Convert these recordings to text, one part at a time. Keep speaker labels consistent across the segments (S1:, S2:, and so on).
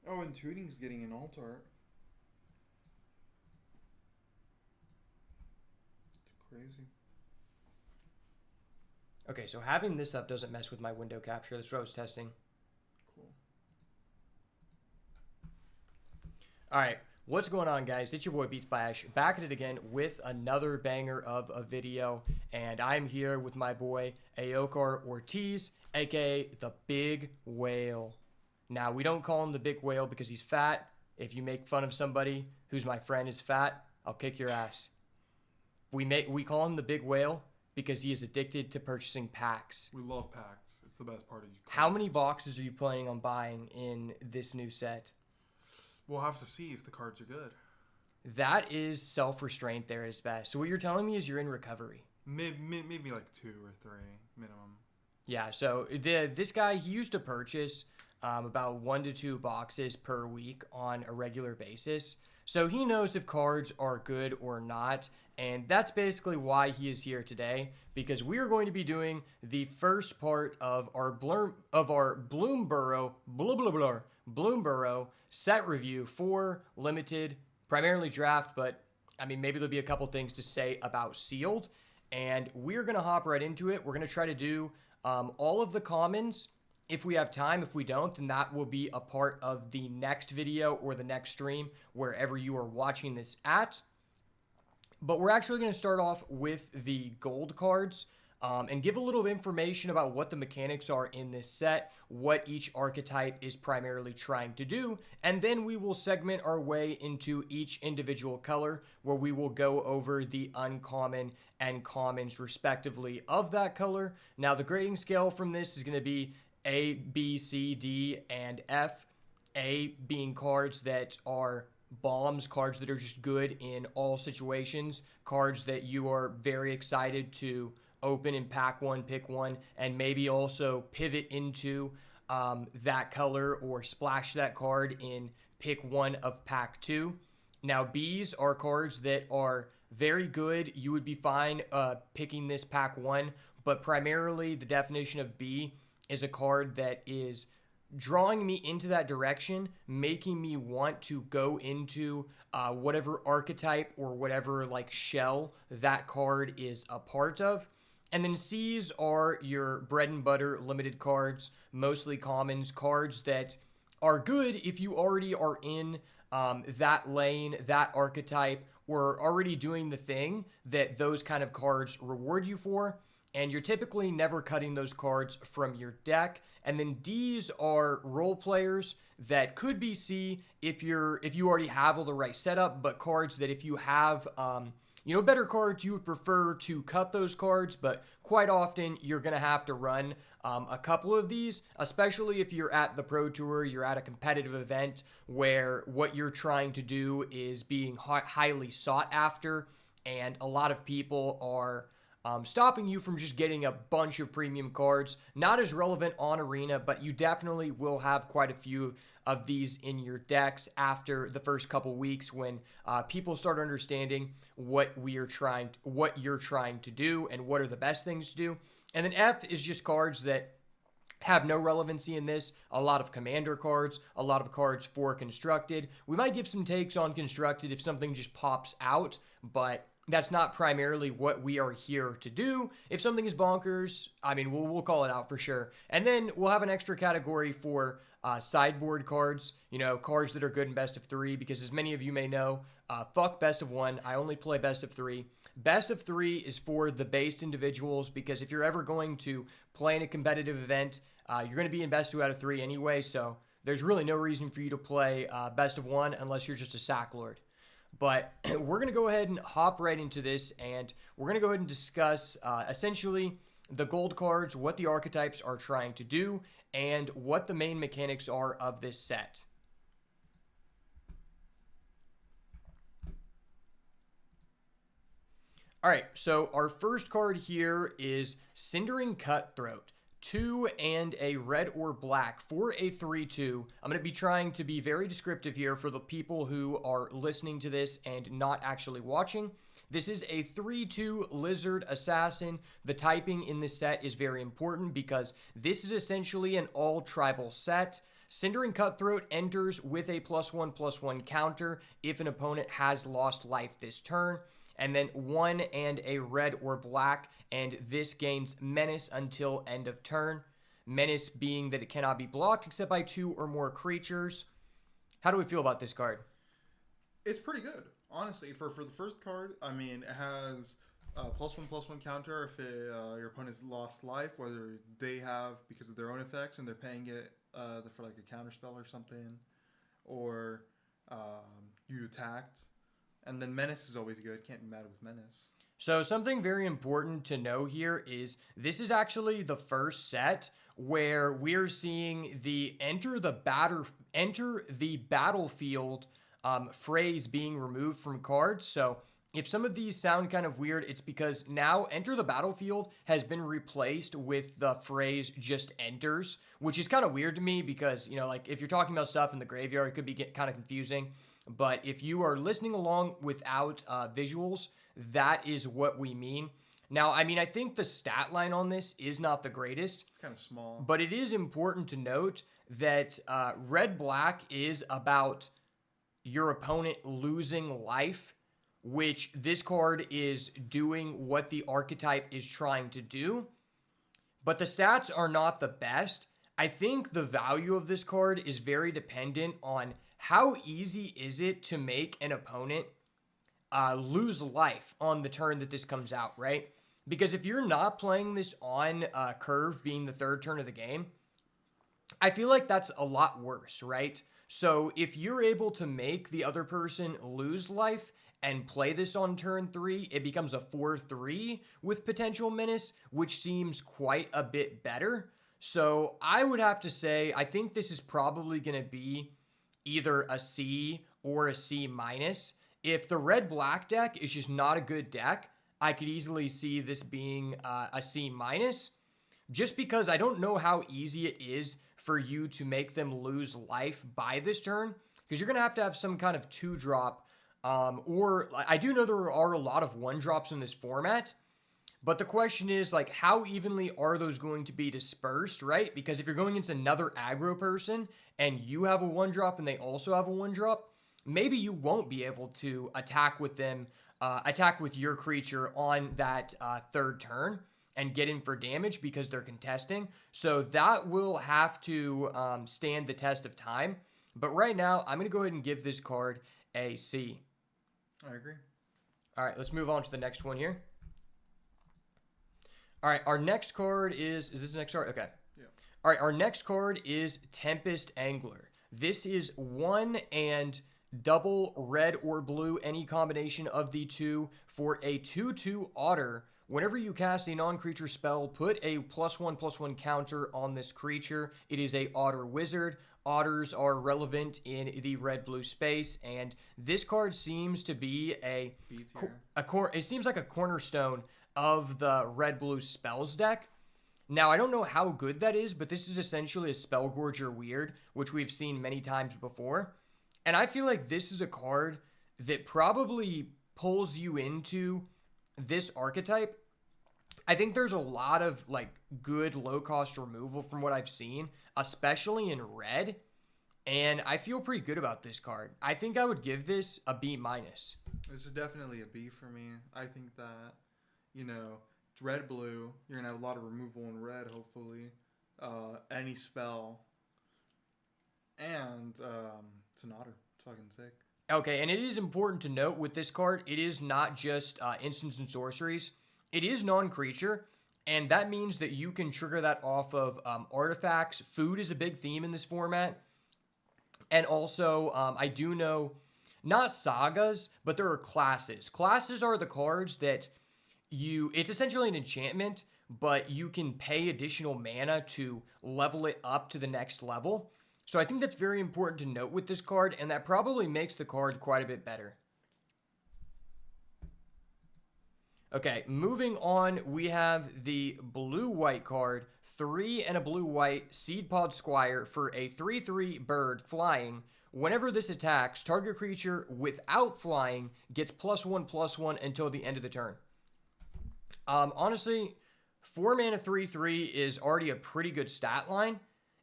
S1: Oh, and Tooting's getting an alt art. It's crazy.
S2: Okay, so having this up doesn't mess with my window capture. That's what I was testing.
S1: Cool.
S2: All right, what's going on, guys? It's your boy Beats by Ash, back at it again with another banger of a video, and I'm here with my boy Aokar Ortiz, aka the Big Whale. Now, we don't call him the Big Whale because he's fat. If you make fun of somebody who's my friend is fat, I'll kick your ass. We call him the Big Whale because he is addicted to purchasing packs.
S1: We love packs. It's the best part of you.
S2: How many boxes are you planning on buying in this new set?
S1: We'll have to see if the cards are good.
S2: That is self-restraint there at its best. So what you're telling me is you're in recovery.
S1: Maybe like 2 or 3 minimum.
S2: Yeah, so this guy, he used to purchase about 1 to 2 boxes per week on a regular basis. So he knows if cards are good or not, and that's basically why he is here today, because we are going to be doing the first part of our Bloom Burrow set review for limited, primarily draft, but I mean maybe there'll be a couple things to say about sealed, and we're gonna hop right into it. We're gonna try to do all of the commons. If we have time, if we don't, then that will be a part of the next video or the next stream, wherever you are watching this at. But we're actually going to start off with the gold cards and give a little information about what the mechanics are in this set, what each archetype is primarily trying to do, and then we will segment our way into each individual color, where we will go over the uncommon and commons respectively of that color. Now, the grading scale from this is going to be A, B, C, D, and F. A being cards that are bombs, cards that are just good in all situations, cards that you are very excited to open in pack one, pick one, and maybe also pivot into that color or splash that card in pick one of pack two. Now, Bs are cards that are very good. You would be fine picking this pack one, but primarily the definition of B is a card that is drawing me into that direction, making me want to go into whatever archetype or whatever like shell that card is a part of. And then C's are your bread and butter limited cards, mostly commons, cards that are good if you already are in that lane, that archetype, or already doing the thing that those kind of cards reward you for. And you're typically never cutting those cards from your deck. And then D's are role players that could be C if you already have all the right setup, but cards that if you have better cards, you would prefer to cut those cards, but quite often you're going to have to run a couple of these, especially if you're at the Pro Tour, you're at a competitive event where what you're trying to do is being highly sought after, and a lot of people are stopping you from just getting a bunch of premium cards. Not as relevant on Arena, but you definitely will have quite a few of these in your decks after the first couple weeks when people start understanding what you're trying to do and what are the best things to do. And then F is just cards that have no relevancy in this. A lot of commander cards, a lot of cards for constructed. We might give some takes on constructed if something just pops out, but that's not primarily what we are here to do. If something is bonkers, I mean, we'll call it out for sure. And then we'll have an extra category for sideboard cards, cards that are good in best of 3, because as many of you may know, fuck best of 1. I only play best of 3. Best of 3 is for the based individuals, because if you're ever going to play in a competitive event, you're going to be in best 2 out of 3 anyway, so there's really no reason for you to play best of 1 unless you're just a sack lord. But we're going to go ahead and hop right into this, and we're going to go ahead and discuss essentially the gold cards, what the archetypes are trying to do, and what the main mechanics are of this set. All right, so our first card here is Cindering Cutthroat. 2 and a red or black for a 3/2. I'm going to be trying to be very descriptive here for the people who are listening to this and not actually watching. This is a 3/2 Lizard Assassin. The typing in this set is very important because this is essentially an all tribal set. Cindering Cutthroat enters with a +1/+1 counter if an opponent has lost life this turn. And then 1 and a red or black, and this gains Menace until end of turn. Menace being that it cannot be blocked except by 2 or more creatures. How do we feel about this card?
S1: It's pretty good, honestly. For the first card, I mean, it has +1/+1 counter if your opponent's lost life, whether they have because of their own effects and they're paying it for like a counter spell or something, or you attacked. And then Menace is always good. Can't be mad with Menace.
S2: So something very important to know here is this is actually the first set where we're seeing the enter the battlefield phrase being removed from cards. So if some of these sound kind of weird, it's because now enter the battlefield has been replaced with the phrase just enters, which is kind of weird to me because, you know, like if you're talking about stuff in the graveyard, it could be kind of confusing. But if you are listening along without visuals, that is what we mean. Now, I mean, I think the stat line on this is not the greatest.
S1: It's kind of small.
S2: But it is important to note that red-black is about your opponent losing life, which this card is doing what the archetype is trying to do. But the stats are not the best. I think the value of this card is very dependent on how easy is it to make an opponent lose life on the turn that this comes out, right? Because if you're not playing this on curve being the third turn of the game, I feel like that's a lot worse, right? So if you're able to make the other person lose life and play this on turn 3, it becomes a 4-3 with potential menace, which seems quite a bit better. So I would have to say, I think this is probably going to be either a C or a C-. If the red-black deck is just not a good deck, I could easily see this being a C-, just because I don't know how easy it is for you to make them lose life by this turn, because you're going to have some kind of 2-drop, or I do know there are a lot of 1-drops in this format, but the question is, like, how evenly are those going to be dispersed, right? Because if you're going against another aggro person and you have a 1-drop and they also have a 1-drop, maybe you won't be able to attack with them, attack with your creature on that third turn and get in for damage because they're contesting. So that will have to stand the test of time. But right now, I'm going to go ahead and give this card a C.
S1: I agree.
S2: All right, let's move on to the next one here. All right, our next card is this the next card? Okay.
S1: Yeah.
S2: All right, our next card is Tempest Angler. This is 1 and double red or blue, any combination of the two, for a 2/2 otter. Whenever you cast a non-creature spell, put a +1/+1 counter on this creature. It is a otter wizard. Otters are relevant in the red-blue space, and this card seems to be it seems like a cornerstone of the red-blue spells deck. Now, I don't know how good that is, but this is essentially a Spellgorger Weird, which we've seen many times before. And I feel like this is a card that probably pulls you into this archetype. I think there's a lot of like good low-cost removal from what I've seen, especially in red. And I feel pretty good about this card. I think I would give this a B-.
S1: This is definitely a B for me. I think that, it's red-blue. You're going to have a lot of removal in red, hopefully. Any spell. And it's an otter. It's fucking sick.
S2: Okay, and it is important to note with this card, it is not just instants and sorceries. It is non-creature, and that means that you can trigger that off of artifacts. Food is a big theme in this format. And also, I do know, not sagas, but there are classes. Classes are the cards that it's essentially an enchantment, but you can pay additional mana to level it up to the next level. So I think that's very important to note with this card, and that probably makes the card quite a bit better. Okay, moving on, we have the blue-white card, 3 and a blue-white Seedpod Squire for a 3/3 bird flying. Whenever this attacks, target creature without flying gets +1/+1 until the end of the turn. Honestly, 4 mana 3/3 is already a pretty good stat line.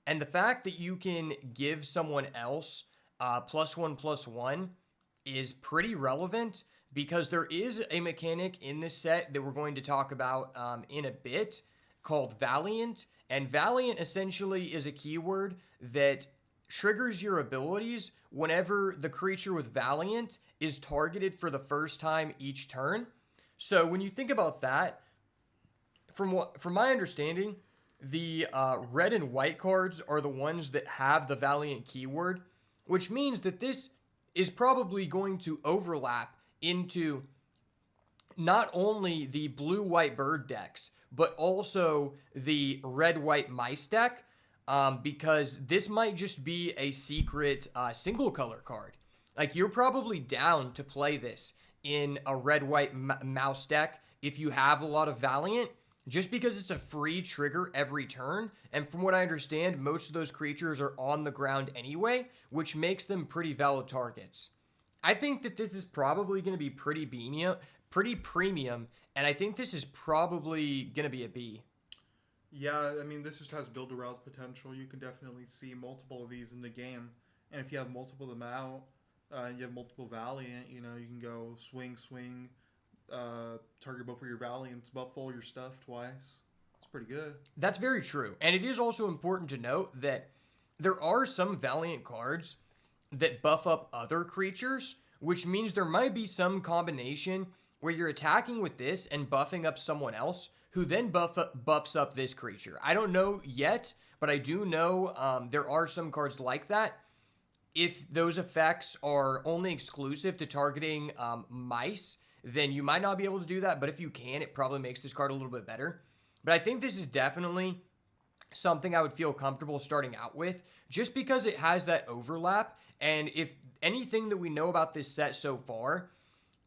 S2: And the fact that you can give someone else +1/+1 is pretty relevant because there is a mechanic in this set that we're going to talk about in a bit called Valiant. And Valiant essentially is a keyword that triggers your abilities whenever the creature with Valiant is targeted for the first time each turn. So when you think about that, from my understanding, the red and white cards are the ones that have the Valiant keyword, which means that this is probably going to overlap into not only the blue-white bird decks, but also the red-white mice deck, because this might just be a secret single-color card. Like, you're probably down to play this in a red-white mouse deck if you have a lot of Valiant, just because it's a free trigger every turn, and from what I understand, most of those creatures are on the ground anyway, which makes them pretty valid targets. I think that this is probably going to be pretty premium, and I think this is probably going to be a B.
S1: Yeah, I mean, this just has build-around potential. You can definitely see multiple of these in the game, and if you have multiple of them out, and you have multiple Valiant, you know, you can go swing, target both of your Valiants, buff all your stuff twice. It's pretty good.
S2: That's very true. And it is also important to note that there are some Valiant cards that buff up other creatures, which means there might be some combination where you're attacking with this and buffing up someone else who then buffs up this creature. I don't know yet, but I do know there are some cards like that. If those effects are only exclusive to targeting mice, then you might not be able to do that, but if you can, it probably makes this card a little bit better. But I think this is definitely something I would feel comfortable starting out with, just because it has that overlap, and if anything that we know about this set so far,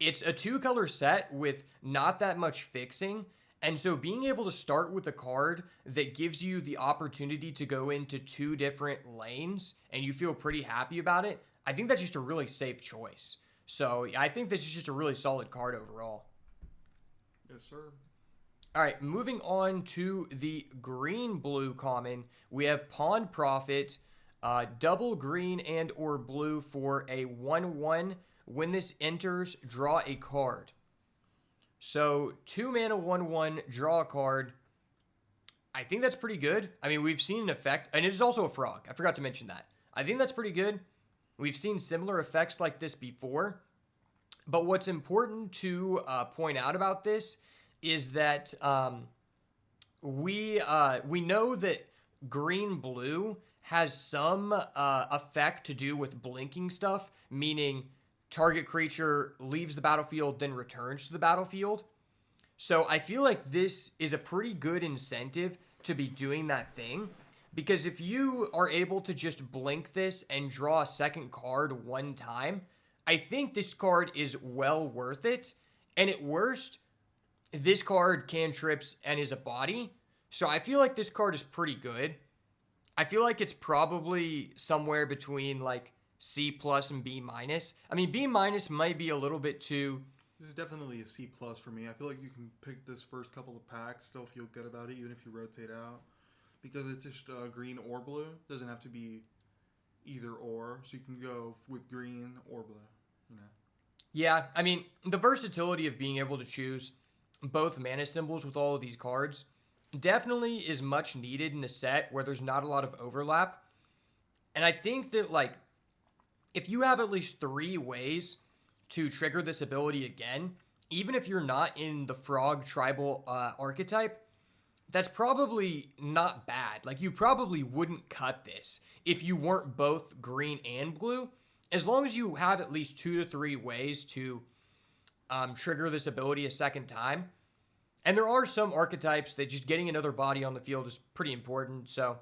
S2: it's a 2-color set with not that much fixing, and so being able to start with a card that gives you the opportunity to go into 2 different lanes, and you feel pretty happy about it, I think that's just a really safe choice. So I think this is just a really solid card overall.
S1: Yes, sir.
S2: All right, moving on to the green-blue common, we have Pawn Prophet, double green and or blue for a 1/1. When this enters, draw a card. So 2 mana 1/1, draw a card. I think that's pretty good. I mean, we've seen an effect, and it is also a frog. I forgot to mention that. I think that's pretty good. We've seen similar effects like this before. But what's important to point out about this is that we know that green-blue has some effect to do with blinking stuff, meaning target creature leaves the battlefield, then returns to the battlefield. So I feel like this is a pretty good incentive to be doing that thing, because if you are able to just blink this and draw a second card one time, I think this card is well worth it. And at worst, this card cantrips and is a body. So I feel like this card is pretty good. I feel like it's probably somewhere between like C plus and B minus. I mean, B minus might be a little bit too...
S1: This is definitely a C plus for me. I feel like you can pick this first couple of packs, still feel good about it, even if you rotate out. Because it's just green or blue. It doesn't have to be either or. So you can go with green or blue, you know.
S2: Yeah, I mean, the versatility of being able to choose both mana symbols with all of these cards definitely is much needed in a set where there's not a lot of overlap. And I think that, like, if you have at least 3 ways to trigger this ability again, even if you're not in the frog tribal archetype, that's probably not bad. Like, you probably wouldn't cut this if you weren't both green and blue, as long as you have at least 2 to 3 ways to trigger this ability a second time. And there are some archetypes that just getting another body on the field is pretty important. So,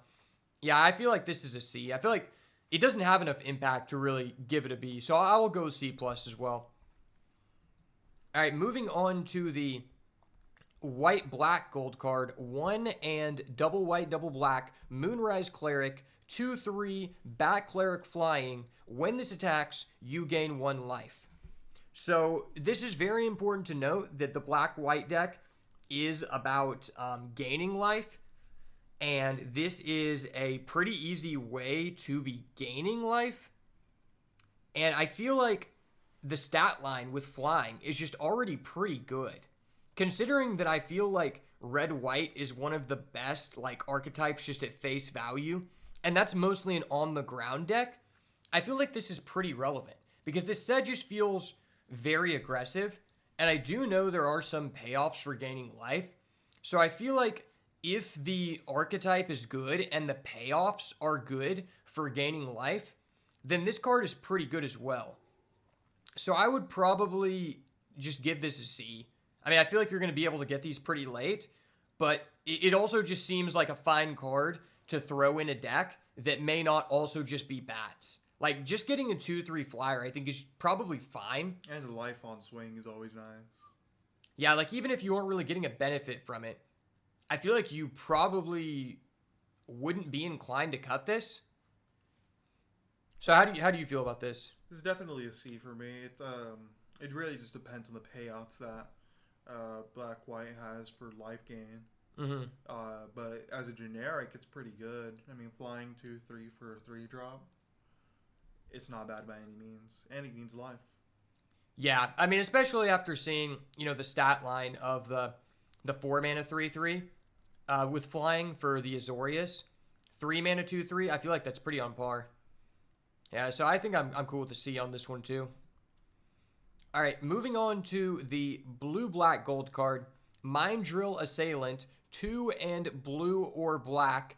S2: yeah, I feel like this is a C. I feel like it doesn't have enough impact to really give it a B. So I will go C plus as well. All right, moving on to the white-black gold card. 1 and double white, double black, Moonrise Cleric, 2/3, Bat Cleric flying. When this attacks, you gain 1 life. So this is very important to note that the black-white deck is about gaining life. and this is a pretty easy way to be gaining life. And I feel like the stat line with flying is just already pretty good. Considering that I feel like red-white is one of the best like archetypes just at face value, and that's mostly an on-the-ground deck, I feel like this is pretty relevant because this set just feels very aggressive, and I do know there are some payoffs for gaining life. So I feel like if the archetype is good and the payoffs are good for gaining life, then this card is pretty good as well. So I would probably just give this a C. I mean, I feel like you're going to be able to get these pretty late, but it also just seems like a fine card to throw in a deck that may not also just be bats. Like, just getting a 2/3 flyer, I think, is probably fine.
S1: And the life on swing is always nice.
S2: Yeah, like, even if you aren't really getting a benefit from it, I feel like you probably wouldn't be inclined to cut this. So how do you feel about this?
S1: This is definitely a C for me. It really just depends on the payouts that black-white has for life gain.
S2: Mm-hmm.
S1: But as a generic, it's pretty good. I mean, flying 2/3 for a 3-drop, it's not bad by any means, and it gains life.
S2: Yeah, I mean, especially after seeing, you know, the stat line of the 4-mana 3/3 with flying for the Azorius, 3-mana 2/3, I feel like that's pretty on par. Yeah, so I think I'm cool with the C on this one too. All right, moving on to the blue-black gold card, Mind Drill Assailant, 2 and blue or black,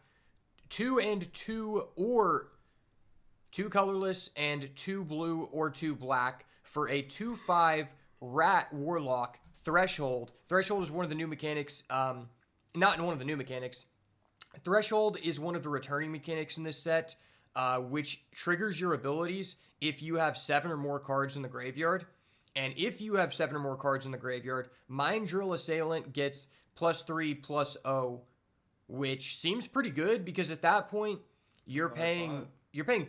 S2: 2 and 2 or 2 colorless, and 2 blue or 2 black for a 2/5 Rat Warlock Threshold. Threshold is one of the new mechanics, not one of the new mechanics. Threshold is one of the returning mechanics in this set, which triggers your abilities if you have 7 or more cards in the graveyard. And if you have 7 or more cards in the graveyard, Mind Drill Assailant gets +3/+0, which seems pretty good because at that point you're paying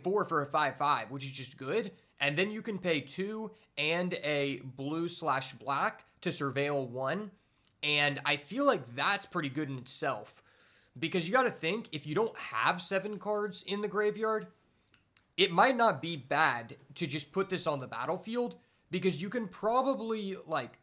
S2: 4 for a 5/5, which is just good. And then you can pay 2 and a blue/black to surveil 1. And I feel like that's pretty good in itself. Because you got to think, if you don't have 7 cards in the graveyard, it might not be bad to just put this on the battlefield. Because you can probably, like,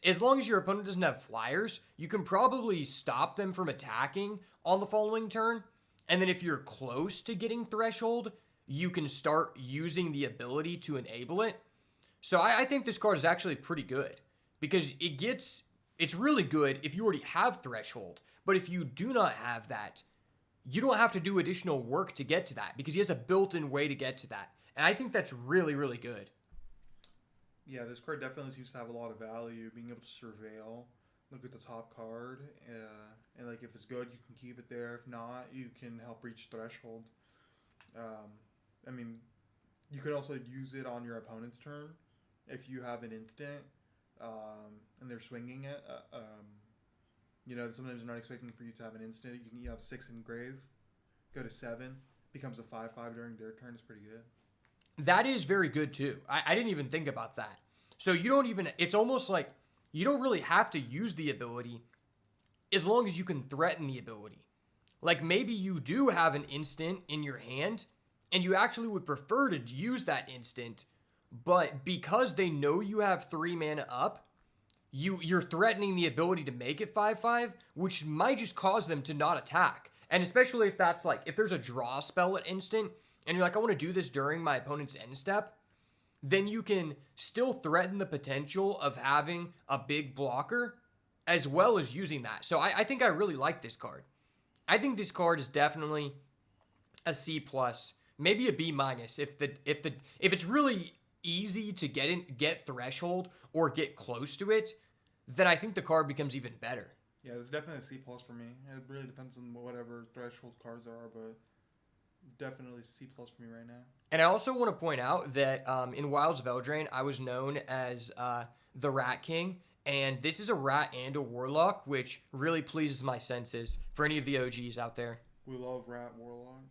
S2: as long as your opponent doesn't have flyers, you can probably stop them from attacking on the following turn. And then if you're close to getting Threshold, you can start using the ability to enable it. So I think this card is actually pretty good. Because it's really good if you already have Threshold. But if you do not have that, you don't have to do additional work to get to that. Because he has a built-in way to get to that. And I think that's really, really good.
S1: Yeah, this card definitely seems to have a lot of value. Being able to surveil, look at the top card, and like if it's good, you can keep it there. If not, you can help reach Threshold. I mean, you could also use it on your opponent's turn if you have an instant and they're swinging it. You know, sometimes they're not expecting for you to have an instant. You have 6 in grave, go to 7, becomes a 5/5 during their turn. It's pretty good.
S2: That is very good too. I didn't even think about that. So you don't even, it's almost like you don't really have to use the ability as long as you can threaten the ability. Like maybe you do have an instant in your hand and you actually would prefer to use that instant, but because they know you have 3 mana up, you're threatening the ability to make it 5/5, which might just cause them to not attack. And especially if that's like, if there's a draw spell at instant, and you're like, I want to do this during my opponent's end step, then you can still threaten the potential of having a big blocker as well as using that. So I think I really like this card. I think this card is definitely a C+, maybe a B- if it's really easy to get Threshold or get close to it, then I think the card becomes even better.
S1: Yeah, it's definitely a C+ for me. It really depends on whatever Threshold cards are, but definitely C+ for me right now.
S2: And I also want to point out that in Wilds of Eldraine, I was known as the Rat King, and this is a rat and a warlock, which really pleases my senses for any of the OGs out there.
S1: We love Rat Warlock.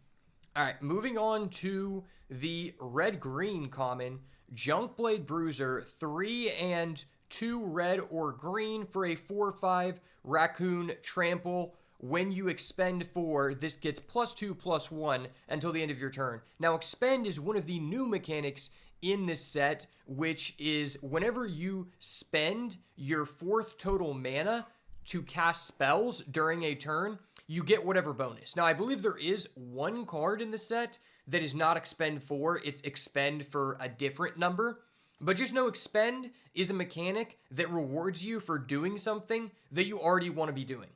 S2: All right, moving on to the red-green common, Junkblade Bruiser, 3 and 2 red or green for a 4/5 Raccoon Trample when you expend 4, this gets +2/+1 until the end of your turn. Now, expend is one of the new mechanics in this set, which is whenever you spend your 4th total mana to cast spells during a turn, you get whatever bonus. Now, I believe there is one card in the set that is not expend 4, it's expend for a different number. But just know expend is a mechanic that rewards you for doing something that you already want to be doing.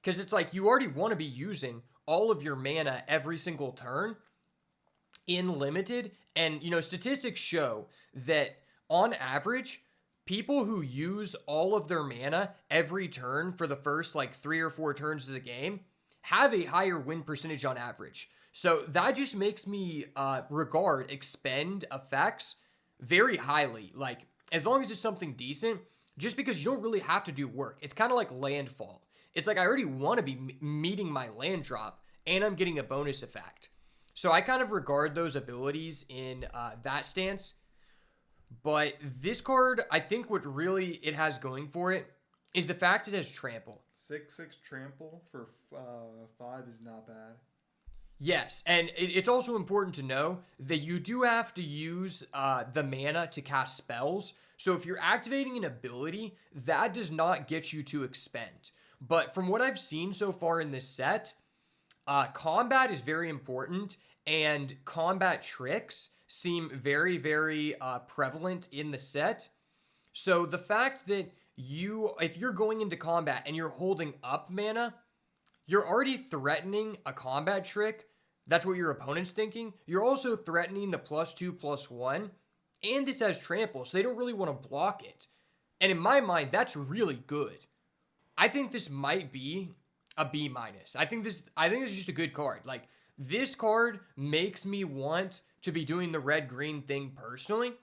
S2: Because it's like you already want to be using all of your mana every single turn in limited. And, statistics show that on average, people who use all of their mana every turn for the first 3 or 4 turns of the game have a higher win percentage on average. So that just makes me regard expend effects very highly. As long as it's something decent, just because you don't really have to do work. It's kind of like landfall. It's like I already want to be meeting my land drop and I'm getting a bonus effect. So I kind of regard those abilities in that stance. But this card, I think what really it has going for it is the fact it has trample.
S1: 6/6 trample for 5 is not bad.
S2: Yes, and it's also important to know that you do have to use the mana to cast spells. So if you're activating an ability, that does not get you to expend. But from what I've seen so far in this set, combat is very important, and combat tricks seem very, very prevalent in the set. So the fact that if you're going into combat and you're holding up mana, you're already threatening a combat trick. That's what your opponent's thinking. You're also threatening the +2/+1, and this has trample, so they don't really want to block it. And in my mind, that's really good. I think this might be a B-. I think this is just a good card. This card makes me want to be doing the red-green thing personally,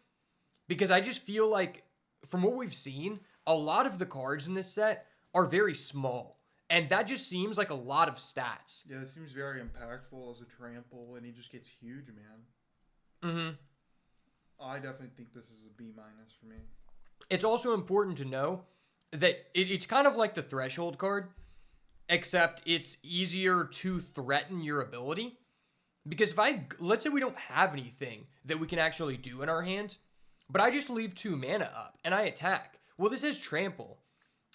S2: because I just feel like, from what we've seen, a lot of the cards in this set are very small. And that just seems like a lot of stats.
S1: Yeah, it seems very impactful as a trample, and he just gets huge, man.
S2: Mm-hmm.
S1: I definitely think this is a B- for me.
S2: It's also important to know that it's kind of like the threshold card, except it's easier to threaten your ability. Because let's say we don't have anything that we can actually do in our hand, but I just leave 2 mana up and I attack. Well, this is trample.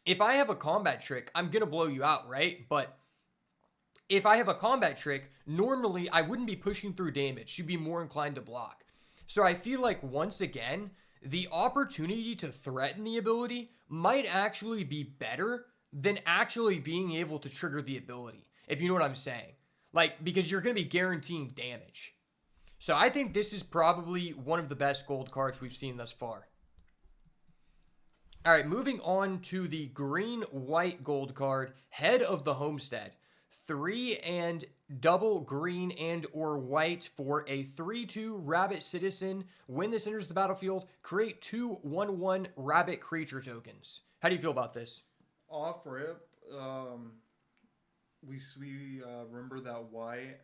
S2: If I have a combat trick, I'm going to blow you out, right? But if I have a combat trick, normally I wouldn't be pushing through damage. You'd be more inclined to block. So I feel like, once again, the opportunity to threaten the ability might actually be better than actually being able to trigger the ability, if you know what I'm saying. Because you're going to be guaranteeing damage. So I think this is probably one of the best gold cards we've seen thus far. All right, moving on to the green-white gold card, Head of the Homestead. 3 and double green and or white for a 3/2 rabbit citizen. When this enters the battlefield, create 2 1/1 rabbit creature tokens. How do you feel about this?
S1: Off rip, we remember that white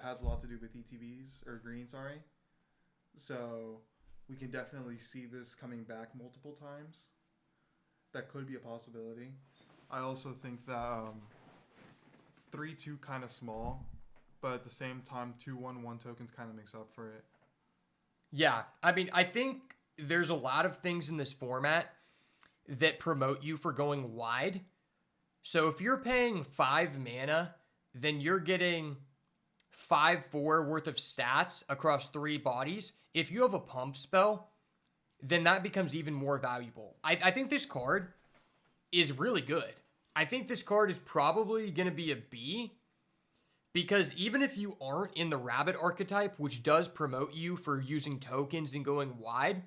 S1: has a lot to do with ETBs, or green, sorry. So we can definitely see this coming back multiple times. That could be a possibility. I also think that 3/2 kind of small, but at the same time 2 1/1 tokens kind of makes up for it.
S2: Yeah, I mean, I think there's a lot of things in this format that promote you for going wide. So if you're paying 5 mana, then you're getting 5/4 worth of stats across 3 bodies. If you have a pump spell, then that becomes even more valuable. I think this card is really good. I think this card is probably going to be a B, because even if you aren't in the rabbit archetype, which does promote you for using tokens and going wide,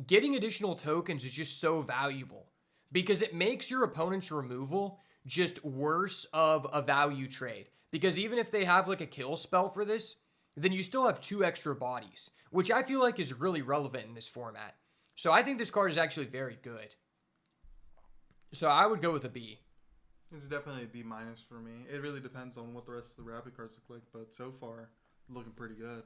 S2: getting additional tokens is just so valuable, because it makes your opponent's removal just worse of a value trade. Because even if they have a kill spell for this, then you still have 2 extra bodies, which I feel like is really relevant in this format. So I think this card is actually very good. So I would go with a B.
S1: This is definitely a B- for me. It really depends on what the rest of the rabbit cards look like, but so far, looking pretty good.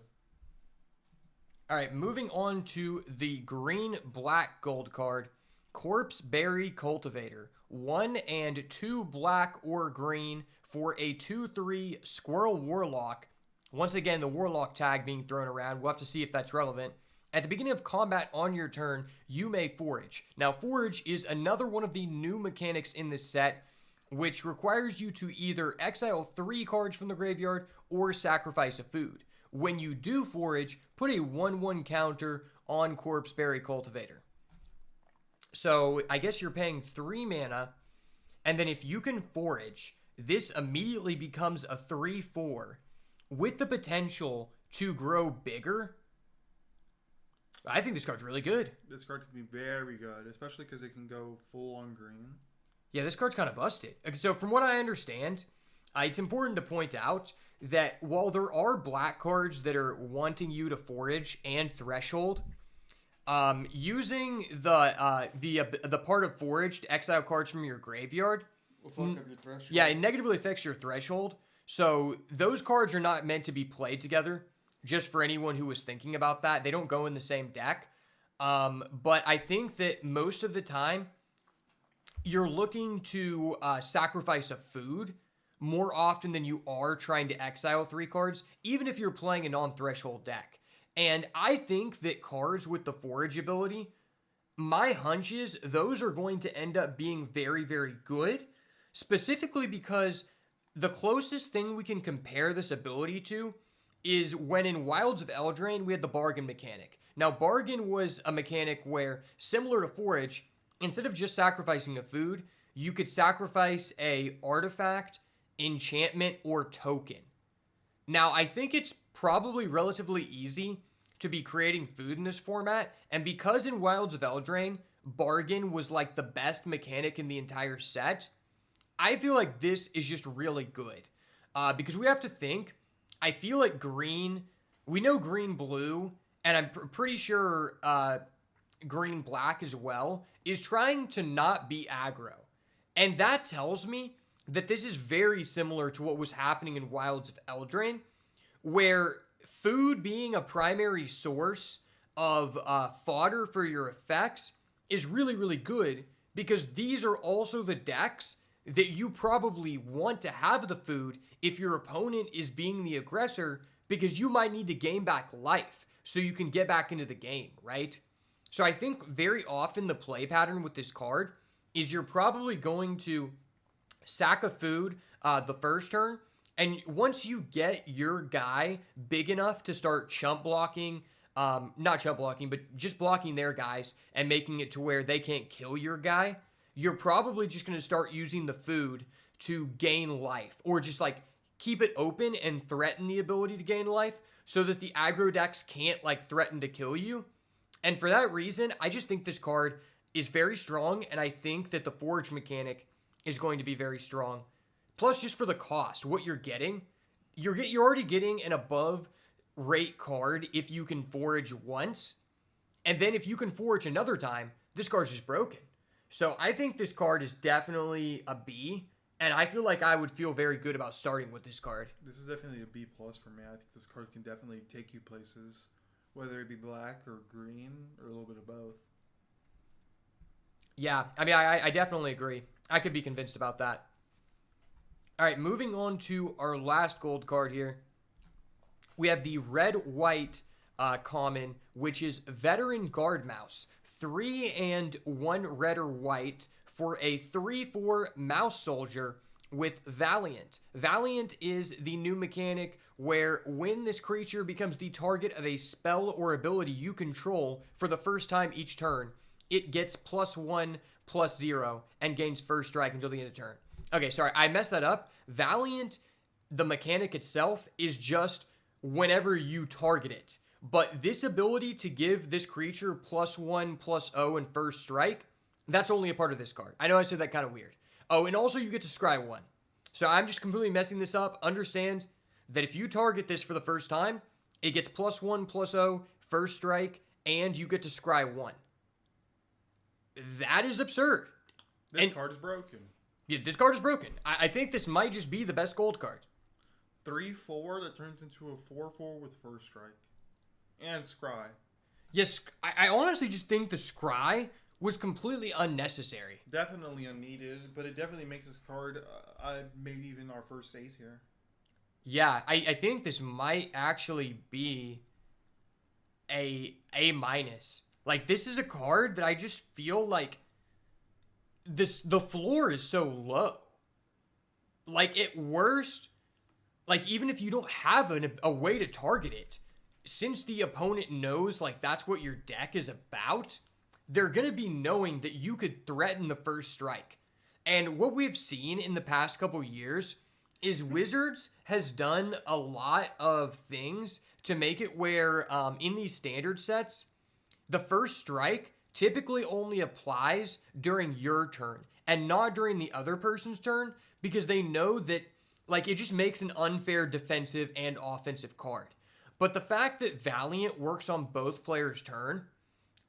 S2: All right, moving on to the green-black gold card, Corpse Berry Cultivator. 1 and 2 black or green for a 2/3 Squirrel Warlock. Once again, the Warlock tag being thrown around. We'll have to see if that's relevant. At the beginning of combat on your turn, you may forage. Now, forage is another one of the new mechanics in this set, which requires you to either exile 3 cards from the graveyard or sacrifice a food. When you do forage, put a 1/1 counter on Corpse Berry Cultivator. So I guess you're paying 3 mana, and then if you can forage, this immediately becomes a 3/4 with the potential to grow bigger. I think this card's really good.
S1: This card can be very good, especially because it can go full on green.
S2: Yeah, this card's kind of busted. So from what I understand, it's important to point out that while there are black cards that are wanting you to forage and threshold, using the part of forage to exile cards from your graveyard,
S1: will fuck up your threshold.
S2: Yeah, it negatively affects your threshold. So those cards are not meant to be played together. Just for anyone who was thinking about that, they don't go in the same deck. But I think that most of the time, you're looking to sacrifice a food more often than you are trying to exile 3 cards, even if you're playing a non-threshold deck. And I think that cards with the forage ability, my hunch is those are going to end up being very, very good, specifically because the closest thing we can compare this ability to is when in Wilds of Eldraine, we had the bargain mechanic. Now, bargain was a mechanic where, similar to forage, instead of just sacrificing a food, you could sacrifice a artifact, enchantment, or token. Now, I think it's probably relatively easy to be creating food in this format, and because in Wilds of Eldraine, bargain was like the best mechanic in the entire set, I feel like this is just really good. Because we have to think, I feel like green, we know green blue, and I'm pretty sure green black as well, is trying to not be aggro. And that tells me that this is very similar to what was happening in Wilds of Eldraine, where food being a primary source of fodder for your effects is really, really good, because these are also the decks that you probably want to have the food if your opponent is being the aggressor, because you might need to gain back life so you can get back into the game, right? So I think very often the play pattern with this card is you're probably going to sack a food the first turn, and once you get your guy big enough to start chump blocking, not chump blocking, but just blocking their guys and making it to where they can't kill your guy, you're probably just going to start using the food to gain life, or just like keep it open and threaten the ability to gain life so that the aggro decks can't like threaten to kill you. And for that reason, I just think this card is very strong, and I think that the forage mechanic is going to be very strong. Plus, just for the cost, what you're getting, you're already getting an above rate card if you can forage once, and then if you can forage another time, this card's just broken. So I think this card is definitely a B, and I feel like I would feel very good about starting with this card.
S1: This is definitely a B plus for me. I think this card can definitely take you places, whether it be black or green or a little bit of both.
S2: Yeah, I mean, I definitely agree. I could be convinced about that. All right, moving on to our last gold card here. We have the red-white common, which is Veteran Guard Mouse. 3 and 1 red or white for a 3/4 mouse soldier with Valiant. Valiant is the new mechanic where when this creature becomes the target of a spell or ability you control for the first time each turn, it gets +1/+0 and gains first strike until the end of turn. Okay, sorry, I messed that up. Valiant, the mechanic itself, is just whenever you target it. But this ability to give this creature +1/+0 and first strike, that's only a part of this card. I know I said that kind of weird. Oh, and also you get to scry 1. So I'm just completely messing this up. Understand that if you target this for the first time, it gets +1/+0, first strike, and you get to scry 1. That is absurd.
S1: This card is broken.
S2: Yeah, this card is broken. I think this might just be the best gold card.
S1: 3/4 that turns into a 4/4 with first strike. And scry.
S2: Yes, I honestly just think the scry was completely unnecessary.
S1: Definitely unneeded, but it definitely makes this card maybe even our first ace here.
S2: Yeah, I think this might actually be A minus. Like, this is a card that I just feel like the floor is so low. Like, at worst, like, even if you don't have a way to target it, since the opponent knows, like, that's what your deck is about, they're going to be knowing that you could threaten the first strike. And what we've seen in the past couple years is Wizards has done a lot of things to make it where in these standard sets, the first strike typically only applies during your turn and not during the other person's turn, because they know that, like, it just makes an unfair defensive and offensive card. But the fact that Valiant works on both players' turn,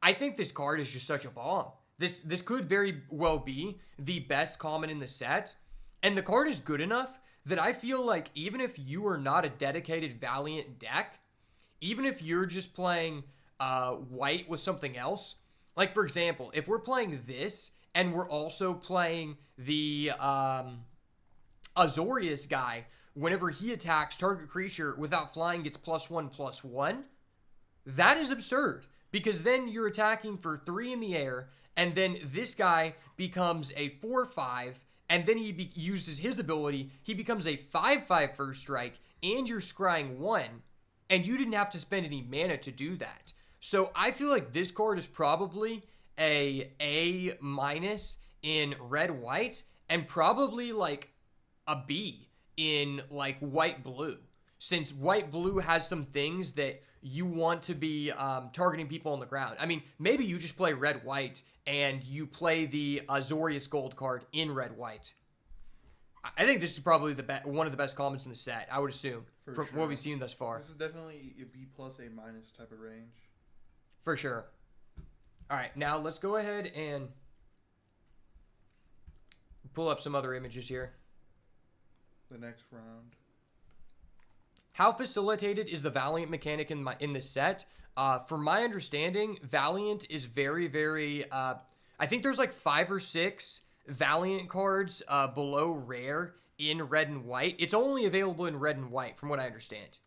S2: I think this card is just such a bomb. This could very well be the best common in the set, and the card is good enough that I feel like even if you are not a dedicated Valiant deck, even if you're just playing white with something else, like, for example, if we're playing this and we're also playing the Azorius guy, whenever he attacks, target creature without flying gets +1/+1, that is absurd, because then you're attacking for 3 in the air, and then this guy becomes a 4/5, and then he uses his ability, he becomes a 5/5 first strike, and you're scrying 1, and you didn't have to spend any mana to do that. So I feel like this card is probably A minus in red-white, and probably like a B in like white-blue, since white-blue has some things that you want to be targeting people on the ground. I mean, maybe you just play red-white and you play the Azorius gold card in red-white. I think this is probably one of the best commons in the set, I would assume, from what we've seen thus far.
S1: This is definitely a B plus, A minus type of range.
S2: For sure. All right, now let's go ahead and pull up some other images here.
S1: The next round.
S2: How facilitated is the Valiant mechanic in this set? From my understanding, Valiant is very, very... I think there's like 5 or 6 Valiant cards below rare in red and white. It's only available in red and white, from what I understand.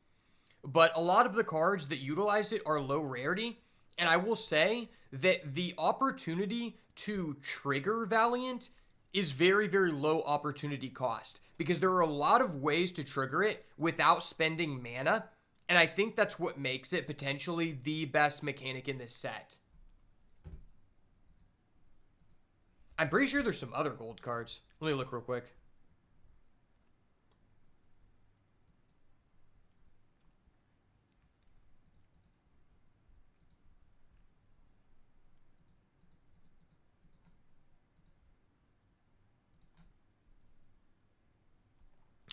S2: But a lot of the cards that utilize it are low rarity. And I will say that the opportunity to trigger Valiant is very, very low opportunity cost, because there are a lot of ways to trigger it without spending mana, and I think that's what makes it potentially the best mechanic in this set. I'm pretty sure there's some other gold cards. Let me look real quick.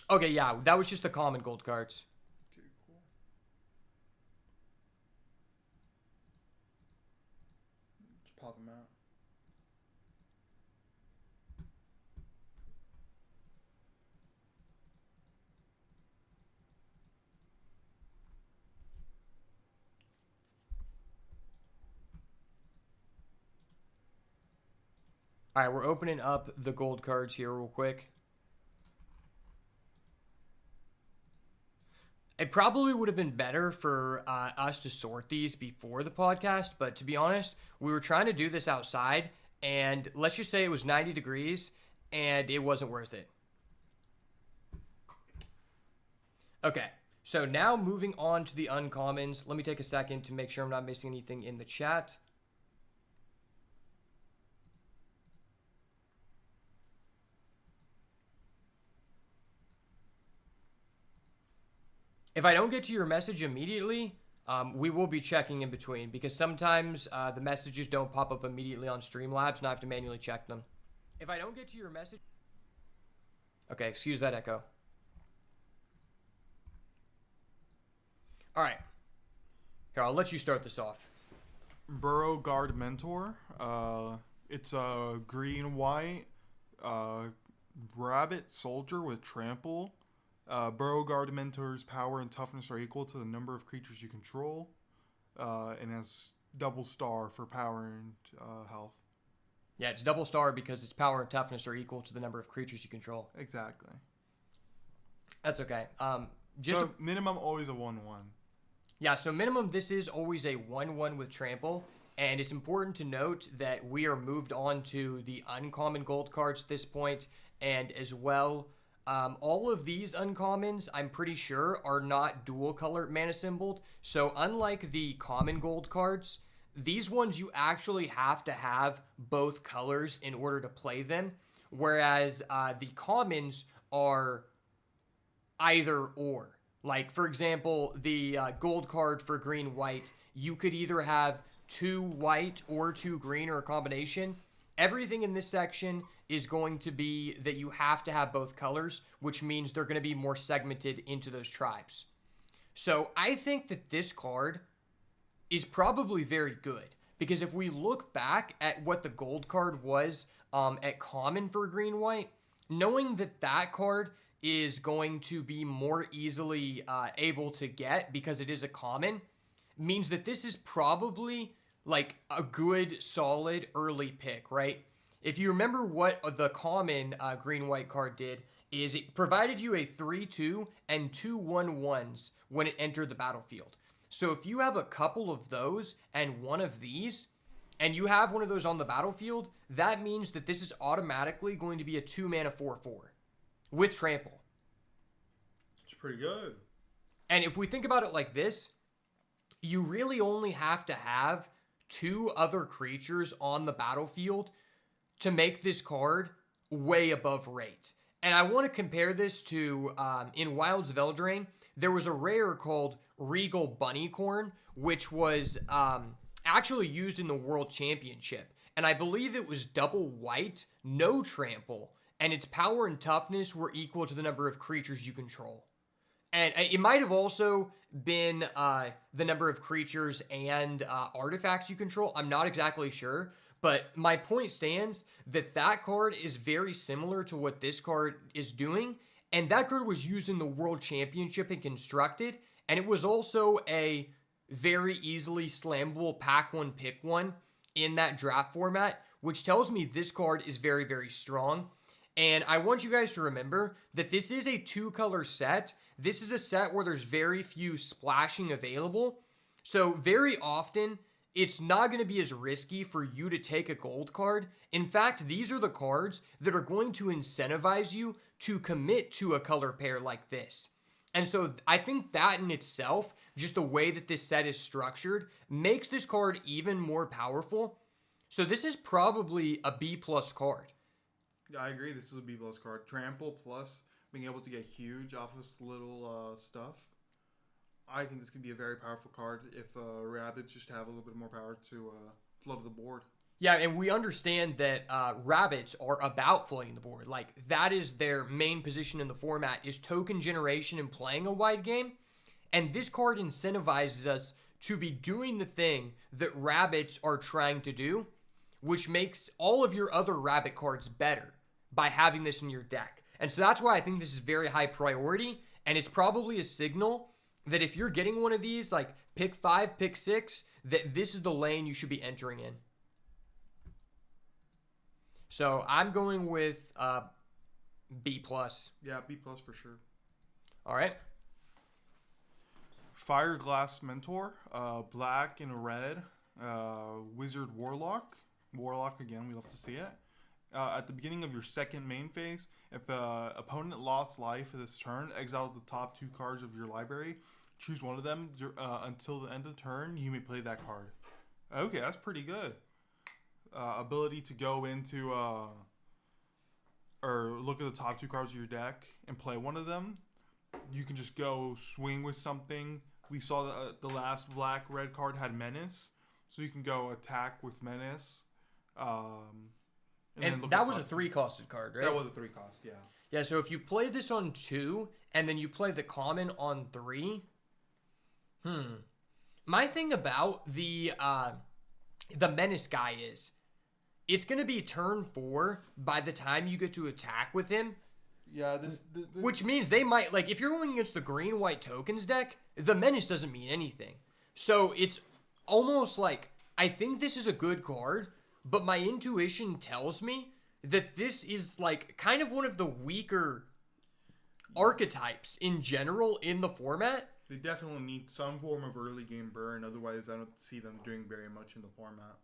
S2: Okay, yeah, that was just the common gold cards.
S1: Okay, cool. Just pop them out.
S2: All right, we're opening up the gold cards here real quick. It probably would have been better for us to sort these before the podcast, but to be honest, we were trying to do this outside, and let's just say it was 90 degrees, and it wasn't worth it. Okay, so now moving on to the uncommons. Let me take a second to make sure I'm not missing anything in the chat. If I don't get to your message immediately, we will be checking in between, because sometimes the messages don't pop up immediately on Streamlabs, and I have to manually check them. If I don't get to your message... Okay, excuse that echo. All right. Here, I'll let you start this off.
S1: Burrow Guard Mentor. It's a green-white rabbit soldier with trample. Burrow Guard Mentor's power and toughness are equal to the number of creatures you control, and has double star for power and health.
S2: Yeah, it's double star because its power and toughness are equal to the number of creatures you control.
S1: Exactly.
S2: That's okay.
S1: So minimum always a 1/1.
S2: Yeah, so minimum this is always a 1/1 with trample, and it's important to note that we are moved on to the uncommon gold cards at this point, and as well, all of these uncommons, I'm pretty sure, are not dual color mana symboled. So unlike the common gold cards, these ones you actually have to have both colors in order to play them, whereas the commons are either or. Like, for example, the gold card for green-white, you could either have 2 white or 2 green or a combination. Everything in this section is going to be that you have to have both colors, which means they're going to be more segmented into those tribes. So I think that this card is probably very good, because if we look back at what the gold card was at common for green-white, knowing that that card is going to be more easily able to get because it is a common means that this is probably like a good solid early pick, right? If you remember what the common green-white card did is it provided you a 3/2 and 2 1/1s when it entered the battlefield. So if you have a couple of those and one of these, and you have one of those on the battlefield, that means that this is automatically going to be a 2-mana 4/4 with trample.
S1: It's pretty good.
S2: And if we think about it like this, you really only have to have 2 other creatures on the battlefield to make this card way above rate. And I want to compare this to, in Wilds of Eldraine, there was a rare called Regal Bunnycorn, which was actually used in the World Championship. And I believe it was double white, no trample, and its power and toughness were equal to the number of creatures you control. And it might have also been the number of creatures and artifacts you control. I'm not exactly sure. But my point stands that that card is very similar to what this card is doing. And that card was used in the World Championship and constructed. And it was also a very easily slammable pack one, pick one in that draft format, which tells me this card is very, very strong. And I want you guys to remember that this is a 2-color set. This is a set where there's very few splashing available. So very often, it's not going to be as risky for you to take a gold card. In fact, these are the cards that are going to incentivize you to commit to a color pair like this. And so I think that in itself, just the way that this set is structured, makes this card even more powerful. So this is probably a B+ card.
S1: Yeah, I agree. This is a B+ card. Trample plus being able to get huge off this little stuff. I think this could be a very powerful card if Rabbits just have a little bit more power to flood the board.
S2: Yeah, and we understand that Rabbits are about flooding the board. Like, that is their main position in the format, is token generation and playing a wide game. And this card incentivizes us to be doing the thing that Rabbits are trying to do, which makes all of your other Rabbit cards better by having this in your deck. And so that's why I think this is very high priority, and it's probably a signal that if you're getting one of these, like pick 5, pick 6, that this is the lane you should be entering in. So I'm going with B+.
S1: Yeah, B+ for sure.
S2: All right.
S1: Fireglass Mentor, black and red, Wizard Warlock. Warlock again, we love to see it. At the beginning of your second main phase, if the opponent lost life for this turn, exile the top 2 cards of your library. Choose one of them until the end of the turn. You may play that card. Okay, that's pretty good. Ability to go into or look at the top 2 cards of your deck and play one of them. You can just go swing with something. We saw the last black-red card had Menace, so you can go attack with Menace.
S2: And that was a 3-costed card, right?
S1: That was a 3-cost, yeah.
S2: Yeah, so if you play this on 2 and then you play the common on 3, my thing about the Menace guy is it's going to be turn 4 by the time you get to attack with him.
S1: Yeah,
S2: which means they might, like, if you're going against the green-white tokens deck, the Menace doesn't mean anything. So it's almost like, I think this is a good card, but my intuition tells me that this is like kind of one of the weaker archetypes in general in the format.
S1: They definitely need some form of early game burn, otherwise I don't see them doing very much in the format.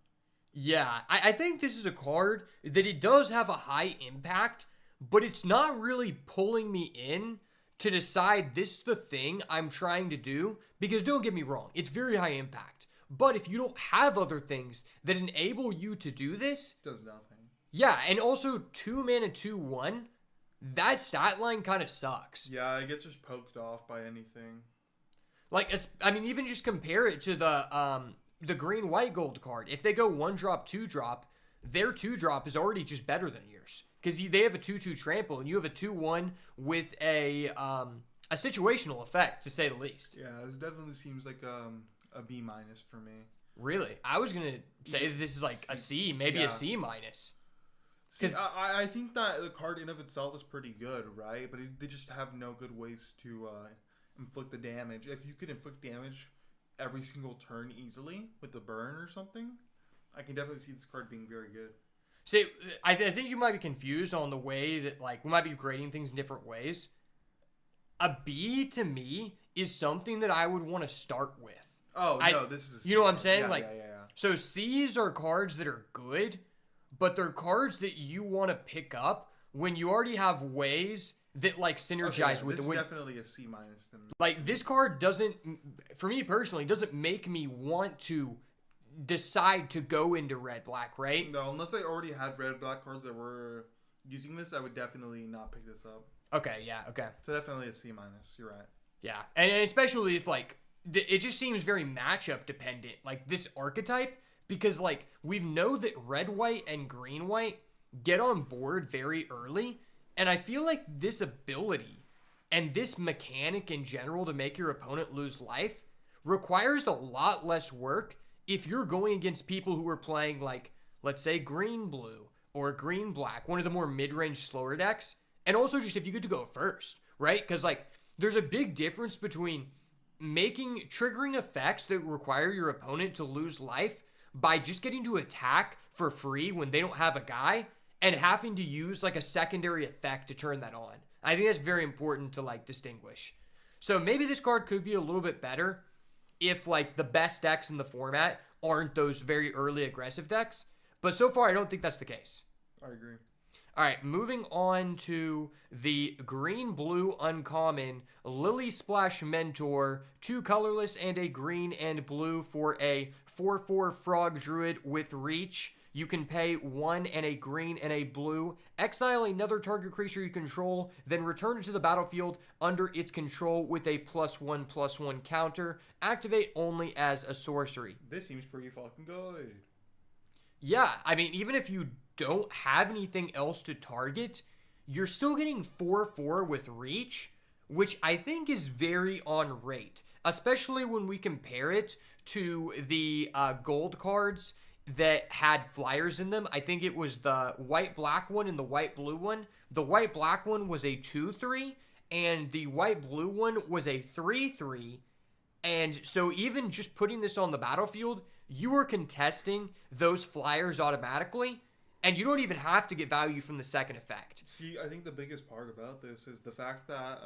S2: Yeah, I think this is a card that it does have a high impact, but it's not really pulling me in to decide this is the thing I'm trying to do, because don't get me wrong, it's very high impact. But if you don't have other things that enable you to do this,
S1: does nothing.
S2: Yeah, and also 2 mana 2/1, that stat line kind of sucks.
S1: Yeah, it gets just poked off by anything.
S2: Like, I mean, even just compare it to the green white gold card. If they go 1-drop, 2-drop, their 2-drop is already just better than yours, because they have a 2/2 trample and you have a 2/1 with a situational effect, to say the least.
S1: Yeah, this definitely seems like a B- for me.
S2: Really? I was gonna say that this is like a C, maybe a C-.
S1: See, I think that the card in of itself is pretty good, right? But they just have no good ways to inflict the damage. If you could inflict damage every single turn easily with the burn or something, I can definitely see this card being very good.
S2: See, I think you might be confused on the way that, like, we might be grading things in different ways. A B, to me, is something that I would want to start with.
S1: Oh, no, this is...
S2: You know what I'm saying?
S1: Yeah.
S2: So C's are cards that are good, but they're cards that you want to pick up when you already have ways that, like, synergize with
S1: this
S2: the win.
S1: This is definitely a C- to me.
S2: Like, this card doesn't, for me personally, doesn't make me want to decide to go into red-black, right?
S1: No, unless I already had red-black cards that were using this, I would definitely not pick this up.
S2: Okay, yeah, okay.
S1: So definitely a C-. You're right.
S2: Yeah, and especially if, like, it just seems very matchup dependent, like, this archetype, because, like, we know that red-white and green-white get on board very early, and I feel like this ability and this mechanic in general to make your opponent lose life requires a lot less work if you're going against people who are playing, like, let's say green-blue or green-black, one of the more mid-range slower decks, and also just if you get to go first, right? Because, like, there's a big difference between triggering effects that require your opponent to lose life by just getting to attack for free when they don't have a guy and having to use, like, a secondary effect to turn that on. I think that's very important to, like, distinguish. So maybe this card could be a little bit better if, like, the best decks in the format aren't those very early aggressive decks. But so far, I don't think that's the case.
S1: I agree.
S2: All right, moving on to the green-blue uncommon Lily Splash Mentor, 2 colorless and a green and blue for a 4/4 Frog Druid with reach. You can pay 1 and a green and a blue, exile another target creature you control, then return it to the battlefield under its control with a +1/+1 counter. Activate only as a sorcery.
S1: This seems pretty fucking good.
S2: Yeah, I mean, even if you don't have anything else to target, you're still getting 4/4 with reach, which I think is very on rate, especially when we compare it to the gold cards that had flyers in them. I think it was the white-black one and the white-blue one. The white-black one was a 2/3, and the white-blue one was a 3/3. And so even just putting this on the battlefield, you are contesting those flyers automatically, and you don't even have to get value from the second effect.
S1: See, I think the biggest part about this is the fact that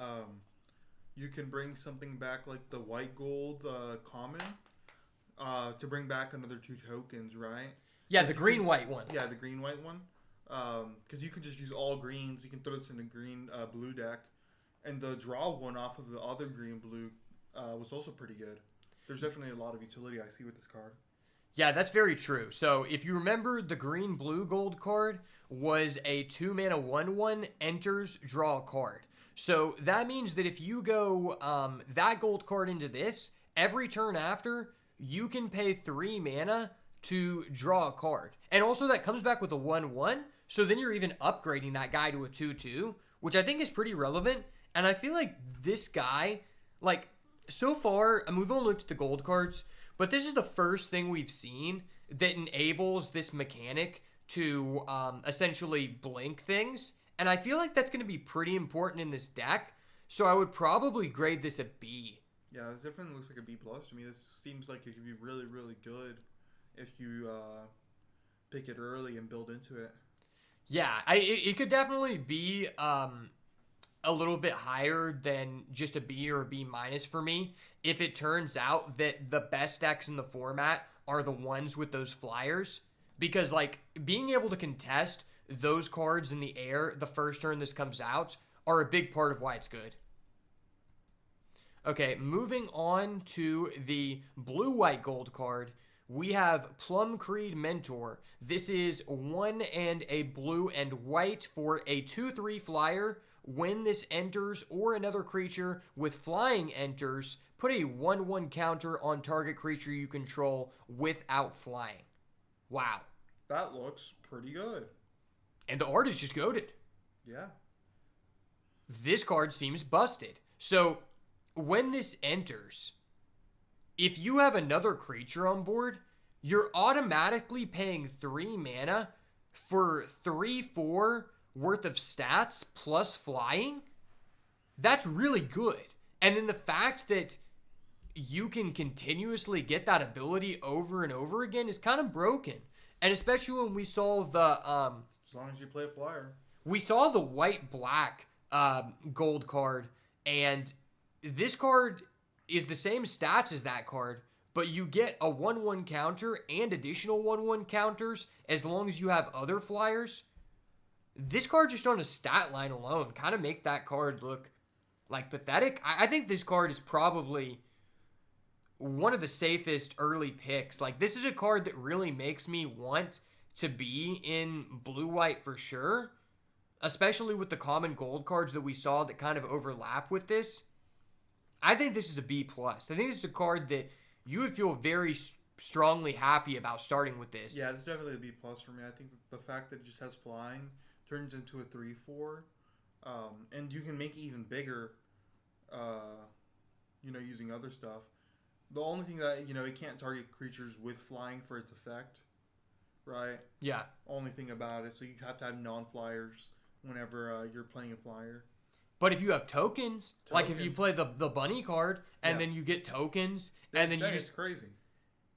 S1: you can bring something back like the white-gold common to bring back another 2 tokens, right?
S2: Yeah, the green-white one.
S1: Yeah, the green-white one. Because you can just use all greens. You can throw this in a green-blue deck. And the draw one off of the other green-blue was also pretty good. There's definitely a lot of utility I see with this card.
S2: Yeah, that's very true. So if you remember, the green-blue gold card was a 2 mana 1/1 enters, draw a card. So that means that if you go that gold card into this, every turn after, you can pay 3 mana to draw a card. And also that comes back with a 1/1, so then you're even upgrading that guy to a 2/2, which I think is pretty relevant. And I feel like this guy, like, so far, I mean, we've only looked at the gold cards, but this is the first thing we've seen that enables this mechanic to essentially blink things. And I feel like that's going to be pretty important in this deck. So I would probably grade this a B.
S1: Yeah, this definitely looks like a B+ to me. This seems like it could be really, really good if you pick it early and build into it.
S2: Yeah, it could definitely be a little bit higher than just a B or a B minus for me if it turns out that the best decks in the format are the ones with those flyers. Because, like, being able to contest those cards in the air the first turn this comes out are a big part of why it's good. Okay, moving on to the blue-white gold card, we have Plum Creed Mentor. This is 1 and a blue and white for a 2/3 flyer. When this enters or another creature with flying enters, put a 1/1 counter on target creature you control without flying. Wow.
S1: That looks pretty good.
S2: And the art is just goated.
S1: Yeah.
S2: This card seems busted. So, when this enters, if you have another creature on board, you're automatically paying 3 mana for 3/4 worth of stats plus flying. That's really good. And then the fact that you can continuously get that ability over and over again is kind of broken. And especially when we saw the
S1: as long as you play a flyer.
S2: We saw the white-black gold card, and this card is the same stats as that card, but you get a 1/1 counter and additional 1/1 counters as long as you have other flyers. This card just on a stat line alone kind of make that card look like pathetic. I think this card is probably one of the safest early picks. Like, this is a card that really makes me want to be in blue-white for sure, especially with the common gold cards that we saw that kind of overlap with this. I think this is a B+. I think this is a card that you would feel very strongly happy about starting with this.
S1: Yeah, it's definitely a B+ for me. I think the fact that it just has flying turns into a 3/4, and you can make it even bigger, using other stuff. The only thing that, it can't target creatures with flying for its effect, right?
S2: Yeah.
S1: Only thing about it. So you have to have non-flyers whenever you're playing a flyer.
S2: But if you have tokens, like if you play the bunny card and then you get tokens and then you just...
S1: It's crazy.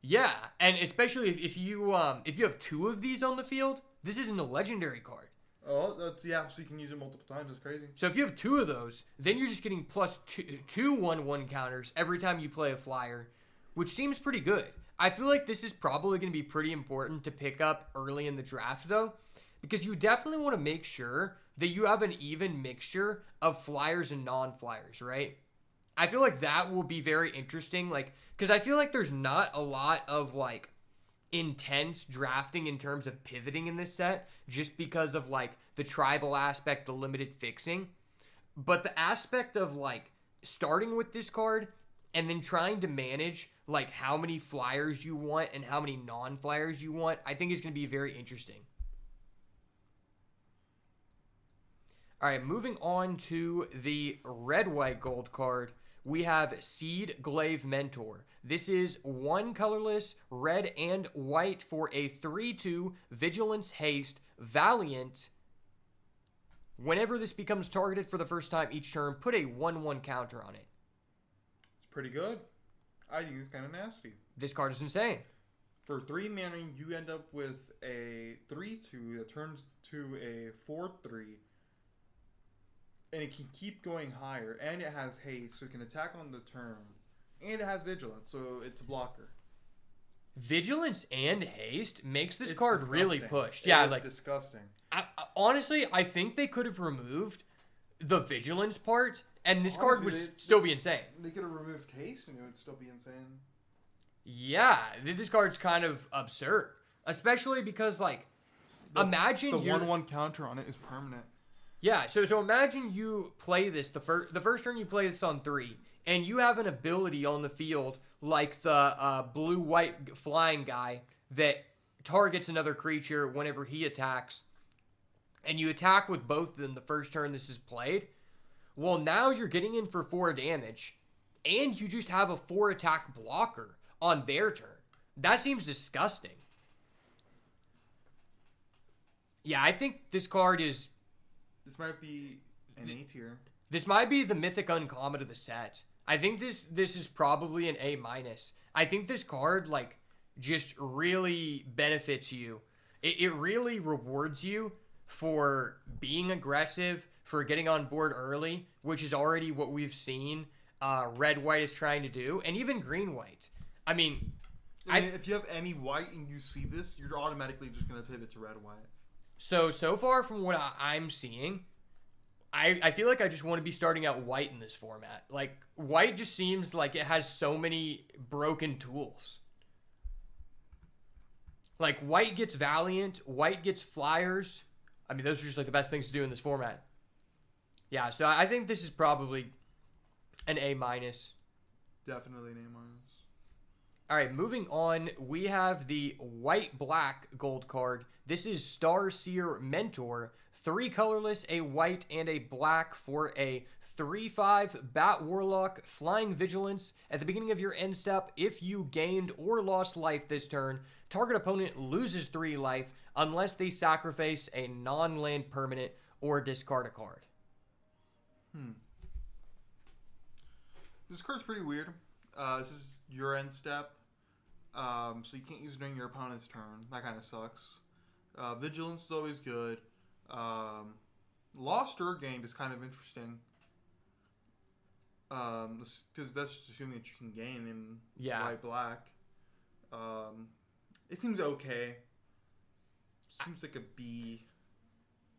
S2: Yeah, and especially if you have 2 of these on the field, this isn't a legendary card.
S1: Oh, so you can use it multiple times. That's crazy.
S2: So if you have 2 of those, then you're just getting plus two 1/1 counters every time you play a flyer, which seems pretty good. I feel like this is probably going to be pretty important to pick up early in the draft, though, because you definitely want to make sure that you have an even mixture of flyers and non-flyers, right? I feel like that will be very interesting, like, because I feel like there's not a lot of, like, intense drafting in terms of pivoting in this set just because of, like, the tribal aspect, the limited fixing. But the aspect of, like, starting with this card and then trying to manage, like, how many flyers you want and how many non-flyers you want, I think is going to be very interesting. All right, moving on to the red-white gold card, we have Seed Glaive Mentor. This is 1 colorless, red and white for a 3/2 Vigilance Haste Valiant. Whenever this becomes targeted for the first time each turn, put a 1/1 counter on it.
S1: It's pretty good. I think it's kind of nasty.
S2: This card is insane.
S1: For 3 mana, you end up with a 3/2 that turns to a 4/3. And it can keep going higher. And it has haste, so it can attack on the turn. And it has vigilance, so it's a blocker.
S2: Vigilance and haste makes this card really pushed.
S1: Yeah, it's disgusting.
S2: Honestly, I think they could have removed the vigilance part, and this card would still be insane.
S1: They could have removed haste, and it would still be insane.
S2: Yeah, this card's kind of absurd. Especially because, like, imagine
S1: the 1/1 counter on it is permanent.
S2: Yeah, so imagine you play this, the first turn you play this on 3, and you have an ability on the field like the blue-white flying guy that targets another creature whenever he attacks, and you attack with both of them the first turn this is played. Well, now you're getting in for 4 damage, and you just have a 4 attack blocker on their turn. That seems disgusting. Yeah, I think this card is...
S1: This might be an A tier.
S2: This might be the mythic uncommon of the set. I think this is probably an A-. I think this card, like, just really benefits you It really rewards you for being aggressive, for getting on board early, which is already what we've seen red-white is trying to do, and even green-white. I mean,
S1: if you have any white and you see this, you're automatically just going to pivot to red-white.
S2: So far from what I'm seeing, I feel like I just want to be starting out white in this format. Like, white just seems like it has so many broken tools. Like, white gets Valiant, white gets Flyers. I mean, those are just like the best things to do in this format. Yeah, so I think this is probably an A-.
S1: Definitely an A-.
S2: All right, moving on, we have the white-black gold card. This is Starseer Mentor. 3 colorless, a white, and a black for a 3/5 Bat Warlock Flying Vigilance. At the beginning of your end step, if you gained or lost life this turn, target opponent loses 3 life unless they sacrifice a non-land permanent or discard a card.
S1: This card's pretty weird. This is your end step. So you can't use it during your opponent's turn. That kind of sucks. Vigilance is always good. Lost or gained is kind of interesting. Because that's just assuming that you can gain in white-black. It seems okay. Seems like a B.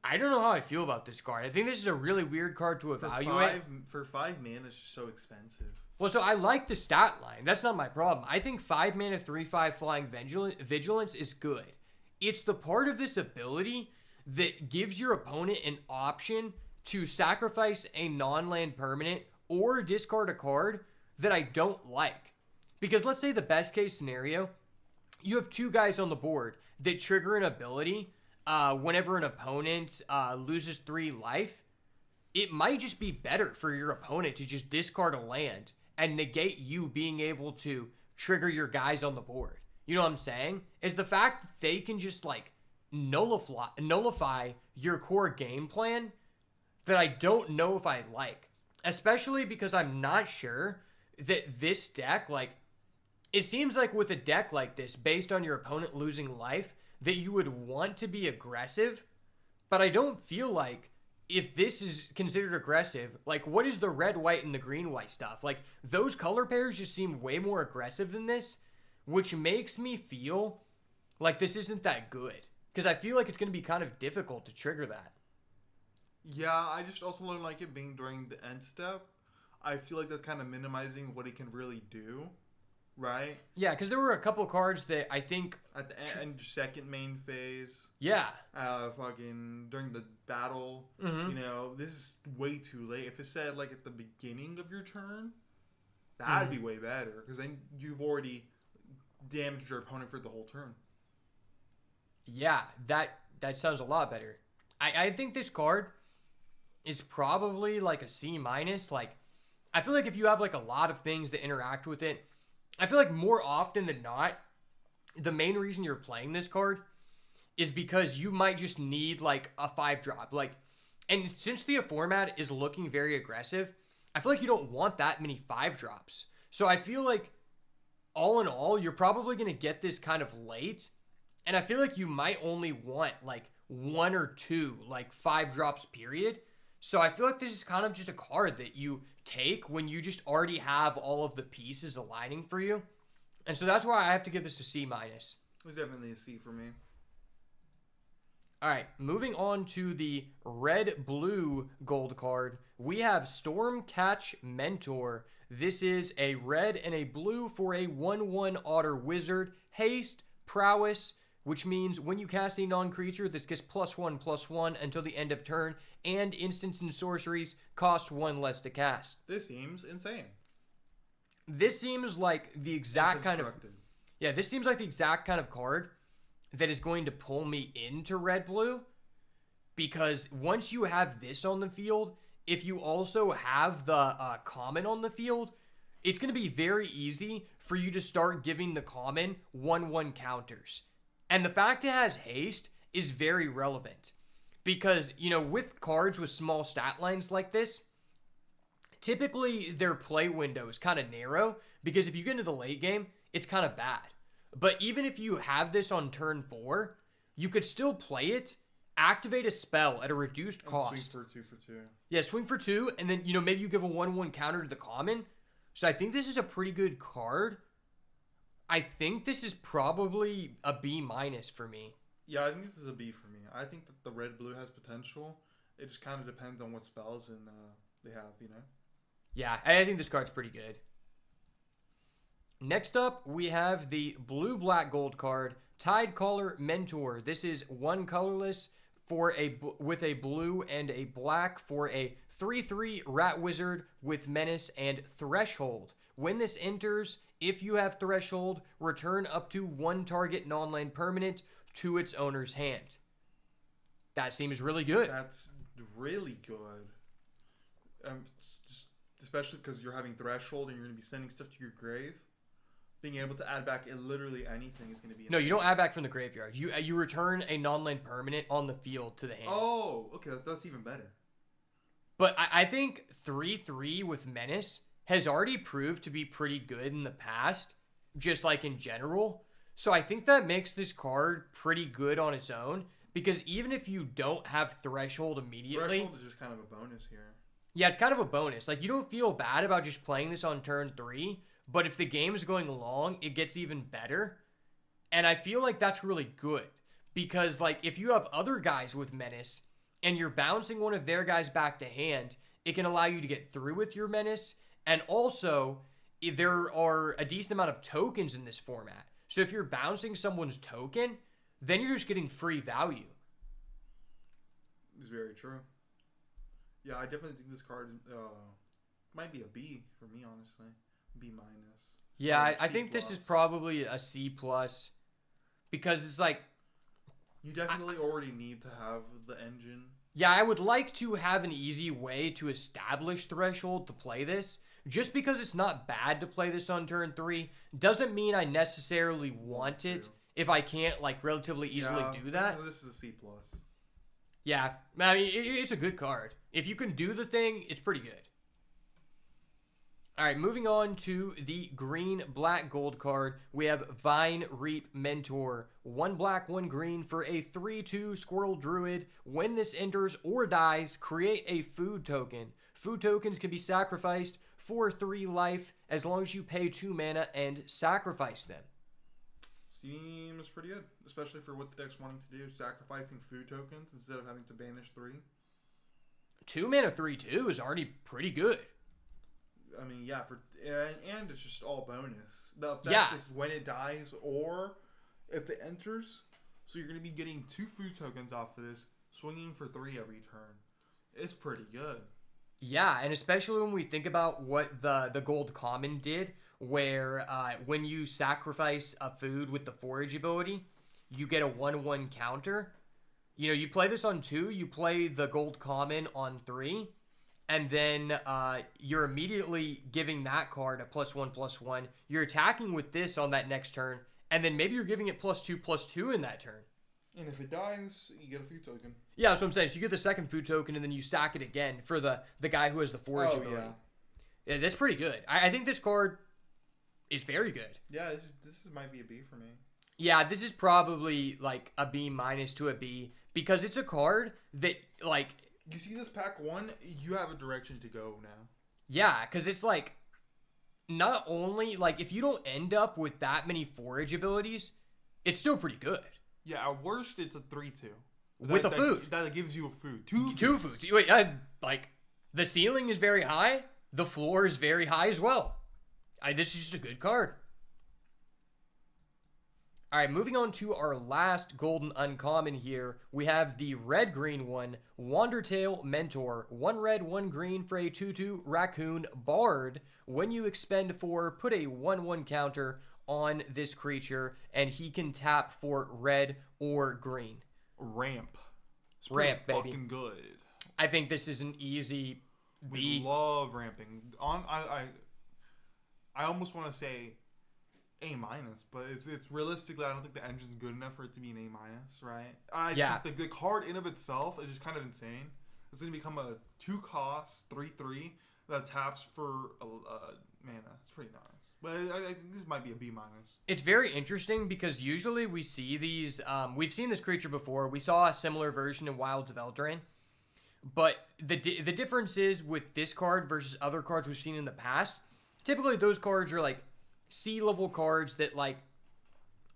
S2: I don't know how I feel about this card. I think this is a really weird card to evaluate.
S1: For 5 mana, it's just so expensive.
S2: Well, so I like the stat line. That's not my problem. I think 5 mana, 3/5 Flying Vigilance is good. It's the part of this ability that gives your opponent an option to sacrifice a non-land permanent or discard a card that I don't like. Because let's say the best case scenario, you have 2 guys on the board that trigger an ability whenever an opponent loses 3 life. It might just be better for your opponent to just discard a land and negate you being able to trigger your guys on the board. You know what I'm saying? Is the fact that they can just like nullify your core game plan that I don't know if I like. Especially because I'm not sure that this deck, like, it seems like with a deck like this, based on your opponent losing life, that you would want to be aggressive, but I don't feel like if this is considered aggressive, like, what is the red, white, and the green, white stuff? Like, those color pairs just seem way more aggressive than this, which makes me feel like this isn't that good. Because I feel like it's going to be kind of difficult to trigger that.
S1: Yeah, I just also don't like it being during the end step. I feel like that's kind of minimizing what it can really do, right?
S2: Yeah, because there were a couple cards that I think...
S1: At the end, second main phase.
S2: Yeah.
S1: Fucking during the battle.
S2: Mm-hmm.
S1: You know, this is way too late. If it said, like, at the beginning of your turn, that'd be way better. Because then you've already damaged your opponent for the whole turn.
S2: Yeah, that sounds a lot better. I think this card is probably like a C-. Like, I feel like if you have like a lot of things that interact with it, I feel like more often than not, the main reason you're playing this card is because you might just need like a 5-drop. Like, and since the format is looking very aggressive, I feel like you don't want that many 5-drops. So I feel like all in all, you're probably going to get this kind of late. And I feel like you might only want like 1 or 2, like 5-drops period. So I feel like this is kind of just a card that you take when you just already have all of the pieces aligning for you. And so that's why I have to give this a C-.
S1: It's definitely a C for me.
S2: All right, moving on to the red-blue gold card. We have Stormcatch Mentor. This is a red and a blue for a 1/1 Otter Wizard. Haste, Prowess, which means when you cast a non-creature, this gets +1/+1 until the end of turn, and instants and sorceries cost 1 less to cast.
S1: This seems insane.
S2: This seems like the exact kind of... Yeah, this seems like the exact kind of card that is going to pull me into red-blue, because once you have this on the field, if you also have the common on the field, it's going to be very easy for you to start giving the common 1/1 counters. And the fact it has haste is very relevant because, you know, with cards with small stat lines like this, typically their play window is kind of narrow because if you get into the late game, it's kind of bad. But even if you have this on turn 4, you could still play it, activate a spell at a reduced cost.
S1: Swing for 2/2.
S2: Yeah, swing for 2, and then, maybe you give a 1/1 counter to the common. So I think this is a pretty good card. I think this is probably a B- for me.
S1: Yeah, I think this is a B for me. I think that the red-blue has potential. It just kind of depends on what spells they have,
S2: Yeah, I think this card's pretty good. Next up, we have the blue-black gold card, Tidecaller Mentor. This is 1 colorless with a blue and a black for a 3/3 Rat Wizard with Menace and Threshold. When this enters, if you have Threshold, return up to 1 target non-land permanent to its owner's hand. That seems really good.
S1: That's really good. Especially because you're having Threshold and you're going to be sending stuff to your grave. Being able to add back literally anything is going to be insane.
S2: No, you don't add back from the graveyard. You return a non-land permanent on the field to the hand.
S1: Oh, okay. That's even better.
S2: But I think 3/3 with Menace has already proved to be pretty good in the past, just like in general. So I think that makes this card pretty good on its own, because even if you don't have Threshold immediately...
S1: Threshold is just kind of a bonus here.
S2: Yeah, it's kind of a bonus. Like, you don't feel bad about just playing this on turn 3, but if the game is going long, it gets even better. And I feel like that's really good, because, like, if you have other guys with Menace and you're bouncing one of their guys back to hand, it can allow you to get through with your Menace. And also, there are a decent amount of tokens in this format. So if you're bouncing someone's token, then you're just getting free value.
S1: It's very true. Yeah, I definitely think this card might be a B for me, honestly. B-.
S2: Yeah, I think this is probably a C+, because it's like...
S1: You definitely already need to have the engine.
S2: Yeah, I would like to have an easy way to establish Threshold to play this. Just because it's not bad to play this on turn 3 doesn't mean I necessarily want it if I can't, like, relatively easily do that.
S1: This is a C+.
S2: Yeah, I mean, it's a good card. If you can do the thing, it's pretty good. All right, moving on to the green-black gold card, we have Vine Reap Mentor. 1 black, 1 green for a 3/2 Squirrel Druid. When this enters or dies, create a food token. Food tokens can be sacrificed for 3 life as long as you pay 2 mana and sacrifice them.
S1: Seems pretty good, especially for what the deck's wanting to do, sacrificing food tokens instead of having to banish 3.
S2: 2 mana 3/2 is already pretty good.
S1: I mean, yeah, and it's just all bonus. The effect is when it dies or if it enters. So you're going to be getting 2 food tokens off of this, swinging for 3 every turn. It's pretty good.
S2: Yeah, and especially when we think about what the gold common did, where when you sacrifice a food with the forage ability, you get a 1/1 counter. You play this on 2, you play the gold common on 3, and then you're immediately giving that card a +1/+1. You're attacking with this on that next turn, and then maybe you're giving it +2/+2 in that turn.
S1: And if it dies, you get a food token.
S2: Yeah, that's what I'm saying. So you get the second food token, and then you sack it again for the guy who has the forage ability. Yeah, that's pretty good. I think this card is very good.
S1: Yeah, this might be a B for me.
S2: Yeah, this is probably like a B- to a B, because it's a card that, like...
S1: You see this pack 1, you have a direction to go now.
S2: Yeah, because it's like, not only, like, if you don't end up with that many forage abilities, it's still pretty good.
S1: Yeah, at worst, it's a 3/2.
S2: With a food.
S1: That gives you a food. 2
S2: foods. Wait, like, the ceiling is very high. The floor is very high as well. This is just a good card. All right, moving on to our last golden uncommon here. We have the red-green one, Wandertail Mentor. 1 red, 1 green for a 2/2 Raccoon Bard. When you expend 4, put a 1/1 counter on this creature, and he can tap for red or green.
S1: Ramp. It's
S2: Ramp, baby.
S1: Fucking good.
S2: I think this is an easy B.
S1: We love ramping. I almost want to say A-, but it's realistically, I don't think the engine's good enough for it to be an A-, right? I just think the card in of itself is just kind of insane. It's going to become a 2-cost 3/3 that taps for mana. It's pretty nice. But I think this might be a B-.
S2: It's very interesting because usually we see these. We've seen this creature before. We saw a similar version in Wild of Eldraine. But the difference is with this card versus other cards we've seen in the past. Typically, those cards are like C-level cards that, like,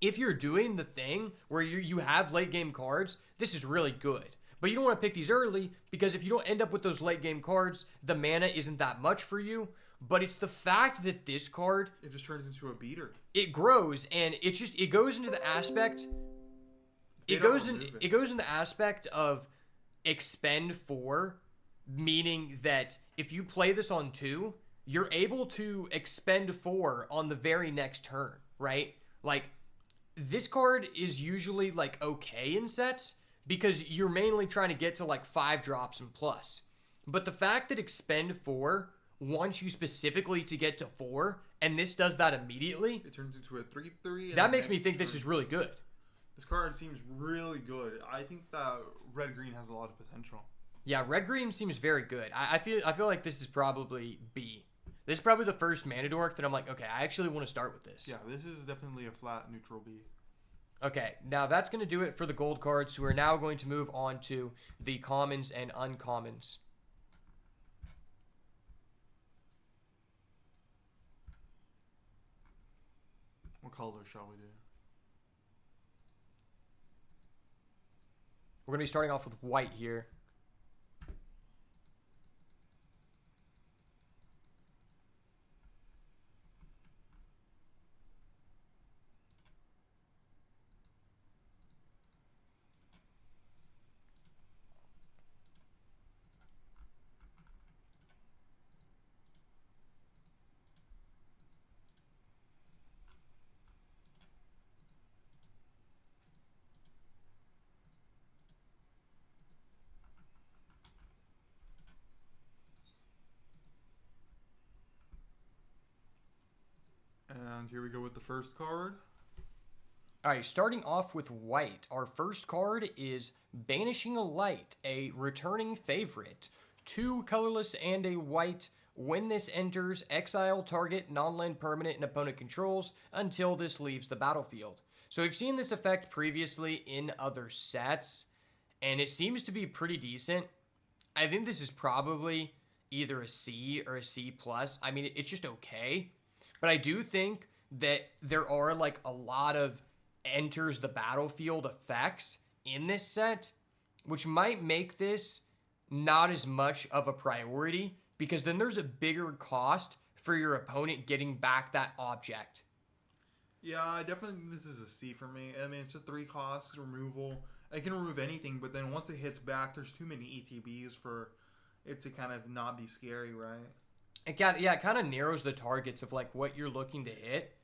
S2: if you're doing the thing where you have late game cards, this is really good. But you don't want to pick these early because if you don't end up with those late game cards, the mana isn't that much for you. But it's the fact that this card,
S1: it just turns into a beater.
S2: It grows, and it goes into the aspect. It goes in the aspect of expend 4, meaning that if you play this on 2, you're able to expend 4 on the very next turn, right? Like, this card is usually like okay in sets because you're mainly trying to get to like 5 drops and plus. But the fact that expend 4 wants you specifically to get to 4, and this does that immediately.
S1: It turns into a 3/3.
S2: That makes me think this is really good.
S1: This card seems really good. I think that red-green has a lot of potential.
S2: Yeah, red-green seems very good. I feel like this is probably B. This is probably the first mana dork that I'm like, okay, I actually want to start with this.
S1: Yeah, this is definitely a flat neutral B.
S2: Okay, now that's going to do it for the gold cards. So we're now going to move on to the commons and uncommons.
S1: What color shall we do?
S2: We're going to be starting off with white here.
S1: And here we go with the first card.
S2: All right, starting off with white. Our first card is Banishing a Light, a returning favorite. 2 colorless and a white. When this enters, exile target non-land permanent and opponent controls until this leaves the battlefield. So we've seen this effect previously in other sets, and it seems to be pretty decent. I think this is probably either a C or a C+. I mean, it's just okay. But I do think that there are like a lot of enters the battlefield effects in this set, which might make this not as much of a priority because then there's a bigger cost for your opponent getting back that object.
S1: Yeah, I definitely think this is a C for me. I mean, it's a 3 cost removal. I can remove anything, but then once it hits back, there's too many ETBs for it to kind of not be scary, right?
S2: It kind of narrows the targets of like what you're looking to hit.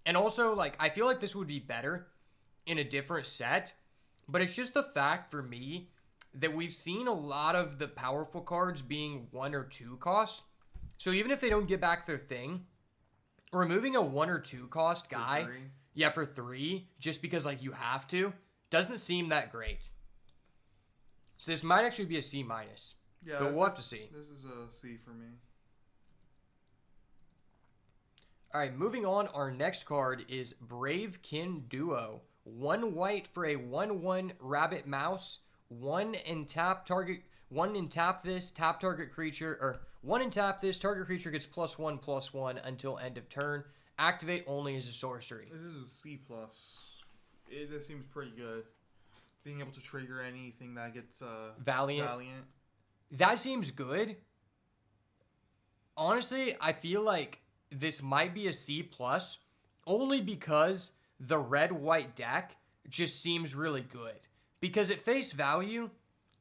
S2: And also, like, I feel like this would be better in a different set, but it's just the fact for me that we've seen a lot of the powerful cards being 1 or 2 cost. So even if they don't get back their thing, removing a 1 or 2 cost guy, for 3, just because like you have to, doesn't seem that great. So this might actually be a C-.
S1: Yeah,
S2: but we'll have to see.
S1: This is a C for me.
S2: All right, moving on, our next card is Brave Kin Duo. 1 white for a 1/1 rabbit mouse. 1 and tap this, tap target creature, or 1 and tap this, target creature gets +1/+1 until end of turn. Activate only as a sorcery.
S1: This is a C+. This seems pretty good. Being able to trigger anything that gets
S2: Valiant. That seems good. Honestly, I feel like this might be a C+, only because the red-white deck just seems really good. Because at face value,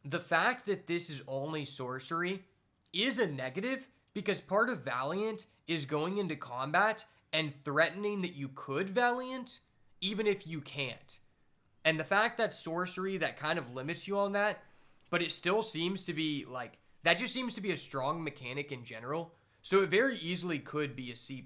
S2: the fact that this is only sorcery is a negative because part of Valiant is going into combat and threatening that you could Valiant even if you can't. And the fact that sorcery, that kind of limits you on that, but it still seems to be like, that just seems to be a strong mechanic in general. So it very easily could be a C+.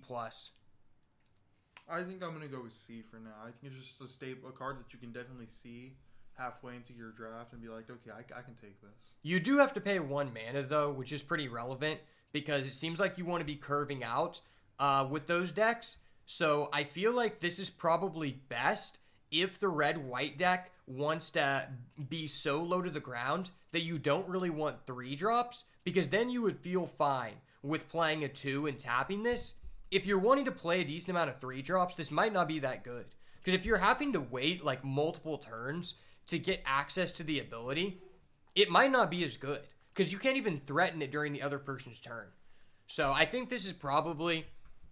S1: I think I'm going to go with C for now. I think it's just a card that you can definitely see halfway into your draft and be like, okay, I can take this.
S2: You do have to pay 1 mana, though, which is pretty relevant because it seems like you want to be curving out with those decks. So I feel like this is probably best if the red-white deck wants to be so low to the ground that you don't really want 3-drops, because then you would feel fine with playing a 2 and tapping this. If you're wanting to play a decent amount of 3-drops, this might not be that good. Because if you're having to wait like multiple turns to get access to the ability, it might not be as good. Because you can't even threaten it during the other person's turn. So I think this is probably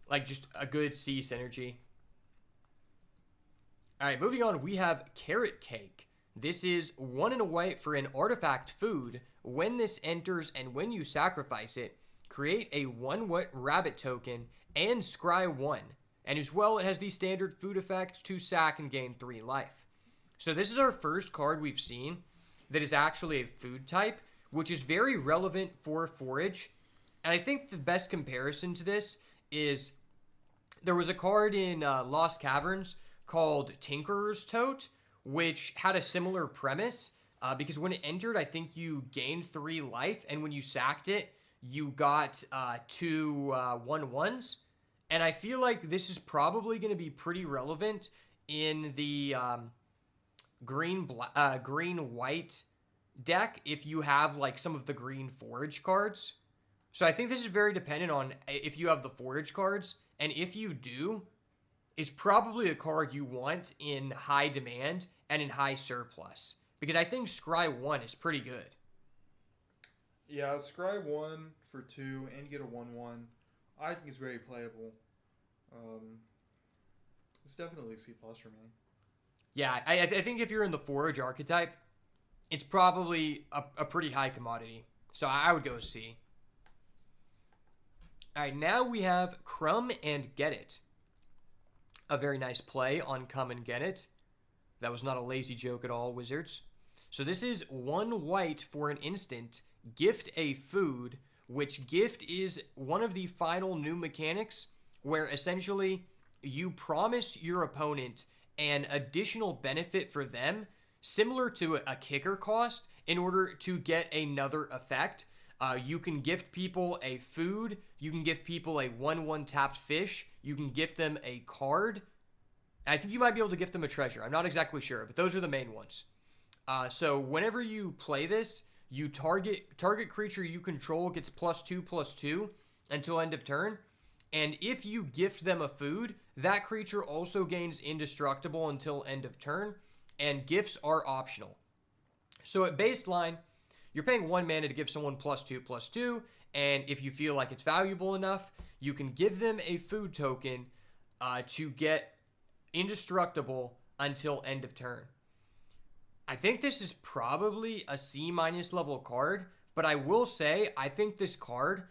S2: like just a good C synergy. All right, moving on, we have Carrot Cake. This is 1 and a white for an artifact food. When this enters and when you sacrifice it, create a 1-white rabbit token and scry 1. And as well, it has the standard food effect to sack and gain 3 life. So this is our first card we've seen that is actually a food type, which is very relevant for forage. And I think the best comparison to this is there was a card in Lost Caverns called Tinkerer's Tote, which had a similar premise because when it entered, I think you gained 3 life, and when you sacked it, you got 2 1/1s. And I feel like this is probably going to be pretty relevant in the green-white deck if you have like some of the green forage cards. So I think this is very dependent on if you have the forage cards, and if you do, it's probably a card you want in high demand and in high surplus, because I think Scry 1 is pretty good.
S1: Yeah, Scry 1 for 2 and you get a 1/1. I think it's very playable. It's definitely C+ for me.
S2: Yeah, I think if you're in the forage archetype, it's probably a pretty high commodity. So I would go C. All right, now we have Crumb and Get It. A very nice play on Come and Get It. That was not a lazy joke at all, Wizards. So this is 1 white for an instant. Gift a food, which gift is one of the final new mechanics where essentially you promise your opponent an additional benefit for them, similar to a kicker cost, in order to get another effect. You can gift people a food. You can gift people a 1/1 tapped fish. You can gift them a card. I think you might be able to gift them a treasure. I'm not exactly sure, but those are the main ones. So whenever you play this, you target creature you control gets +2/+2 until end of turn. And if you gift them a food, that creature also gains indestructible until end of turn. And gifts are optional. So at baseline, you're paying 1 mana to give someone +2/+2, and if you feel like it's valuable enough, you can give them a food token to get indestructible until end of turn. I think this is probably a C- level card, but I will say I think this card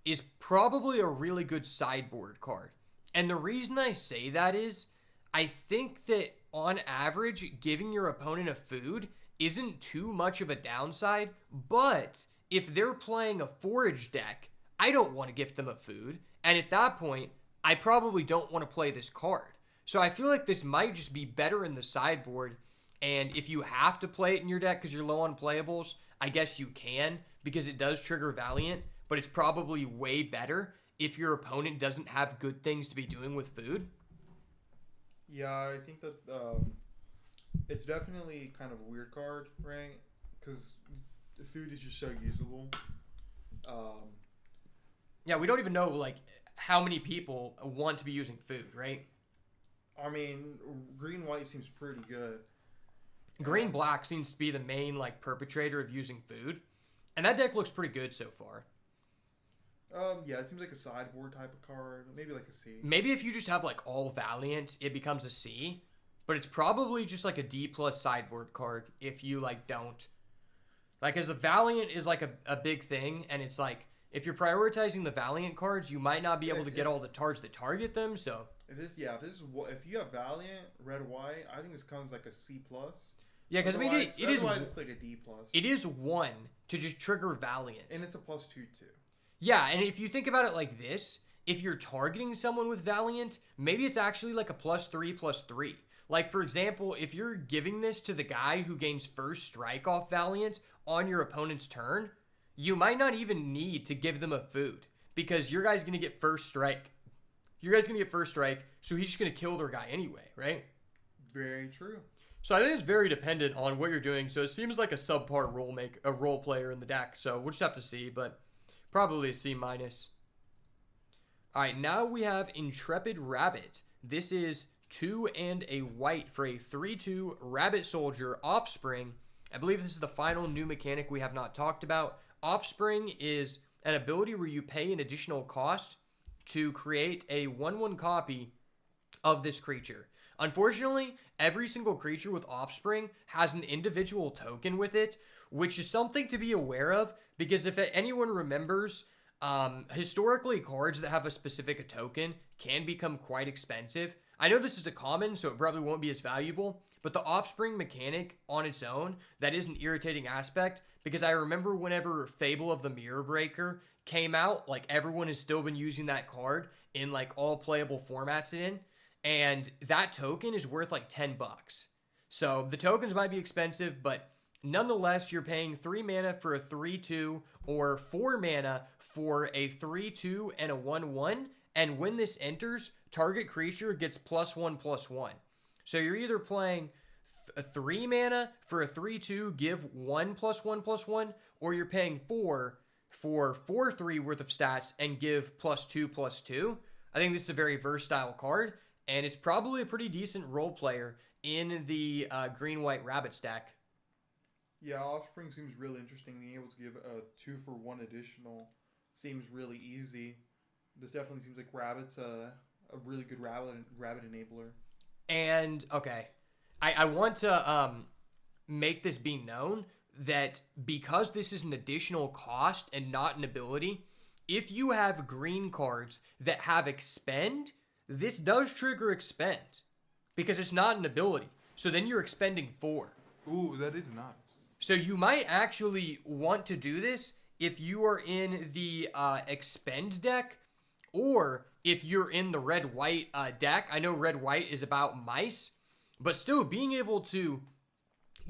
S2: is probably a really good sideboard card. And the reason I say that is I think that on average, giving your opponent a food isn't too much of a downside, but if they're playing a forage deck, I don't want to gift them a food, and at that point, I probably don't want to play this card. So I feel like this might just be better in the sideboard, and if you have to play it in your deck because you're low on playables, I guess you can, because it does trigger Valiant, but it's probably way better if your opponent doesn't have good things to be doing with food.
S1: Yeah, I think that it's definitely kind of a weird card, right? Because the food is just so usable.
S2: Yeah, we don't even know like how many people want to be using food, right?
S1: I mean, green-white seems pretty good.
S2: Green-black seems to be the main like perpetrator of using food, and that deck looks pretty good so far.
S1: Yeah, it seems like a sideboard type of card. Maybe like a C.
S2: Maybe if you just have like all Valiant, it becomes a C. But it's probably just like a D+ sideboard card if you like don't. Like, as a Valiant is like a big thing, and it's like if you're prioritizing the Valiant cards, you might not be able to get all the cards that target them. So
S1: if you have Valiant red white, I think this comes like a C+.
S2: Yeah, because I mean it is
S1: it's like a D+.
S2: It is 1 to just trigger Valiant,
S1: and it's a +2 too.
S2: Yeah, and if you think about it like this, if you're targeting someone with Valiant, maybe it's actually like a +3/+3. Like, for example, if you're giving this to the guy who gains first strike off Valiant on your opponent's turn, you might not even need to give them a food, because your guy's going to get first strike your guy's going to get first strike, so he's just going to kill their guy anyway, right?
S1: Very true.
S2: So I think it's very dependent on what you're doing. So it seems like a subpar role player in the deck. So we'll just have to see, but probably a C-. All right, now we have Intrepid Rabbit. This is 2 and a white for a 3/2 Rabbit Soldier Offspring. I believe this is the final new mechanic we have not talked about. Offspring is an ability where you pay an additional cost to create a 1/1 copy of this creature. Unfortunately, every single creature with Offspring has an individual token with it, which is something to be aware of, because if anyone remembers, historically cards that have a specific token can become quite expensive. I know this is a common, so it probably won't be as valuable, but the Offspring mechanic on its own, that is an irritating aspect, because I remember whenever Fable of the Mirror Breaker came out, like everyone has still been using that card in like all playable formats in, and that token is worth like $10. So the tokens might be expensive, but nonetheless, you're paying 3 mana for a 3/2 or 4 mana for a 3/2 and a 1/1. And when this enters, target creature gets +1/+1. So you're either playing a 3 mana for a 3/2, give 1 +1/+1, or you're paying 4 for 4/3 worth of stats and give +2/+2. I think this is a very versatile card, and it's probably a pretty decent role player in the green-white rabbit stack.
S1: Yeah, Offspring seems really interesting. Being able to give a 2-for-1 additional seems really easy. This definitely seems like Rabbit's a really good rabbit enabler.
S2: And, okay, I want to make this be known that because this is an additional cost and not an ability, if you have green cards that have expend, this does trigger expend because it's not an ability. So then you're expending 4.
S1: Ooh, that is nice.
S2: So you might actually want to do this if you are in the expend deck, or if you're in the red-white deck. I know red-white is about mice, but still being able to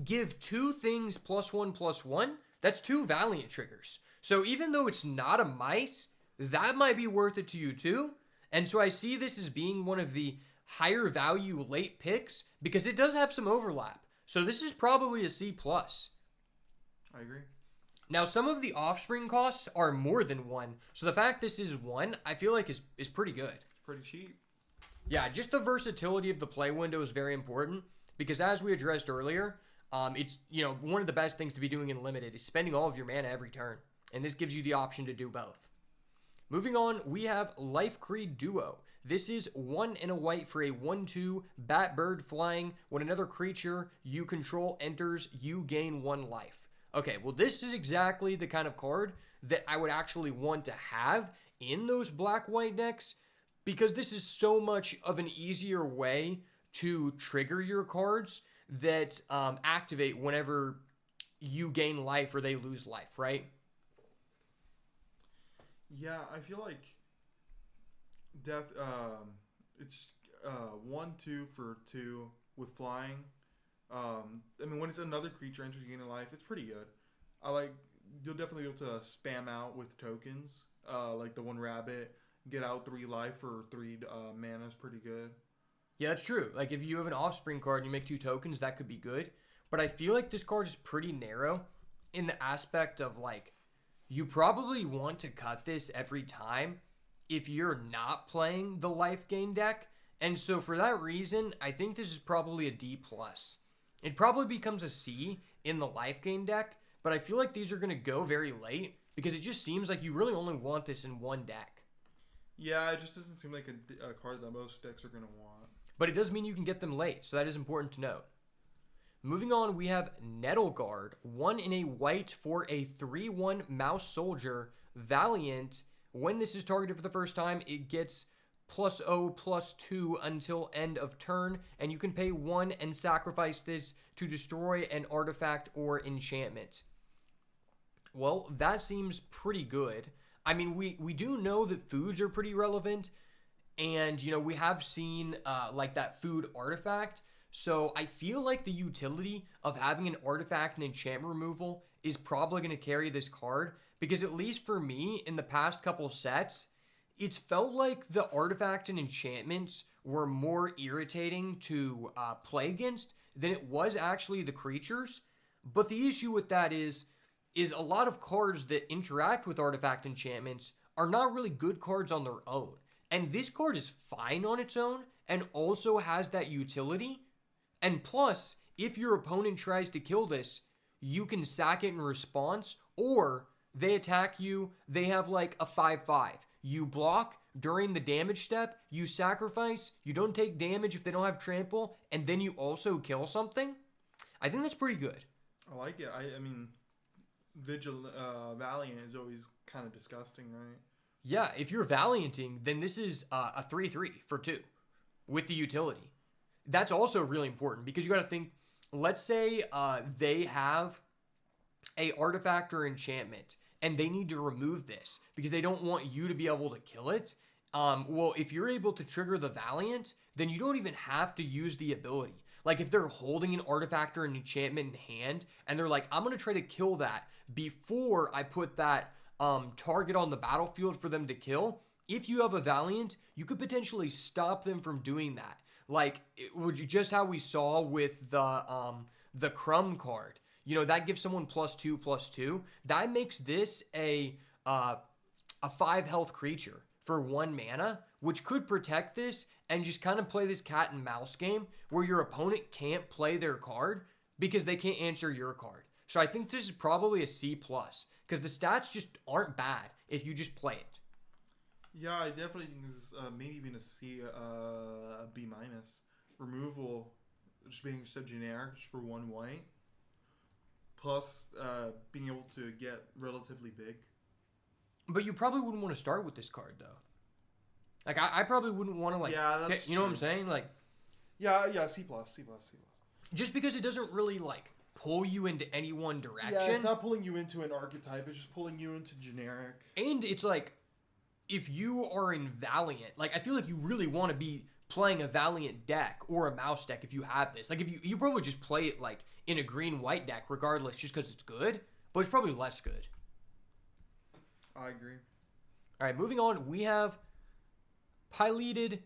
S2: give 2 things +1/+1, that's 2 Valiant triggers. So even though it's not a mice, that might be worth it to you too. And so I see this as being one of the higher value late picks because it does have some overlap. So this is probably a C+.
S1: I agree.
S2: Now, some of the Offspring costs are more than 1. So the fact this is 1, I feel like is pretty good.
S1: It's pretty cheap.
S2: Yeah, just the versatility of the play window is very important because as we addressed earlier, it's, one of the best things to be doing in Limited is spending all of your mana every turn. And this gives you the option to do both. Moving on, we have Life Creed Duo. This is 1 and a white for a 1/2 bat bird flying. When another creature you control enters, you gain 1 life. Okay, well, this is exactly the kind of card that I would actually want to have in those black-white decks because this is so much of an easier way to trigger your cards that activate whenever you gain life or they lose life, right?
S1: Yeah, I feel like it's 1/2 for 2 with flying. When it's another creature enters you gain a life, it's pretty good. You'll definitely be able to spam out with tokens, like the 1 rabbit, get out 3 life for 3 mana is pretty good.
S2: Yeah, that's true. Like if you have an Offspring card and you make 2 tokens, that could be good. But I feel like this card is pretty narrow in the aspect of like, you probably want to cut this every time if you're not playing the life gain deck. And so for that reason, I think this is probably a D+. It probably becomes a C in the life gain deck, but I feel like these are going to go very late because it just seems like you really only want this in 1 deck.
S1: Yeah, it just doesn't seem like a card that most decks are going to want.
S2: But it does mean you can get them late, so that is important to note. Moving on, we have Nettleguard, 1 in a white for a 3/1 mouse soldier, Valiant. When this is targeted for the first time, it gets +0/+2 until end of turn, and you can pay 1 and sacrifice this to destroy an artifact or enchantment. Well, that seems pretty good. I mean, we do know that foods are pretty relevant, and, we have seen, that food artifact. So I feel like the utility of having an artifact and enchantment removal is probably going to carry this card, because at least for me, in the past couple sets, It's felt like the artifact and enchantments were more irritating to play against than it was actually the creatures. But the issue with that is a lot of cards that interact with artifact enchantments are not really good cards on their own. And this card is fine on its own and also has that utility. And plus, if your opponent tries to kill this, you can sack it in response, or they attack you, they have like a 5/5. You block during the damage step, you sacrifice, you don't take damage if they don't have trample, and then you also kill something. I think that's pretty good.
S1: I like it. I mean, Valiant is always kind of disgusting, right?
S2: Yeah, if you're Valianting, then this is a 3/3 for 2 with the utility. That's also really important because you got to think, let's say they have a artifact or enchantment and they need to remove this because they don't want you to be able to kill it. Well, if you're able to trigger the Valiant, then you don't even have to use the ability. Like if they're holding an artifact or an enchantment in hand and they're like, I'm going to try to kill that before I put that target on the battlefield for them to kill. If you have a Valiant, you could potentially stop them from doing that. Like just how we saw with the Crumb card. You know, that gives someone +2/+2. That makes this a 5 health creature for 1 mana, which could protect this and just kind of play this cat and mouse game where your opponent can't play their card because they can't answer your card. So I think this is probably a C+, because the stats just aren't bad if you just play it.
S1: Yeah, I definitely think this is maybe even a C, a B-. Removal just being so generic just for 1 white. Plus being able to get relatively big.
S2: But you probably wouldn't want to start with this card, though. Like, I probably wouldn't want to, like,
S1: yeah, that's
S2: you know what I'm saying? Like,
S1: yeah, C+.
S2: Just because it doesn't really, like, pull you into any one direction.
S1: Yeah, it's not pulling you into an archetype. It's just pulling you into generic.
S2: And it's like, if you are in Valiant, like, I feel like you really want to be playing a Valiant deck or a mouse deck if you have this. Like, if you probably just play it, like, in a green-white deck regardless just because it's good, but it's probably less good.
S1: I agree.
S2: All right, moving on, we have Pileated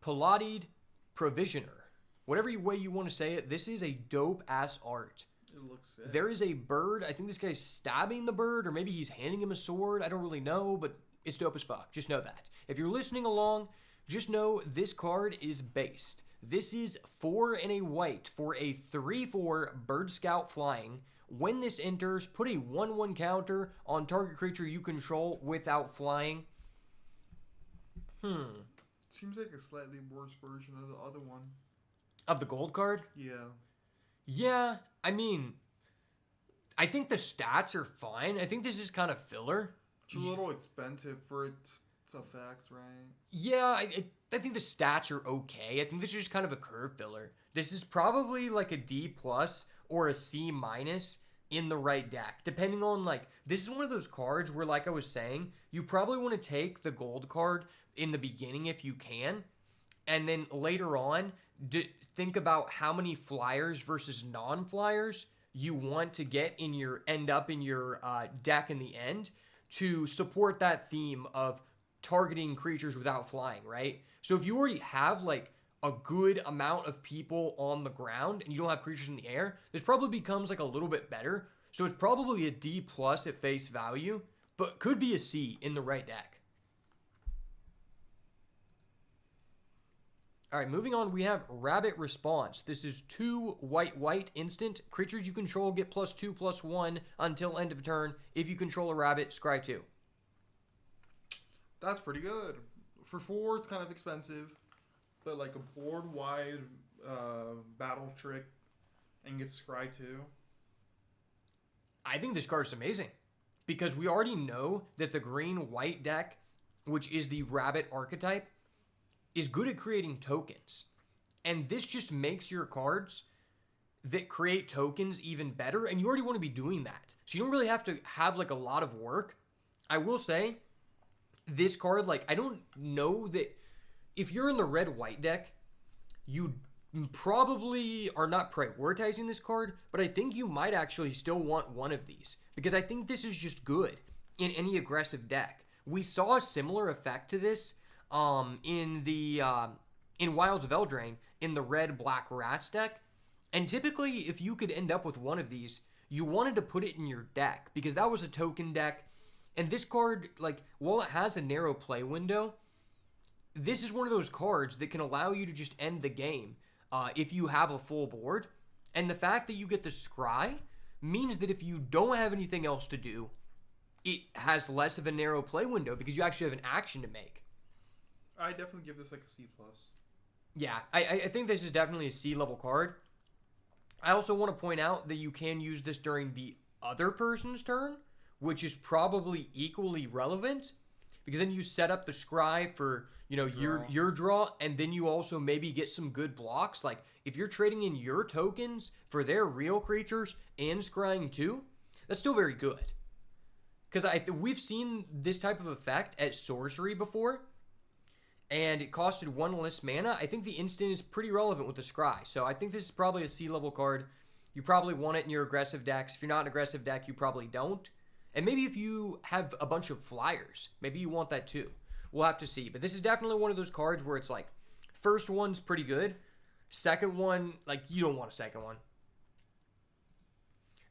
S2: Provisioner. Whatever way you want to say it, this is a dope-ass art.
S1: It looks sick.
S2: There is a bird. I think this guy's stabbing the bird, or maybe he's handing him a sword. I don't really know, but it's dope as fuck. Just know that. If you're listening along, just know this card is based. This is 4 and a white for a 3/4 Bird Scout flying. When this enters, put a 1/1 counter on target creature you control without flying.
S1: Seems like a slightly worse version of the other one.
S2: Of the gold card?
S1: Yeah.
S2: Yeah, I mean, I think the stats are fine. I think this is kind of filler.
S1: It's a little expensive for its effect, right?
S2: Yeah, I think the stats are okay. I think this is just kind of a curve filler. This is probably like a D+ or a C- in the right deck. Depending on, like, this is one of those cards where, like I was saying, you probably want to take the gold card in the beginning if you can. And then later on, think about how many flyers versus non-flyers you want to end up in your deck in the end to support that theme of targeting creatures without flying, right? So if you already have like a good amount of people on the ground and you don't have creatures in the air, this probably becomes like a little bit better. So it's probably a D+ at face value, but could be a C in the right deck. All right, moving on, we have Rabbit Response. This is 2 white instant. Creatures you control get +2/+1 until end of turn. If you control a rabbit, scry 2.
S1: That's pretty good. For 4, it's kind of expensive, but like a board-wide battle trick and get scry 2.
S2: I think this card is amazing because we already know that the green-white deck, which is the rabbit archetype, is good at creating tokens. And this just makes your cards that create tokens even better, and you already want to be doing that. So you don't really have to have like a lot of work. I will say, this card, like, I don't know that if you're in the red-white deck, you probably are not prioritizing this card, but I think you might actually still want one of these because I think this is just good in any aggressive deck We saw a similar effect to this in the in Wilds of Eldraine in the red black rats deck. And typically, if you could end up with one of these, you wanted to put it in your deck because that was a token deck. And this card, like, while it has a narrow play window, this is one of those cards that can allow you to just end the game if you have a full board. And the fact that you get the scry means that if you don't have anything else to do, it has less of a narrow play window because you actually have an action to make.
S1: I definitely give this like a C+.
S2: Yeah, I think this is definitely a C level card. I also want to point out that you can use this during the other person's turn, which is probably equally relevant because then you set up the scry for, you know, your draw, and then you also maybe get some good blocks. Like if you're trading in your tokens for their real creatures and scrying too, that's still very good. Because we've seen this type of effect at sorcery before, and it costed 1 less mana. I think the instant is pretty relevant with the scry. So I think this is probably a C level card. You probably want it in your aggressive decks. If you're not an aggressive deck, you probably don't. And maybe if you have a bunch of flyers, maybe you want that too. We'll have to see. But this is definitely one of those cards where it's like, first one's pretty good. Second one, like, you don't want a second one.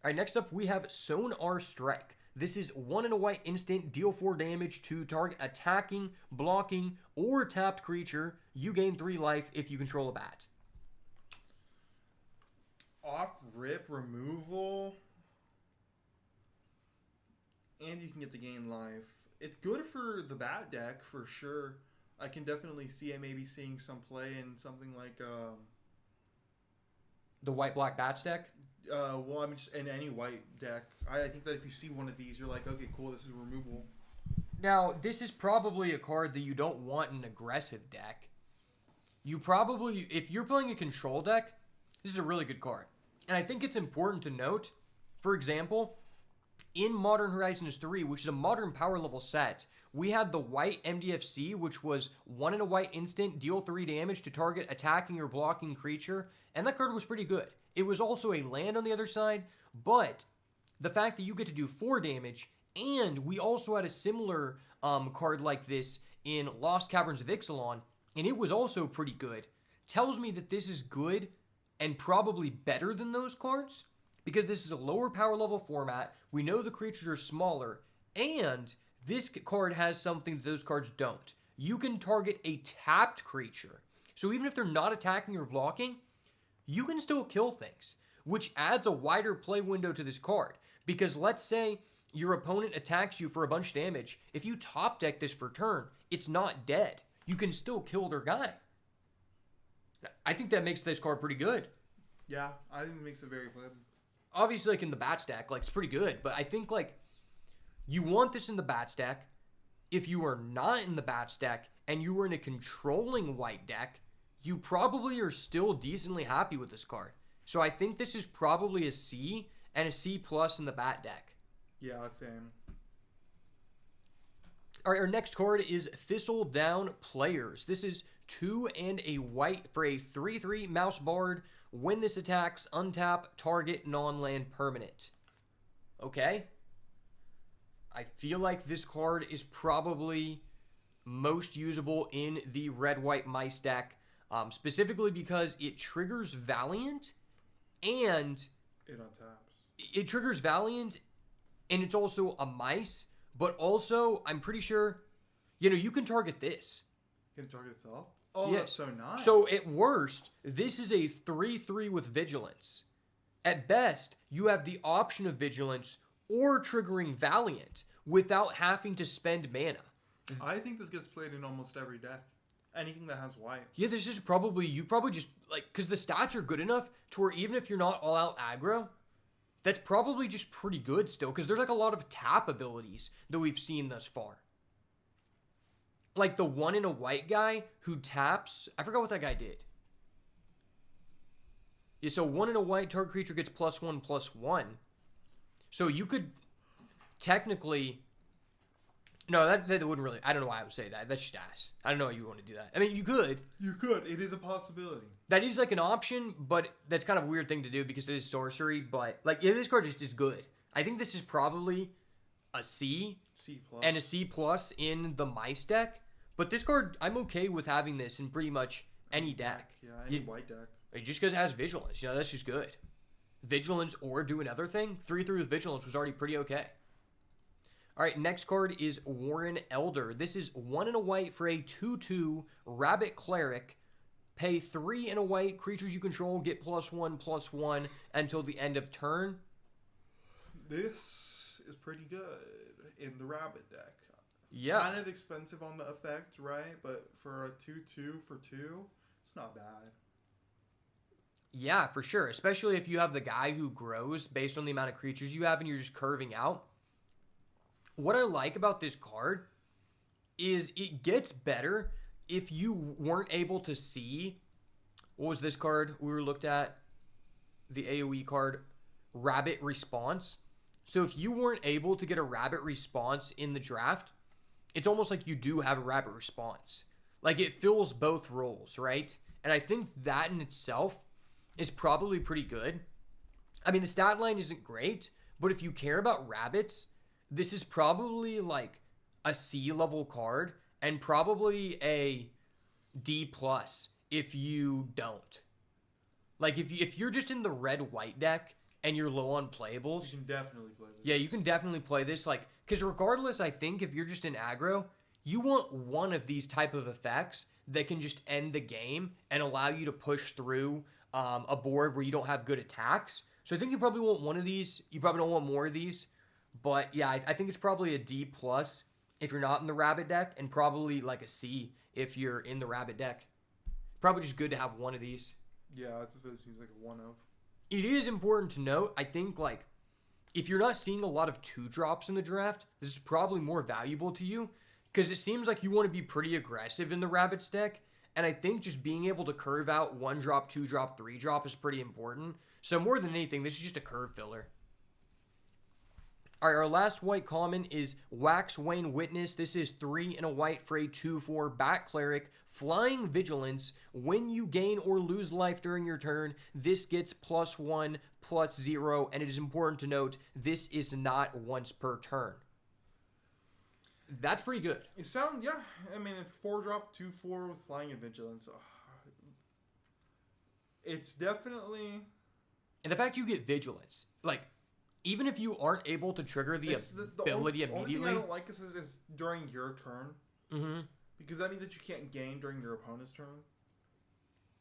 S2: All right, next up we have Sonar Strike. This is 1 and a white instant, deal 4 damage to target attacking, blocking, or tapped creature. You gain 3 life if you control a bat.
S1: Off rip removal. And you can get to gain life. It's good for the bat deck for sure. I can definitely see it maybe seeing some play in something like
S2: the white-black bats deck?
S1: Well, I mean, just in any white deck. I think that if you see one of these, you're like, okay, cool, this is removable.
S2: Now, this is probably a card that you don't want in an aggressive deck. You probably, if you're playing a control deck, this is a really good card. And I think it's important to note, for example, in Modern Horizons 3, which is a modern power level set, we had the white MDFC, which was 1 and a white instant, deal 3 damage to target attacking or blocking creature, and that card was pretty good. It was also a land on the other side, but the fact that you get to do 4 damage, and we also had a similar card like this in Lost Caverns of Ixalan, and it was also pretty good, tells me that this is good and probably better than those cards, because this is a lower power level format, we know the creatures are smaller, and this card has something that those cards don't. You can target a tapped creature. So even if they're not attacking or blocking, you can still kill things, which adds a wider play window to this card. Because let's say your opponent attacks you for a bunch of damage. If you top deck this for turn, it's not dead. You can still kill their guy. I think that makes this card pretty good.
S1: Yeah, I think it makes it very good.
S2: Obviously, like in the bat stack, like it's pretty good. But I think like you want this in the bat stack. If you are not in the bat stack and you were in a controlling white deck, you probably are still decently happy with this card. So I think this is probably a C and a C plus in the bat deck.
S1: Yeah, same.
S2: All right, our next card is Thistledown Players. This is 2 and a white for a 3/3 Mouse Bard. When this attacks, untap target non-land permanent. Okay. I feel like this card is probably most usable in the red-white mice deck. Specifically because it triggers Valiant, and
S1: it untaps.
S2: It triggers Valiant, and it's also a mice, but also, I'm pretty sure, you can target this.
S1: You can target itself? Oh,
S2: yeah.
S1: That's so nice.
S2: So at worst, this is a 3/3 with Vigilance. At best, you have the option of Vigilance or triggering Valiant without having to spend mana.
S1: I think this gets played in almost every deck. Anything that has white.
S2: Yeah, this is probably just, like, because the stats are good enough to where even if you're not all out aggro, that's probably just pretty good still, because there's, like, a lot of tap abilities that we've seen thus far. Like the 1 in a white guy who taps, I forgot what that guy did. Yeah, so 1 in a white, target creature gets +1/+1. So you could technically... No, that wouldn't really... I don't know why I would say that. That's just ass. I don't know why you want to do that. I mean, you could.
S1: You could. It is a possibility.
S2: That is like an option, but that's kind of a weird thing to do because it is sorcery. But, like, yeah, this card just is good. I think this is probably a C
S1: C plus
S2: and a C plus in the mice deck. But this card, I'm okay with having this in pretty much any deck.
S1: Yeah, any white deck.
S2: Just because it has Vigilance, that's just good. Vigilance or do another thing. 3/3 with Vigilance was already pretty okay. All right, next card is Warren Elder. This is 1 and a white for a 2/2 Rabbit Cleric. Pay 3 and a white. Creatures you control get +1/+1 until the end of turn.
S1: This is pretty good in the Rabbit deck.
S2: Yeah.
S1: Kind of expensive on the effect, right? But for a 2/2 for 2, it's not bad.
S2: Yeah, for sure. Especially if you have the guy who grows based on the amount of creatures you have and you're just curving out. What I like about this card is it gets better if you weren't able to see. What was this card we were looked at? The AoE card, Rabbit Response. So if you weren't able to get a Rabbit Response in the draft, it's almost like you do have a Rabbit Response. Like it fills both roles, right? And I think that in itself is probably pretty good. I mean, the stat line isn't great, but if you care about rabbits, this is probably like a C level card and probably a D plus if you don't. Like if you're just in the red white deck and you're low on playables,
S1: You can definitely play this.
S2: yeah, you can definitely play this. Like, because regardless, I think if you're just in aggro, you want one of these type of effects that can just end the game and allow you to push through a board where you don't have good attacks. So I think you probably want one of these. You probably don't want more of these. But yeah, I think it's probably a D plus if you're not in the rabbit deck, and probably like a C if you're in the rabbit deck. Probably just good to have one of these.
S1: Yeah, that's what it seems like a 1 of.
S2: It is important to note, I think, like, if you're not seeing a lot of 2-drops in the draft, this is probably more valuable to you, because it seems like you want to be pretty aggressive in the rabbits deck, and I think just being able to curve out 1-drop, 2-drop, 3-drop is pretty important. So more than anything, this is just a curve filler. All right, our last white common is Wax Wayne Witness. This is 3 and a white for a 2/4 Bat Cleric. Flying Vigilance. When you gain or lose life during your turn, this gets +1/+0. And it is important to note, this is not once per turn. That's pretty good.
S1: It sounds, yeah. I mean, 4-drop, 2/4 with Flying and Vigilance. It's definitely...
S2: And the fact you get Vigilance, like, even if you aren't able to trigger the ability immediately.
S1: The only thing I don't like is during your turn.
S2: Mm-hmm.
S1: Because that means that you can't gain during your opponent's turn.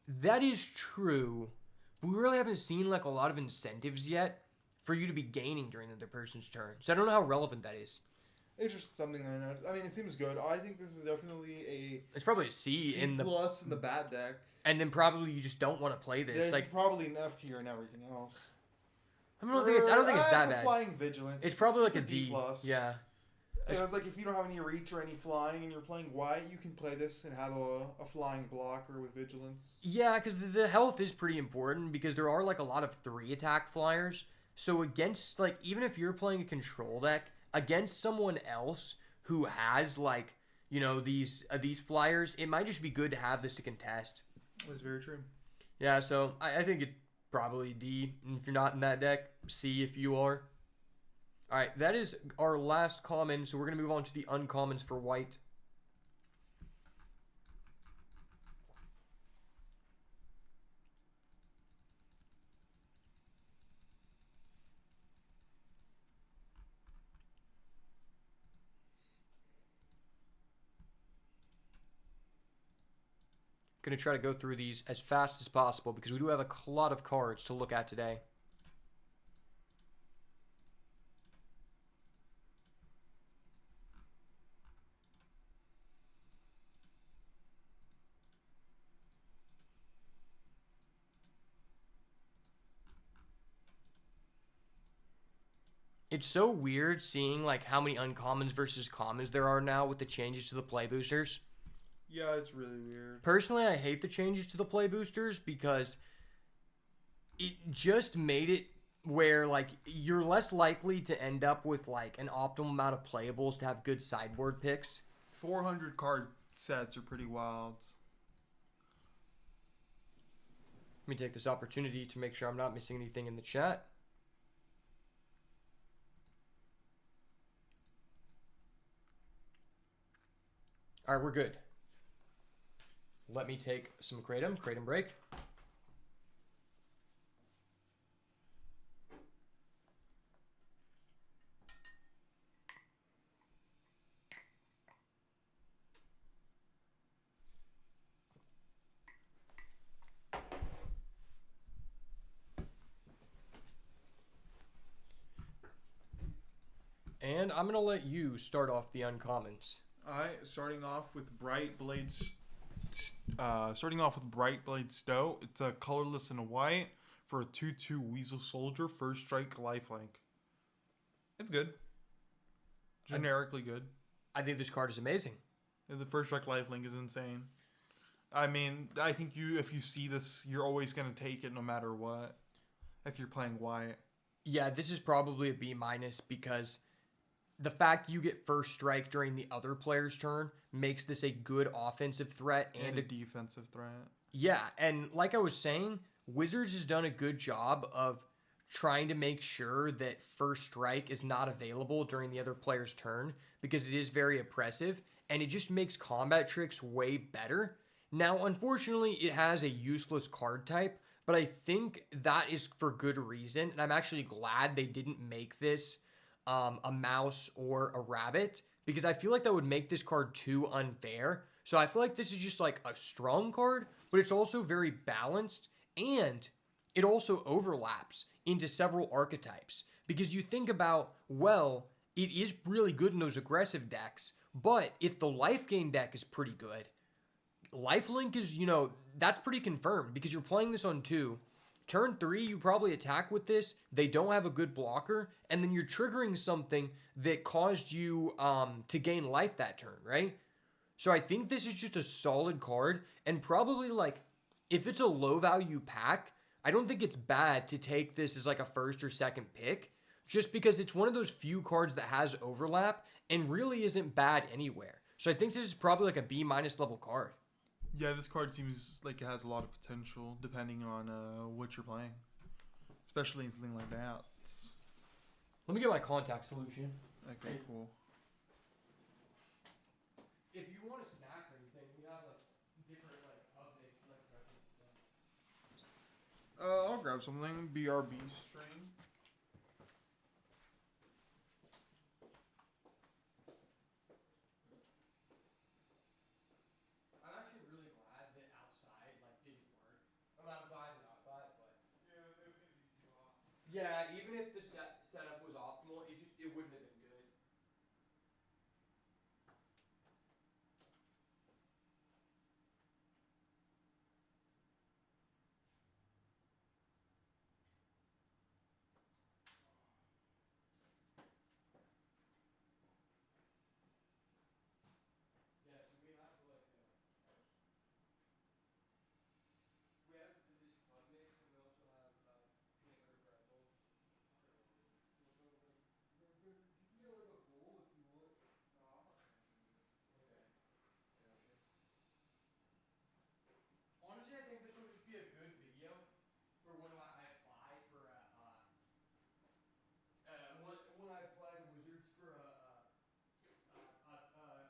S2: That is true. But we really haven't seen like a lot of incentives yet for you to be gaining during the other person's turn. So I don't know how relevant that is.
S1: It's just something that I noticed. I mean, it seems good. I think this is definitely
S2: It's probably a C in the
S1: plus in the bat deck.
S2: And then probably you just don't want to play this.
S1: There's
S2: like
S1: probably an F tier and everything else.
S2: I don't think it's that bad.
S1: Flying Vigilance.
S2: It's probably like a
S1: D plus.
S2: Yeah.
S1: It was like if you don't have any reach or any flying and you're playing white, you can play this and have a flying blocker with Vigilance.
S2: Yeah, because the health is pretty important because there are like a lot of 3-attack flyers. So against like even if you're playing a control deck against someone else who has like these flyers, it might just be good to have this to contest.
S1: That's very true.
S2: Yeah, so I think it probably D if you're not in that deck. C if you are. All right, that is our last common, so we're going to move on to the uncommons for white. Going to try to go through these as fast as possible because we do have a lot of cards to look at today. It's so weird seeing like how many uncommons versus commons there are now with the changes to the play boosters.
S1: Yeah, it's really weird.
S2: Personally, I hate the changes to the play boosters because it just made it where like you're less likely to end up with like an optimal amount of playables to have good sideboard picks.
S1: 400 card sets are pretty wild.
S2: Let me take this opportunity to make sure I'm not missing anything in the chat. All right, we're good. Let me take some Kratom. Kratom break. And I'm gonna let you start off the uncommons.
S1: Alright, starting off with Bright Blades. Starting off with Bright Blade Stow. It's a colorless and white for a 2/2 Weasel Soldier. First strike, lifelink. It's good. Generically good.
S2: I think this card is amazing.
S1: And the first strike, lifelink is insane. I mean, I think if you see this, you're always gonna take it no matter what. If you're playing white.
S2: Yeah, this is probably a B minus because the fact you get first strike during the other player's turn makes this a good offensive threat
S1: And a defensive threat.
S2: Yeah, and like I was saying, Wizards has done a good job of trying to make sure that first strike is not available during the other player's turn because it is very oppressive and it just makes combat tricks way better. Now, unfortunately, it has a useless card type, but I think that is for good reason, and I'm actually glad they didn't make this a mouse or a rabbit because I feel like that would make this card too unfair. So I feel like this is just like a strong card, but it's also very balanced and it also overlaps into several archetypes because you think about, well, it is really good in those aggressive decks, but if the life gain deck is pretty good, lifelink is, that's pretty confirmed because you're playing this on 2. Turn 3, you probably attack with this. They don't have a good blocker, and then you're triggering something that caused you to gain life that turn, right? So I think this is just a solid card, and probably like if it's a low value pack, I don't think it's bad to take this as like a first or second pick, just because it's one of those few cards that has overlap and really isn't bad anywhere. So I think this is probably like a B minus level card.
S1: Yeah, this card seems like it has a lot of potential depending on what you're playing. Especially in something like that.
S2: Let me get my contact solution.
S1: Okay, cool.
S2: If you want a snack or anything, we have like different like pub mix and like pretzels and stuff.
S1: I'll grab something. BRB string.
S2: I'm actually really glad that outside like didn't work. I'm glad and not glad, but yeah, even if the setup was optimal, it wouldn't have been good. Yeah, so we have like we have this pub mix, and we also have peanut butter pretzels. You can get like a bowl if you want. Okay, gotcha. Honestly, I think this will just be a good video for when I apply for when I apply to Wizards for a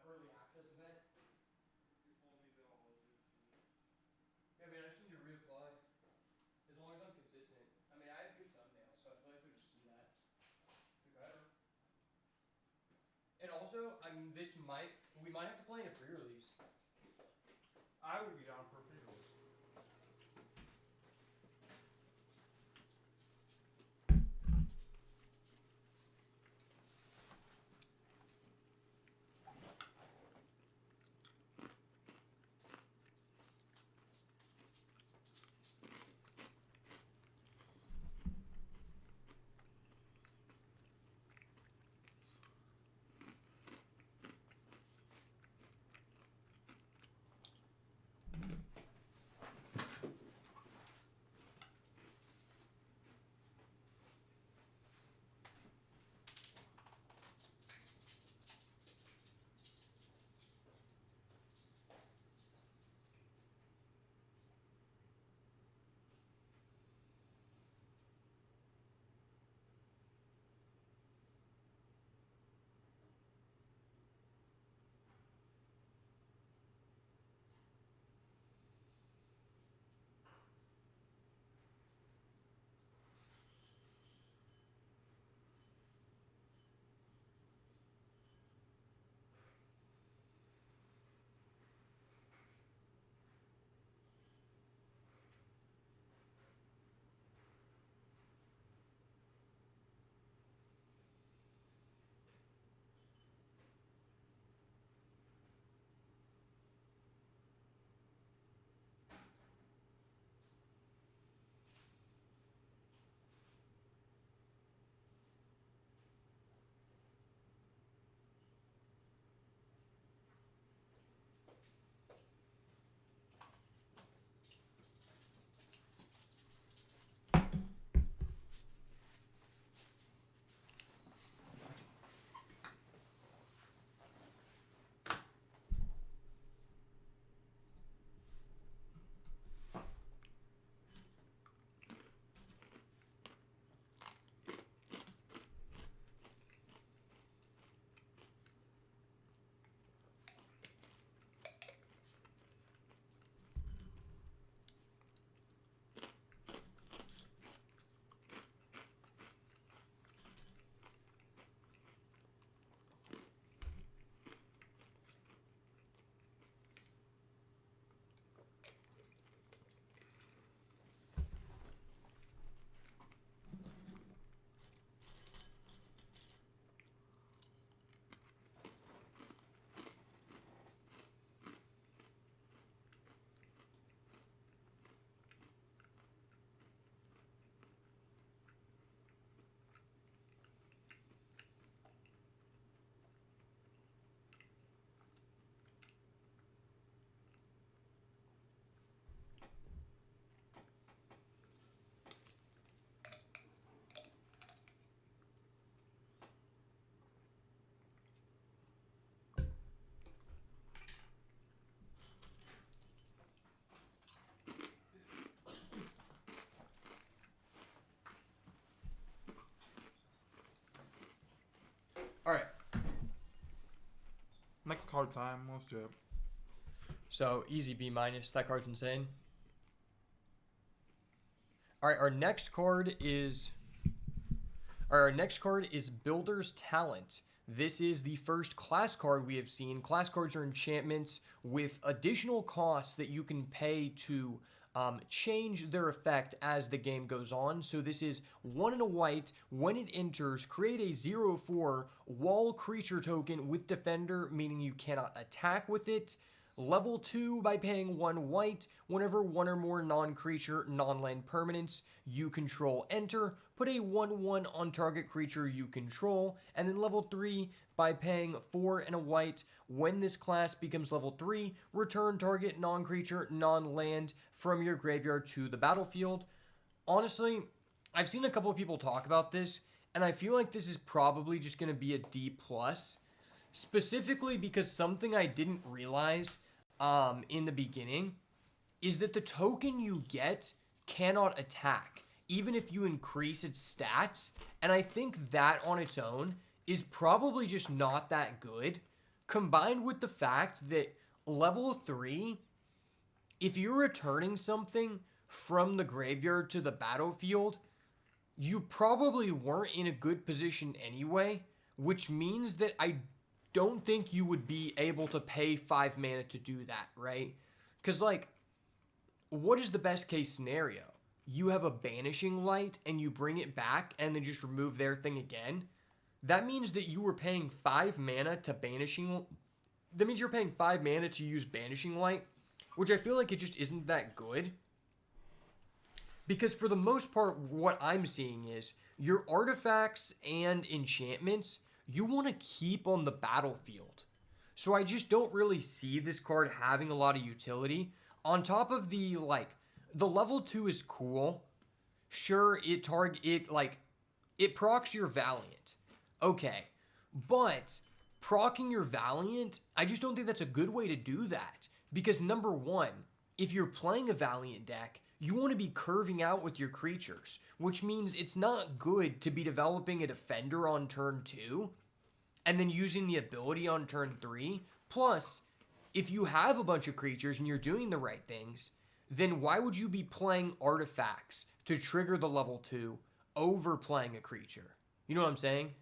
S2: early access event. Yeah, man, I just need to reapply. As long as I'm consistent. I mean, I have good thumbnails, so I feel like they'll just see that.
S1: They better.
S2: And also, I mean, we might have to play in a pre-release.
S1: I would be down for a pre-release. Hard time. Let's do it.
S2: So easy B minus. That card's insane. All right, our next card is Builder's Talent. This is the first class card we have seen. Class cards are enchantments with additional costs that you can pay to change their effect as the game goes on. So this is 1 and a white. When it enters, create a 0/4 wall creature token with Defender, meaning you cannot attack with it. Level 2 by paying 1 white. Whenever one or more non-creature, non-land permanents you control enter, put a 1/1 on target creature you control. And then level 3 by paying 4 and a white. When this class becomes level 3, return target non-creature, non-land from your graveyard to the battlefield. Honestly, I've seen a couple of people talk about this, and I feel like this is probably just going to be a D+. Specifically because something I didn't realize in the beginning is that the token you get cannot attack, even if you increase its stats. And I think that on its own is probably just not that good, combined with the fact that level 3, if you're returning something from the graveyard to the battlefield, you probably weren't in a good position anyway, which means that I don't think you would be able to pay 5 mana to do that, right? Because, like, what is the best case scenario? You have a Banishing Light and you bring it back and then just remove their thing again. That means that you were paying 5 mana to Banishing... That means you're paying 5 mana to use Banishing Light, which I feel like it just isn't that good. Because for the most part, what I'm seeing is your artifacts and enchantments you want to keep on the battlefield. So I just don't really see this card having a lot of utility. On top of the level 2 is cool. Sure, it procs your Valiant. Okay. But proccing your Valiant, I just don't think that's a good way to do that. Because number one, if you're playing a Valiant deck, you want to be curving out with your creatures, which means it's not good to be developing a Defender on turn 2 and then using the ability on turn 3. Plus, if you have a bunch of creatures and you're doing the right things, then why would you be playing artifacts to trigger the level 2 over playing a creature? You know what I'm saying?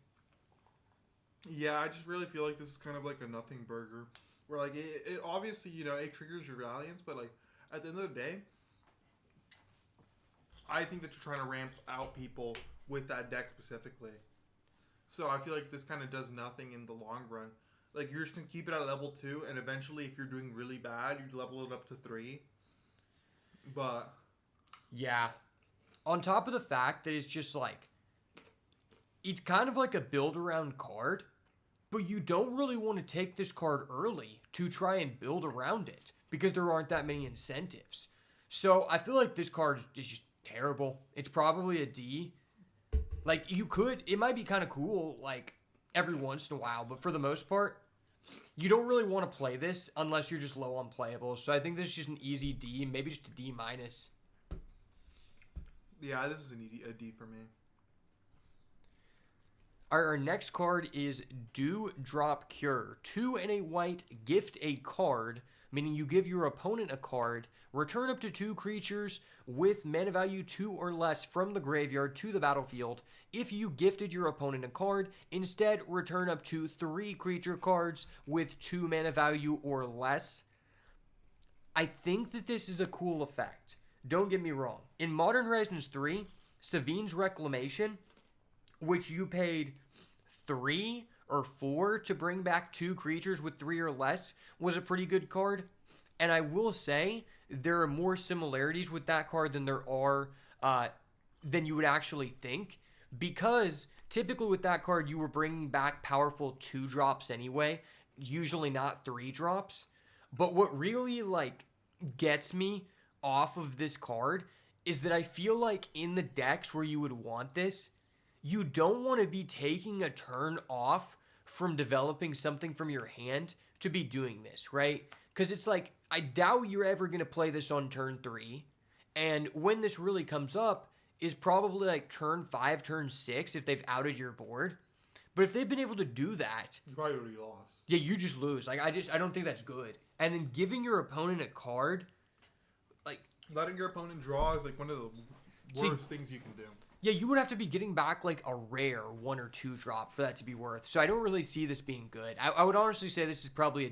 S1: Yeah, I just really feel like this is kind of like a nothing burger. Where, like, it obviously, it triggers your Valiance, but, like, at the end of the day, I think that you're trying to ramp out people with that deck specifically. So I feel like this kind of does nothing in the long run. Like, you're just going to keep it at level 2, and eventually, if you're doing really bad, you level it up to 3. But...
S2: yeah. On top of the fact that it's just, like... it's kind of like a build-around card, but you don't really want to take this card early to try and build around it, because there aren't that many incentives. So I feel like this card is just terrible. It's probably a D. Like, it might be kind of cool, like, every once in a while, but for the most part, you don't really want to play this unless you're just low on playables. So I think this is just an easy D, maybe just a D minus.
S1: Yeah, this is a D for me.
S2: Our next card is Do Drop Cure. 2 and a white, gift a card, meaning you give your opponent a card, return up to 2 creatures with mana value 2 or less from the graveyard to the battlefield. If you gifted your opponent a card, instead return up to 3 creature cards with 2 mana value or less. I think that this is a cool effect. Don't get me wrong. In Modern Horizons 3, Savine's Reclamation, which you paid 3 or 4 to bring back 2 creatures with 3 or less, was a pretty good card. And I will say, there are more similarities with that card than there are, than you would actually think. Because typically with that card, you were bringing back powerful 2-drops anyway, usually not 3-drops. But what really, like, gets me off of this card is that I feel like in the decks where you would want this, you don't want to be taking a turn off from developing something from your hand to be doing this, right? Because it's like, I doubt you're ever going to play this on turn 3. And when this really comes up is probably like turn 5, turn 6 if they've outed your board. But if they've been able to do that,
S1: You probably already lost.
S2: yeah, you just lose. Like, I don't think that's good. And then giving your opponent a card, like,
S1: letting your opponent draw is like one of the worst things you can do.
S2: yeah, you would have to be getting back like a rare 1 or 2 drop for that to be worth. So I don't really see this being good. I would honestly say this is probably a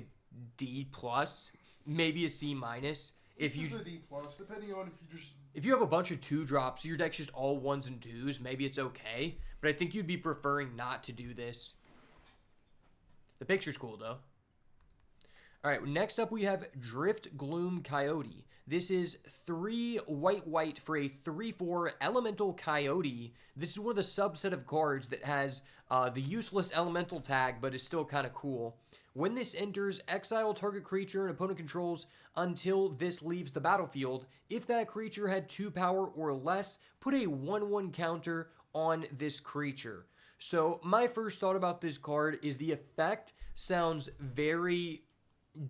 S2: D plus, maybe a C minus.
S1: This is a D plus, depending on
S2: if you have a bunch of 2 drops, your deck's just all 1s and 2s, maybe it's okay. But I think you'd be preferring not to do this. The picture's cool though. All right, next up we have Drift Gloom Coyote. This is 3 white for a 3/4 elemental coyote. This is one of the subset of cards that has the useless elemental tag, but is still kind of cool. When this enters, exile target creature an opponent controls until this leaves the battlefield. If that creature had 2 power or less, put a 1/1 counter on this creature. So my first thought about this card is the effect sounds very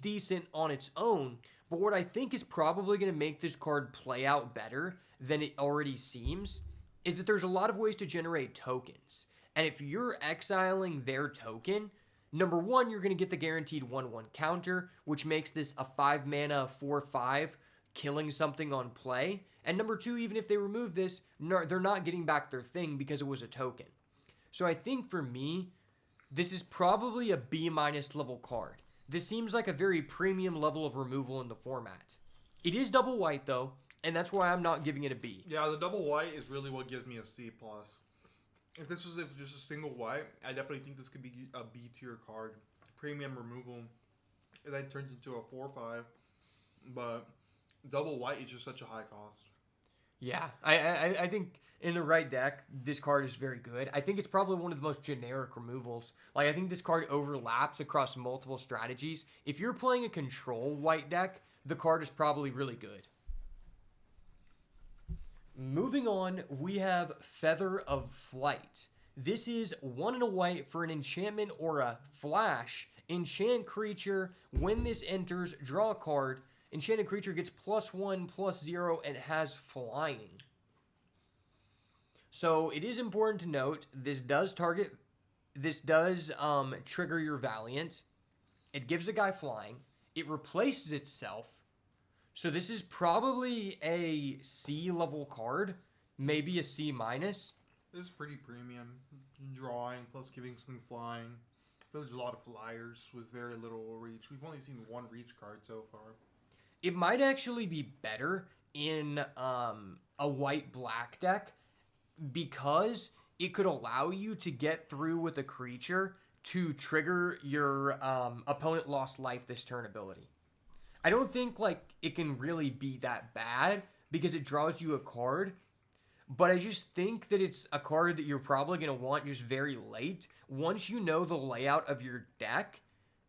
S2: decent on its own, but what I think is probably going to make this card play out better than it already seems is that there's a lot of ways to generate tokens. And if you're exiling their token, number one, you're going to get the guaranteed 1/1 counter, which makes this a 5 mana 4/5 killing something on play. And number two, even if they remove this, they're not getting back their thing because it was a token. So I think for me, this is probably a B- level card. This seems like a very premium level of removal in the format. It is double white though, and that's why I'm not giving it a B.
S1: Yeah, the double white is really what gives me a C+. If this was just a single white, I definitely think this could be a B tier card. Premium removal. And that turns into a 4/5. But double white is just such a high cost.
S2: Yeah, I think in the right deck, this card is very good. I think it's probably one of the most generic removals. Like, I think this card overlaps across multiple strategies. If you're playing a control white deck, the card is probably really good. Moving on, we have Feather of Flight. This is 1 and a white for an enchantment or a flash. Enchant creature. When this enters, draw a card. Enchanted creature gets +1/+0 and has flying. So it is important to note this does trigger your Valiant. It gives a guy flying. It replaces itself. So this is probably a C level card, maybe a C minus.
S1: This is pretty premium. Drawing plus giving something flying. I feel there's a lot of flyers with very little reach. We've only seen 1 reach card so far.
S2: It might actually be better in a white-black deck because it could allow you to get through with a creature to trigger your opponent lost life this turn ability. I don't think like it can really be that bad because it draws you a card, but I just think that it's a card that you're probably going to want just very late. Once you know the layout of your deck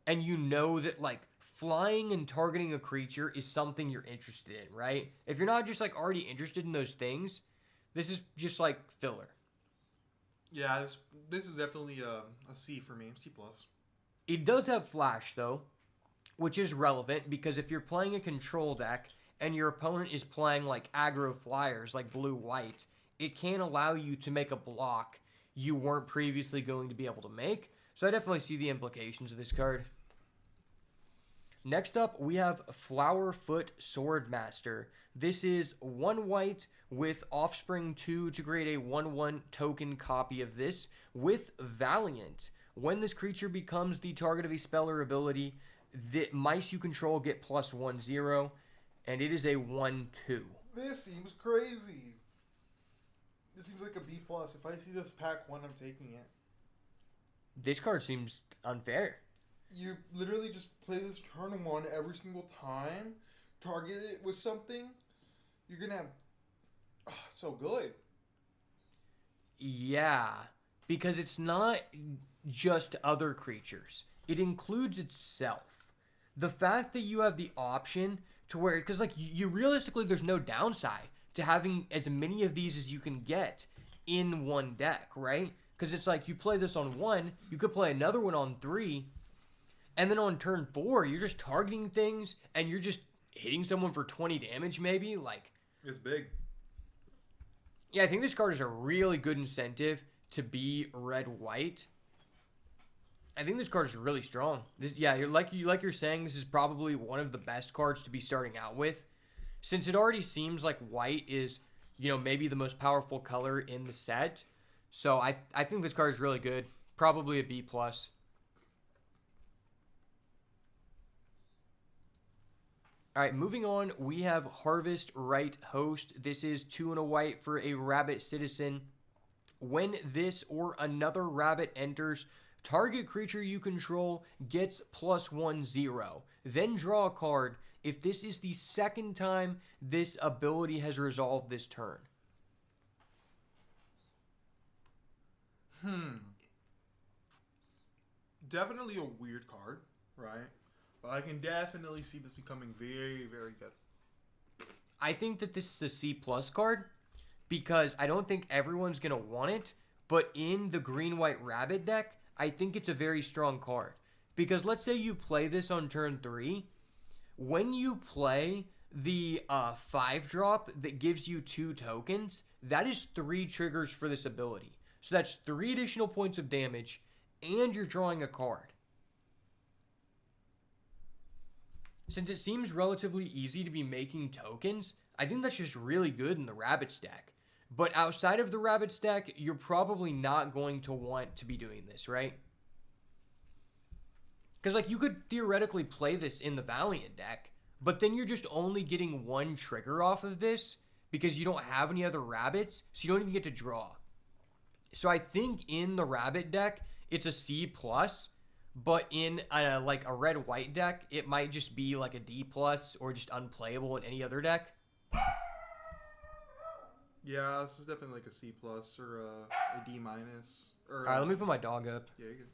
S2: and you know that like flying and targeting a creature is something you're interested in, right? If you're not just like already interested in those things, this is just like filler.
S1: Yeah, this is definitely a C for me. C+.
S2: It does have flash though, which is relevant because if you're playing a control deck and your opponent is playing like aggro flyers like blue-white, it can allow you to make a block you weren't previously going to be able to make. So I definitely see the implications of this card. Next up, we have Flowerfoot Swordmaster. This is 1 white with Offspring 2 to create a 1/1 token copy of this with Valiant. When this creature becomes the target of a spell or ability, the mice you control get +1/0, and it is a 1/2.
S1: This seems crazy. This seems like a B+. If I see this pack 1, I'm taking it.
S2: This card seems unfair.
S1: You literally just play this turn 1 every single time, target it with something, you're going to have... Oh, it's so good.
S2: Yeah, because it's not just other creatures. It includes itself. The fact that you have the option to where... Because, like, you realistically, there's no downside to having as many of these as you can get in one deck, right? Because it's like, you play this on 1, you could play another one on 3... And then on turn 4, you're just targeting things, and you're just hitting someone for 20 damage, maybe. Like,
S1: it's big.
S2: Yeah, I think this card is a really good incentive to be red-white. I think this card is really strong. This, yeah, you're saying, this is probably one of the best cards to be starting out with, since it already seems like white is, maybe the most powerful color in the set. So I think this card is really good. Probably a B plus. All right, moving on, we have Harvest Right Host. This is 2 and a white for a Rabbit Citizen. When this or another rabbit enters, target creature you control gets +1/0. Then draw a card if this is the second time this ability has resolved this turn.
S1: Definitely a weird card, right? But I can definitely see this becoming very, very good.
S2: I think that this is a C plus card because I don't think everyone's going to want it. But in the green-white rabbit deck, I think it's a very strong card. Because let's say you play this on turn 3. When you play the 5-drop that gives you 2 tokens, that is 3 triggers for this ability. So that's 3 additional points of damage, and you're drawing a card. Since it seems relatively easy to be making tokens, I think that's just really good in the rabbit deck. But outside of the rabbit deck, you're probably not going to want to be doing this, right? Because, like, you could theoretically play this in the Valiant deck, but then you're just only getting 1 trigger off of this because you don't have any other rabbits, so you don't even get to draw. So I think in the rabbit deck, it's a C+, but in a red-white deck, it might just be like a D+, or just unplayable in any other deck.
S1: Yeah, this is definitely like a C+ or a D-. Or,
S2: all right, let me put my dog up.
S1: Yeah, you can.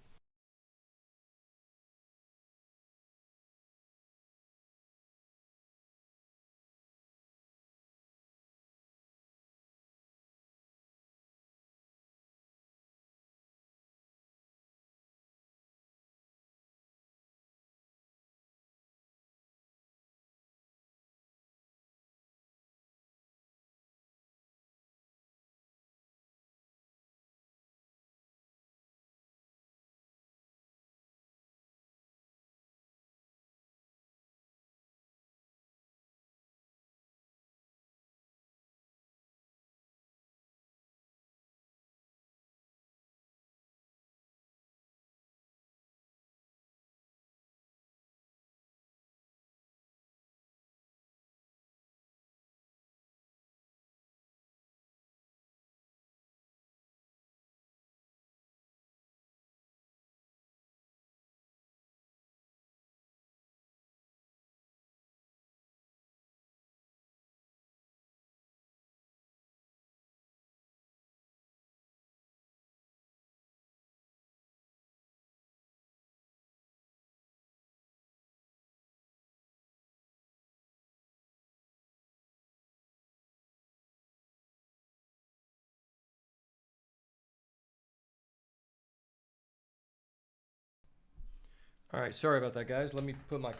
S2: All right, sorry about that, guys. Let me take my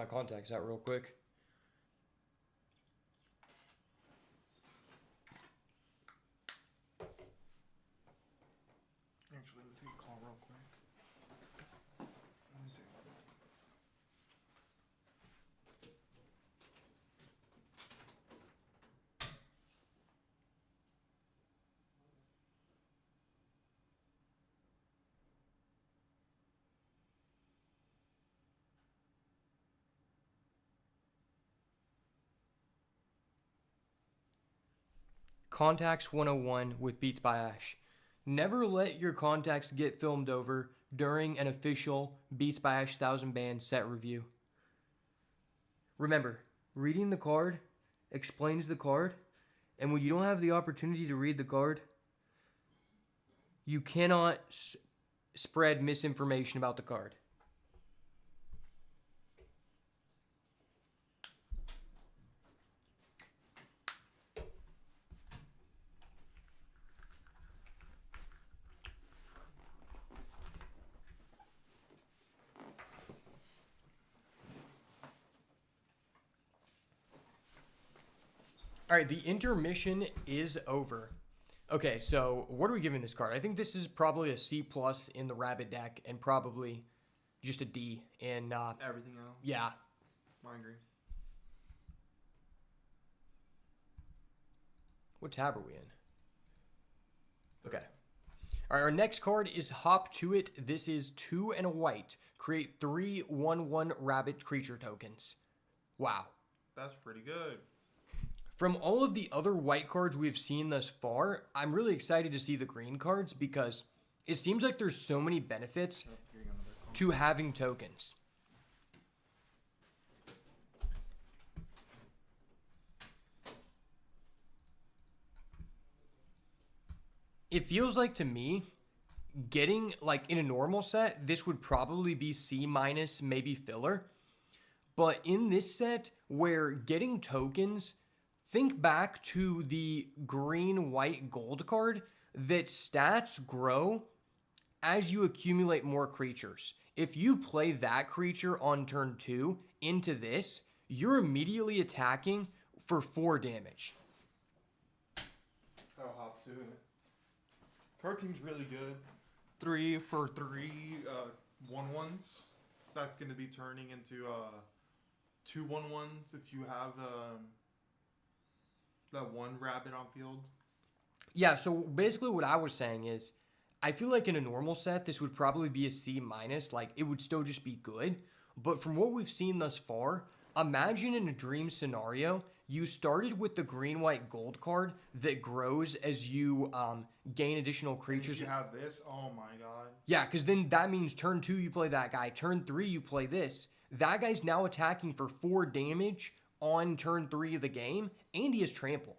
S2: contacts out real quick.
S1: Actually, let me take a call real quick.
S2: Contacts 101 with Beats by Ash. Never let your contacts get filmed over during an official Beats by Ash 1000 band set review. Remember, reading the card explains the card, and when you don't have the opportunity to read the card, you cannot spread misinformation about the card. All right, the intermission is over. Okay, so what are we giving this card? I think this is probably a C plus in the Rabbit deck, and probably just a D in
S1: Everything else.
S2: yeah.
S1: I agree.
S2: What tab are we in? Okay. All right, our next card is Hop to It. This is 2 and a white. Create 3 1/1 rabbit creature tokens. Wow.
S1: That's pretty good.
S2: From all of the other white cards we've seen thus far, I'm really excited to see the green cards because it seems like there's so many benefits to having tokens. It feels like to me, getting like in a normal set, this would probably be C minus, maybe filler. But in this set, where getting tokens, think back to the green, white, gold card that stats grow as you accumulate more creatures. If you play that creature on turn 2 into this, you're immediately attacking for 4 damage.
S1: I'll hop to it. Card team's really good. 3 for 3 1/1s. That's going to be turning into 2 1/1s if you have that one rabbit on field.
S2: Yeah, so basically what I was saying is, I feel like in a normal set, this would probably be a C minus. Like, it would still just be good. But from what we've seen thus far, imagine in a dream scenario, you started with the green, white, gold card that grows as you gain additional creatures.
S1: If you have this, oh my god.
S2: Yeah, because then that means turn 2, you play that guy. Turn 3, you play this. That guy's now attacking for 4 damage on turn 3 of the game, and he has trample.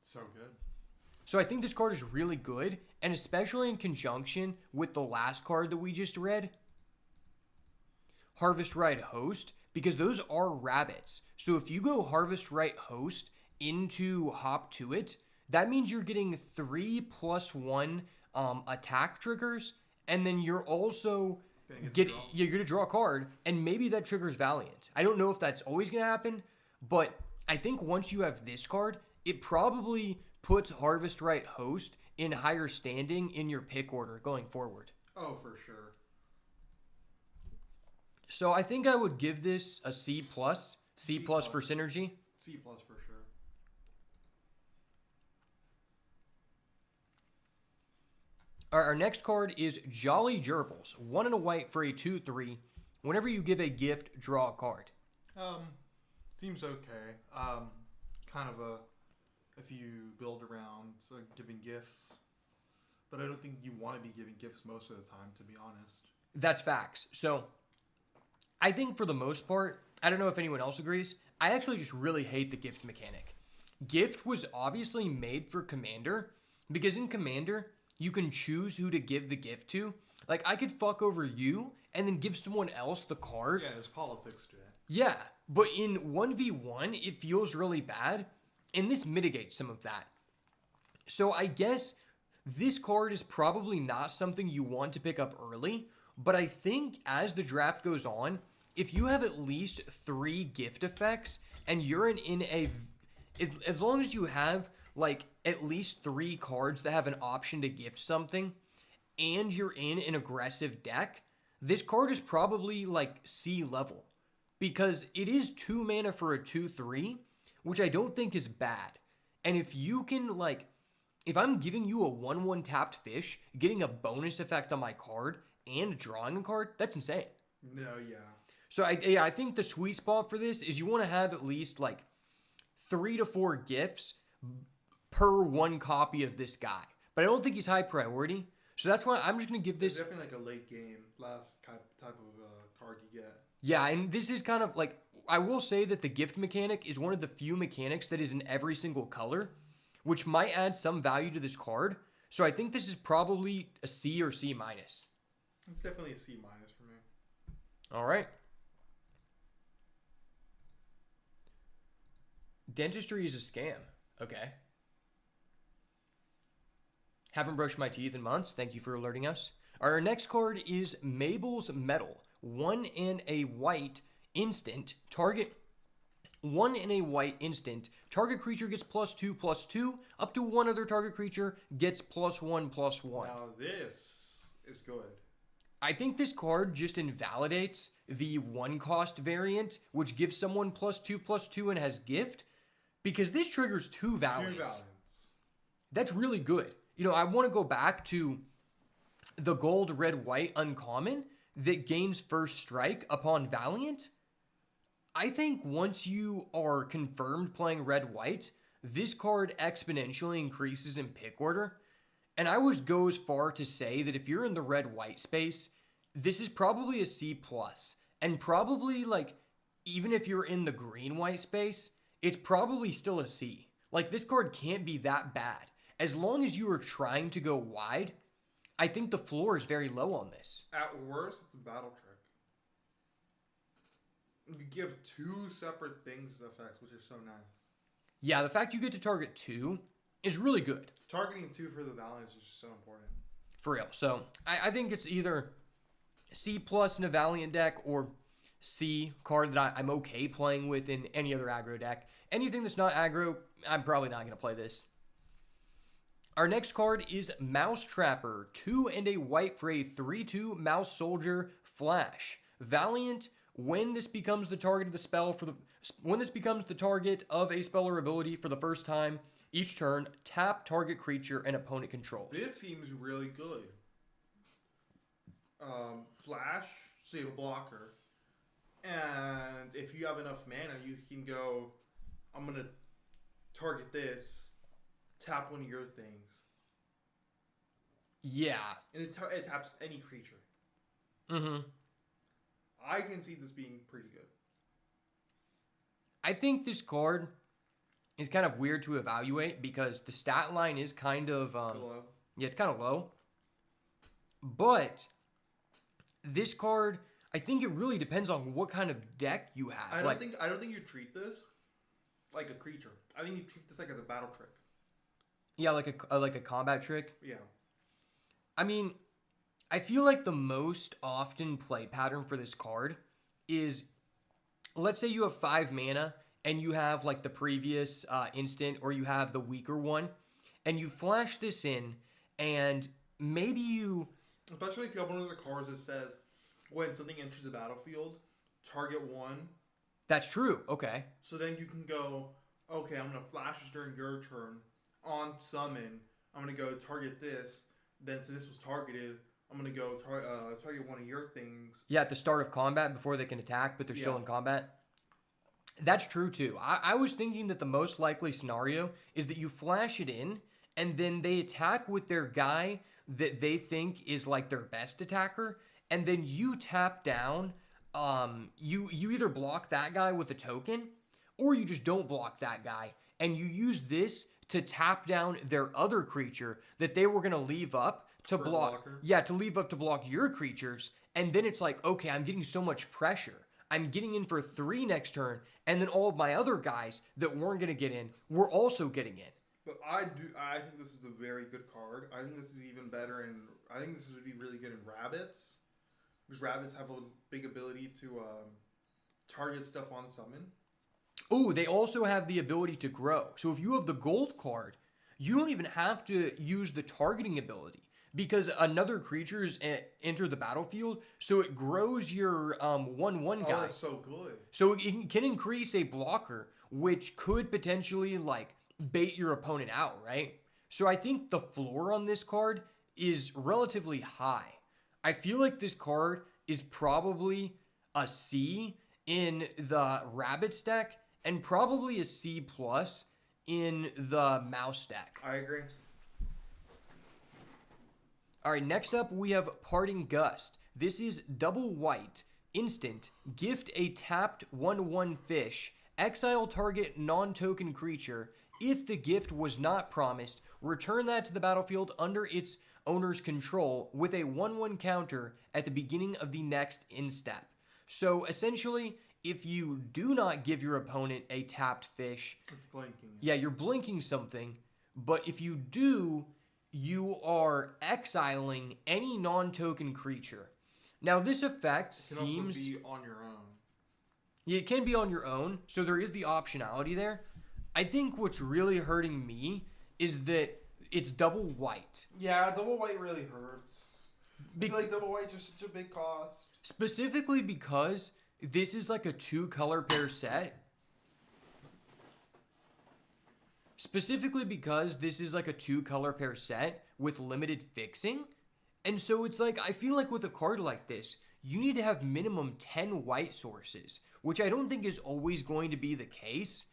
S1: So good.
S2: So I think this card is really good, and especially in conjunction with the last card that we just read, Harvest Right Host, because those are rabbits. So if you go Harvest Right Host into Hop to It, that means you're getting 3+1 attack triggers, and then you're also you're going to draw a card, and maybe that triggers Valiant. I don't know if that's always going to happen, but I think once you have this card, it probably puts Harvest Right Host in higher standing in your pick order going forward.
S1: Oh, for sure.
S2: So I think I would give this a C plus. C plus for synergy.
S1: C plus for sure.
S2: Our next card is Jolly Gerbils. 1 and a white for a 2/3. Whenever you give a gift, draw a card.
S1: Seems okay. Kind of if you build around giving gifts. But I don't think you want to be giving gifts most of the time, to be honest.
S2: That's facts. So I think for the most part, I don't know if anyone else agrees, I actually just really hate the gift mechanic. Gift was obviously made for Commander, because in Commander, you can choose who to give the gift to. Like, I could fuck over you and then give someone else the card.
S1: Yeah, there's politics to it.
S2: Yeah, but in 1v1, it feels really bad, and this mitigates some of that. So I guess this card is probably not something you want to pick up early, but I think as the draft goes on, if you have at least 3 gift effects, and you're as long as you have like at least 3 cards that have an option to gift something, and you're in an aggressive deck, this card is probably like C level. Because it is 2 mana for a 2/3, which I don't think is bad. And if you can, like, if I'm giving you a 1/1 tapped fish, getting a bonus effect on my card, and drawing a card, that's insane.
S1: No, yeah.
S2: So I think the sweet spot for this is you want to have at least like 3 to 4 gifts per 1 copy of this guy. But I don't think he's high priority. So that's why I'm just going to give this...
S1: It's definitely like a late game, last type of card you get.
S2: Yeah, and this is kind of like... I will say that the gift mechanic is one of the few mechanics that is in every single color, which might add some value to this card. So I think this is probably a C or C minus.
S1: It's definitely a C minus for me.
S2: All right. Dentistry is a scam. Okay. Haven't brushed my teeth in months. Thank you for alerting us. Our next card is Mabel's Medal. 1 and a white instant. Target 1 in a white instant. Target creature gets +2/+2. Up to one other target creature gets +1/+1.
S1: Now this is good.
S2: I think this card just invalidates the 1-cost variant, which gives someone +2/+2 and has gift, because this triggers 2 Valiants. That's really good. You know, I want to go back to the gold, red, white uncommon that gains first strike upon Valiant. I think once you are confirmed playing red, white, this card exponentially increases in pick order. And I would go as far to say that if you're in the red, white space, this is probably a C+. And probably, like, even if you're in the green, white space, it's probably still a C. Like, this card can't be that bad. As long as you are trying to go wide, I think the floor is very low on this.
S1: At worst, it's a battle trick. You give 2 separate things effects, which is so nice.
S2: Yeah, the fact you get to target 2 is really good.
S1: Targeting 2 for the Valiants is just so important.
S2: For real. So, I think it's either C+ in a Valiant deck or C card that I'm okay playing with in any other aggro deck. Anything that's not aggro, I'm probably not going to play this. Our next card is Mouse Trapper. 2 and a white for a 3/2 Mouse Soldier Flash. Valiant. When this becomes the target of the spell when this becomes the target of a spell or ability for the first time each turn, tap target creature and opponent controls.
S1: This seems really good. Flash, so you have a blocker, and if you have enough mana, you can go, I'm gonna target this, tap one of your things.
S2: Yeah.
S1: And it taps any creature.
S2: Mm-hmm.
S1: I can see this being pretty good.
S2: I think this card is kind of weird to evaluate because the stat line is kind of
S1: Low.
S2: Yeah, it's kind of low. But this card, I think it really depends on what kind of deck you have.
S1: I don't think you treat this like a creature. I think you treat this like a battle trick.
S2: Yeah, like a combat trick.
S1: Yeah.
S2: I mean, I feel like the most often play pattern for this card is, let's say you have 5 mana and you have like the previous instant, or you have the weaker one, and you flash this in, and maybe you...
S1: Especially if you have one of the cards that says, when something enters the battlefield, target 1.
S2: That's true, okay.
S1: So then you can go, okay, I'm going to flash this during your turn. On summon, I'm going to go target this. Then since this was targeted, I'm going to go target one of your things.
S2: Yeah, at the start of combat before they can attack, but they're still in combat. That's true too. I was thinking that the most likely scenario is that you flash it in, and then they attack with their guy that they think is like their best attacker, and then you tap down. You either block that guy with a token, or you just don't block that guy, and you use this to tap down their other creature that they were going to leave up to block. Yeah, to leave up to block your creatures. And then it's like, okay, I'm getting so much pressure. I'm getting in for 3 next turn, and then all of my other guys that weren't going to get in were also getting in.
S1: But I think this is a very good card. I think this is even better I think this would be really good in Rabbits. Because Rabbits have a big ability to target stuff on summon.
S2: Oh, they also have the ability to grow. So if you have the gold card, you don't even have to use the targeting ability, because another creature's enter the battlefield, so it grows your 1/1 guy.
S1: Oh, that's so good.
S2: So it can increase a blocker, which could potentially like bait your opponent out, right? So I think the floor on this card is relatively high. I feel like this card is probably a C in the Rabbits deck, and probably a C+ in the Mouse deck.
S1: I agree.
S2: All right, next up we have Parting Gust. This is double white, instant, gift a tapped 1/1 fish, exile target non-token creature. If the gift was not promised, return that to the battlefield under its owner's control with a 1/1 counter at the beginning of the next instep. So essentially, if you do not give your opponent a tapped fish,
S1: it's blinking.
S2: Yeah, you're blinking something, but if you do, you are exiling any non-token creature. Now, this effect
S1: can
S2: seems...
S1: also be on your own.
S2: Yeah, it can be on your own, so there is the optionality there. I think what's really hurting me is that it's double white.
S1: Yeah, double white really hurts. I feel like double white's just such a big cost.
S2: Specifically because this is like a 2-color pair set. Specifically because this is like a 2-color pair set with limited fixing. And so it's like, I feel like with a card like this, you need to have minimum 10 white sources, which I don't think is always going to be the case.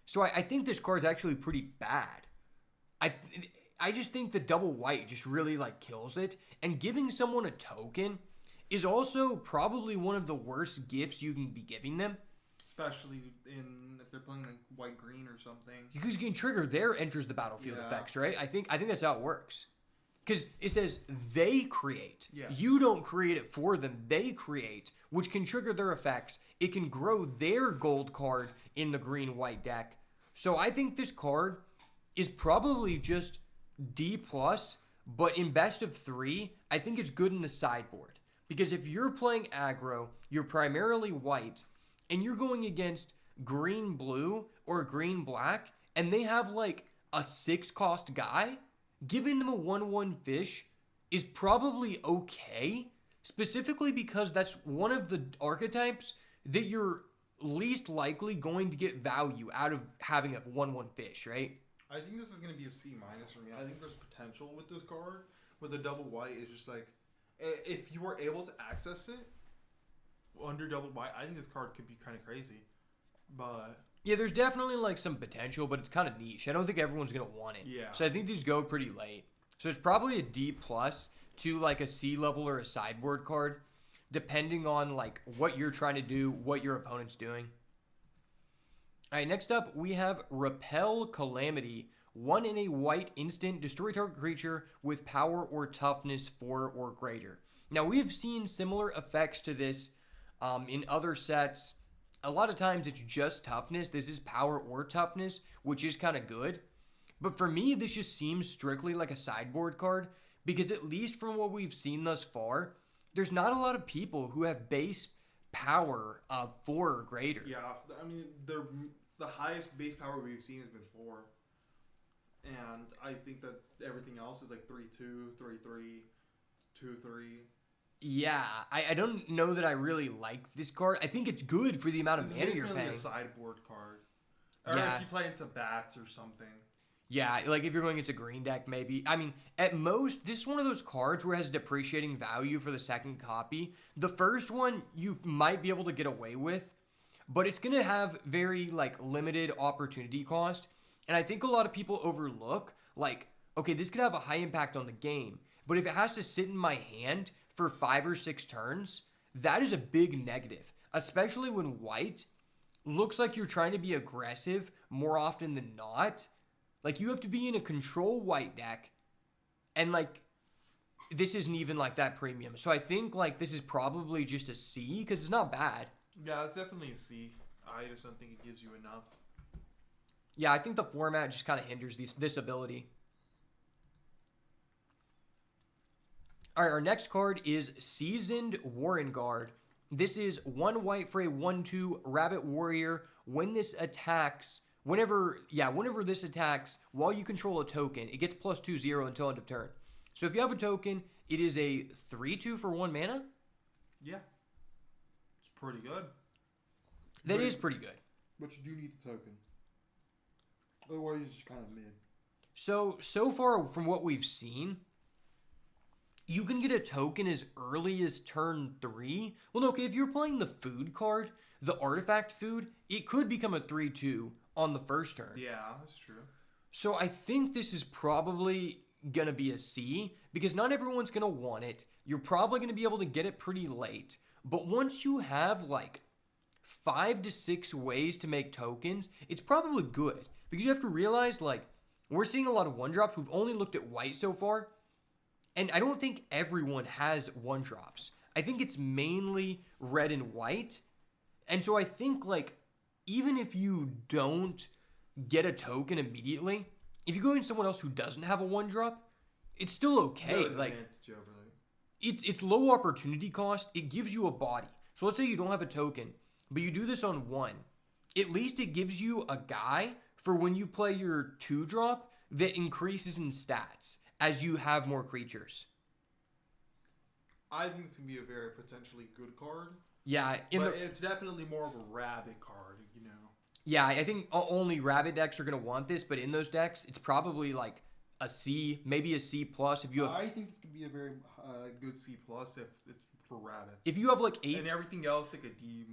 S2: So I think this card's actually pretty bad. I just think the double white just really like kills it. And giving someone a token is also probably one of the worst gifts you can be giving them.
S1: Especially if they're playing like white green or something.
S2: Because you can trigger their enters the battlefield effects, right? I think that's how it works. Because it says they create. Yeah. You don't create it for them. They create, which can trigger their effects. It can grow their gold card in the green-white deck. So I think this card is probably just D+, but in best of 3, I think it's good in the sideboard. Because if you're playing aggro, you're primarily white, and you're going against green-blue or green-black, and they have like a 6-cost guy, giving them a 1/1 fish is probably okay, specifically because that's one of the archetypes that you're least likely going to get value out of having a 1/1 fish, right?
S1: I think this is going to be a C- for me. I think there's potential with this card, with the double white. Is just like, if you were able to access it under double white, I think this card could be kind of crazy. But
S2: yeah, there's definitely like some potential, but it's kind of niche. I don't think everyone's going to want it.
S1: Yeah.
S2: So I think these go pretty late. So it's probably a D+ to like a C level or a sideboard card, depending on like what you're trying to do, what your opponent's doing. All right, next up we have Repel Calamity. 1 in a white instant, destroy target creature with power or toughness 4 or greater. Now we have seen similar effects to this in other sets. A lot of times it's just toughness. This is power or toughness, which is kind of good. But for me, this just seems strictly like a sideboard card because at least from what we've seen thus far, there's not a lot of people who have base power of 4 or greater.
S1: Yeah, I mean, the highest base power we've seen has been 4. And I think that everything else is like 3/2, 3/3, 2/3.
S2: Yeah, I don't know that I really like this card. I think it's good for the amount of mana you're paying.
S1: It's a sideboard card. Or if you play into bats or something.
S2: Yeah, like if you're going into green deck, maybe. I mean, at most, this is one of those cards where it has depreciating value for the second copy. The first one, you might be able to get away with, but it's going to have very, like, limited opportunity cost. And I think a lot of people overlook, like, okay, this could have a high impact on the game, but if it has to sit in my hand for 5 or 6 turns, that is a big negative, especially when white looks like you're trying to be aggressive more often than not. Like, you have to be in a control white deck, and, like, this isn't even, like, that premium. So I think, like, this is probably just a C, because it's not bad.
S1: Yeah, it's definitely a C. I just don't think it gives you enough.
S2: Yeah, I think the format just kind of hinders this ability. All right, our next card is Seasoned Warren Guard. This is 1 white for a 1/2 Rabbit Warrior. When this attacks, whenever this attacks, while you control a token, it gets +2/0 until end of turn. So if you have a token, it is a 3/2 for 1 mana.
S1: Yeah, it's pretty good.
S2: That is pretty good.
S1: But you do need a token. Otherwise, it's kind of mid.
S2: So far from what we've seen, you can get a token as early as turn 3. Well, no, okay, if you're playing the food card, the artifact food, it could become a 3/2 on the first turn.
S1: Yeah, that's true.
S2: So I think this is probably going to be a C because not everyone's going to want it. You're probably going to be able to get it pretty late. But once you have like 5 to 6 ways to make tokens, it's probably good. Because you have to realize, like, we're seeing a lot of 1-drops. We've only looked at white so far. And I don't think everyone has 1-drops. I think it's mainly red and white. And so I think, like, even if you don't get a token immediately, if you go in someone else who doesn't have a 1-drop, it's still okay. Like, it's low opportunity cost. It gives you a body. So let's say you don't have a token. but you do this on 1. At least it gives you a guy for when you play your 2-drop that increases in stats as you have more creatures.
S1: I think it's going to be a very potentially good card.
S2: Yeah.
S1: But it's definitely more of a rabbit card, you know.
S2: Yeah, I think only rabbit decks are going to want this, but in those decks, it's probably like a C, maybe a C+. If you have,
S1: I think it's going to be a very good C+ if it's for rabbits.
S2: If you have like 8...
S1: And everything else like a D+.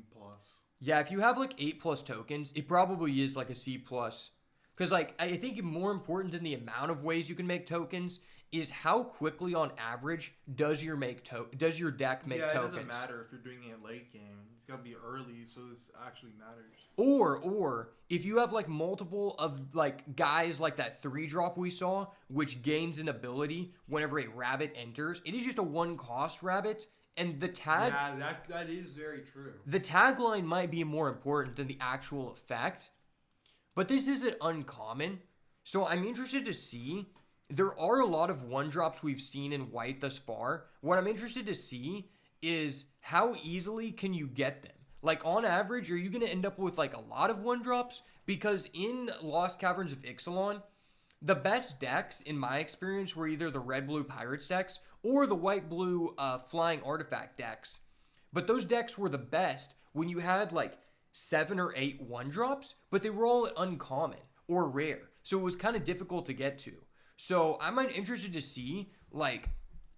S2: Yeah, if you have like 8+ tokens, it probably is like a C+. Because like, I think more important than the amount of ways you can make tokens is how quickly on average does your deck make tokens.
S1: Yeah, it doesn't matter if you're doing it late game. It's got to be early, so this actually matters.
S2: Or if you have like multiple of like guys like that 3-drop we saw, which gains an ability whenever a rabbit enters, it is just a 1-cost rabbit. And the tag...
S1: Yeah, that is very true.
S2: The tagline might be more important than the actual effect. But this isn't uncommon. So I'm interested to see. There are a lot of 1-drops we've seen in white thus far. What I'm interested to see is how easily can you get them? Like on average, are you going to end up with like a lot of 1-drops? Because in Lost Caverns of Ixalan, the best decks, in my experience, were either the red-blue Pirates decks or the white-blue Flying Artifact decks. But those decks were the best when you had like 7 or 8 1-drops, but they were all uncommon or rare. So it was kind of difficult to get to. So I'm interested to see, like,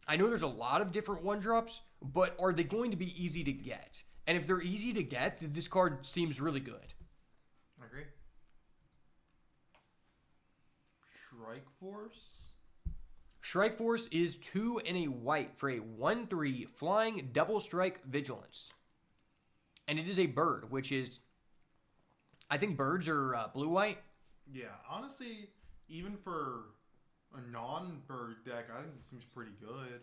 S2: I know there's a lot of different 1-drops, but are they going to be easy to get? And if they're easy to get, this card seems really good.
S1: I agree. Strike Force?
S2: Strike Force is 2 and a white for a 1/3 flying double strike vigilance. And it is a bird, which is, I think birds are blue-white.
S1: Yeah, honestly, even for a non-bird deck, I think it seems pretty good.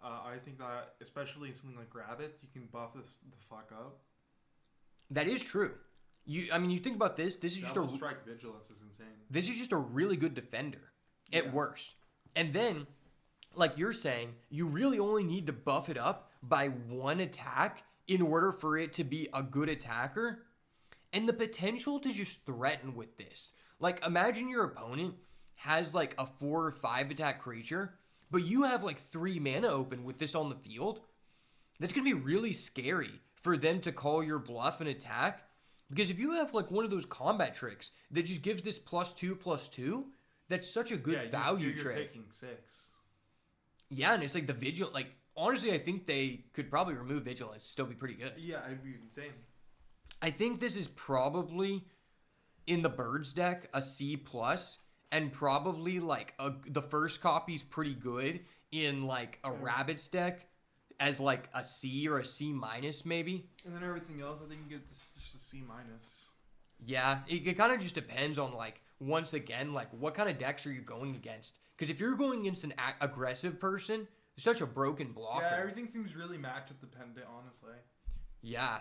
S1: I think that, especially in something like rabbits, you can buff this the fuck up.
S2: That is true. You think about this. This is
S1: Double
S2: just
S1: strike vigilance is insane.
S2: This is just a really good defender at worst. And then, like you're saying, you really only need to buff it up by 1 attack in order for it to be a good attacker. And the potential to just threaten with this. Like, imagine your opponent has like a 4 or 5 attack creature, but you have like 3 mana open with this on the field. That's going to be really scary for them to call your bluff and attack. Because if you have like one of those combat tricks that just gives this +2/+2, that's such a good value
S1: you're
S2: trick.
S1: Taking 6.
S2: Yeah, and it's like the vigil. Like, honestly, I think they could probably remove vigilance, still be pretty good.
S1: Yeah, it'd be insane.
S2: I think this is probably in the birds deck a C+, and probably like the first copy's pretty good in like a rabbits deck as like a C or a C- maybe.
S1: And then everything else, I think you get just a C-.
S2: Yeah, it kind of just depends on, like, once again, like, what kind of decks are you going against? Because if you're going against an aggressive person, it's such a broken blocker.
S1: Yeah, everything seems really matchup dependent, honestly.
S2: Yeah.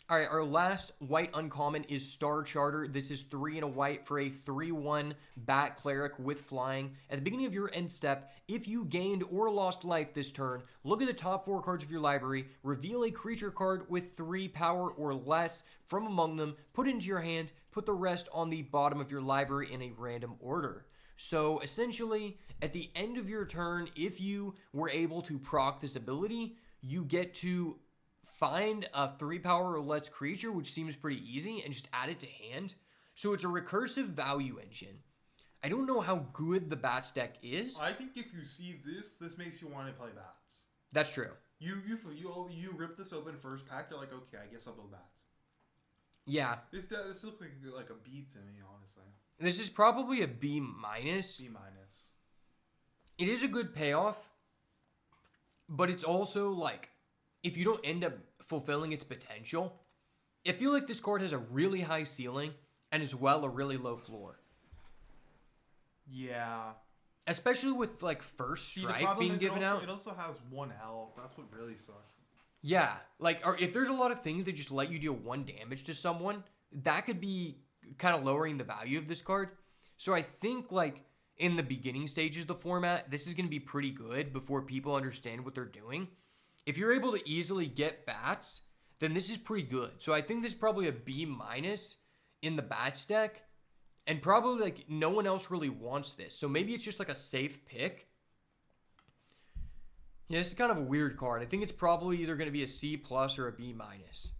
S2: All right, our last white uncommon is Star Charter. This is 3 and a white for a 3/1 Bat Cleric with flying. At the beginning of your end step, if you gained or lost life this turn, look at the top 4 cards of your library, reveal a creature card with 3 power or less from among them, put it into your hand, put the rest on the bottom of your library in a random order. So essentially, at the end of your turn, if you were able to proc this ability, you get to find a 3 power or less creature, which seems pretty easy, and just add it to hand. So it's a recursive value engine. I don't know how good the Bats deck is.
S1: I think if you see this makes you want to play Bats.
S2: That's true.
S1: You rip this open first pack, you're like, okay, I guess I'll build Bats.
S2: Yeah.
S1: This looks like a B to me, honestly.
S2: This is probably a B-.
S1: B-.
S2: It is a good payoff, but it's also like, if you don't end up fulfilling its potential, I feel like this card has a really high ceiling and as well a really low floor.
S1: Yeah.
S2: Especially with like first strike being given out.
S1: It also has 1 health. That's what really sucks.
S2: Yeah. Like, or if there's a lot of things that just let you deal 1 damage to someone, that could be kind of lowering the value of this card. So I think like in the beginning stages of the format, this is going to be pretty good before people understand what they're doing. If you're able to easily get Bats, then this is pretty good. So I think this is probably a B minus in the bats deck. And probably like no one else really wants this. So maybe it's just like a safe pick. Yeah, this is kind of a weird card. I think it's probably either going to be a C plus or a B minus.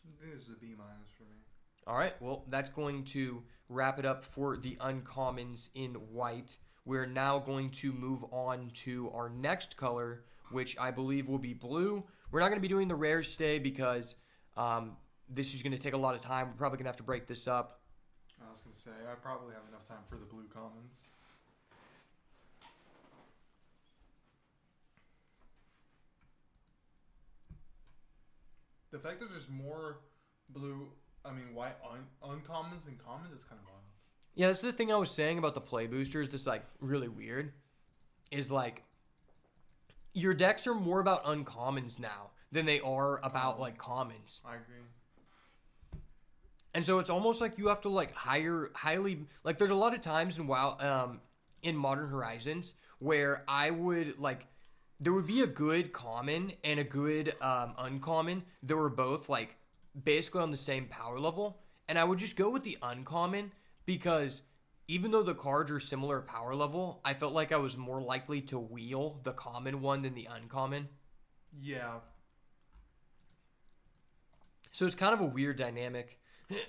S1: I think this is a B minus for me.
S2: All right, well, that's going to wrap it up for the uncommons in white. We're now going to move on to our next color, which I believe will be blue. We're not going to be doing the rares today because this is going to take a lot of time. We're probably going to have to break this up.
S1: I was going to say, I probably have enough time for the blue commons. The fact that there's more white uncommons and commons is kind of wild.
S2: Yeah, that's the thing I was saying about the play boosters that's like really weird. Is like your decks are more about uncommons now than they are about like commons.
S1: I agree.
S2: And so it's almost like you have to like highly like there's a lot of times in Modern Horizons where I would like there would be a good common and a good uncommon that were both like basically on the same power level, and I would just go with the uncommon because even though the cards are similar power level, I felt like I was more likely to wheel the common one than the uncommon.
S1: Yeah.
S2: So it's kind of a weird dynamic.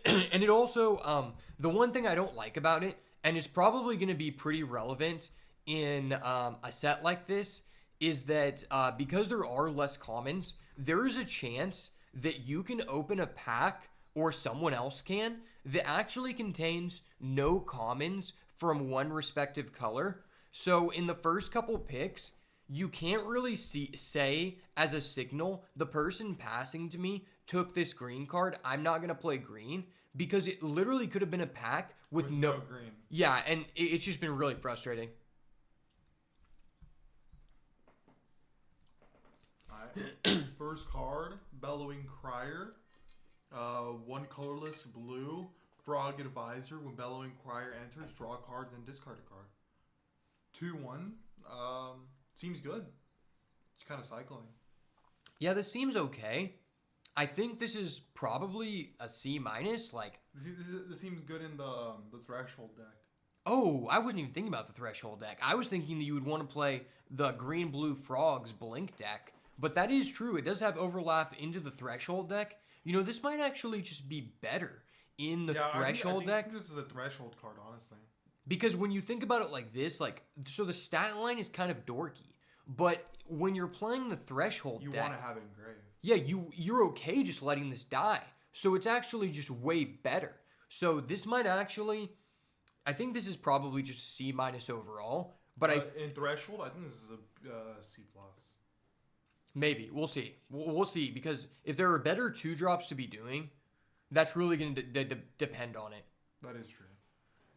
S2: And it also, the one thing I don't like about it, and it's probably going to be pretty relevant in a set like this, is that because there are less commons, there is a chance that you can open a pack, or someone else can, that actually contains no commons from one respective color. So in the first couple picks, you can't really say as a signal, the person passing to me took this green card, I'm not going to play green, because it literally could have been a pack with no
S1: green.
S2: Yeah, and it's just been really frustrating.
S1: Alright. First card, Bellowing Crier. One colorless blue. Frog Advisor. When Bellowing Crier enters, draw a card, then discard a card. 2-1. Seems good. It's kind of cycling.
S2: Yeah, this seems okay. I think this is probably a C minus. Like
S1: this seems good in the Threshold deck.
S2: Oh, I wasn't even thinking about the Threshold deck. I was thinking that you would want to play the green-blue Frogs Blink deck. But that is true. It does have overlap into the Threshold deck. You know, this might actually just be better in the Threshold deck.
S1: I think this is a Threshold card, honestly.
S2: Because when you think about it like this, like, so the stat line is kind of dorky. But when you're playing the Threshold deck...
S1: You want to have it engraved.
S2: Yeah, you're okay just letting this die. So it's actually just way better. So this might actually... I think this is probably just a C minus overall. But
S1: in Threshold, I think this is a C plus.
S2: Maybe. We'll see. We'll see. Because if there are better 2-drops to be doing, that's really going to depend on it.
S1: That is true.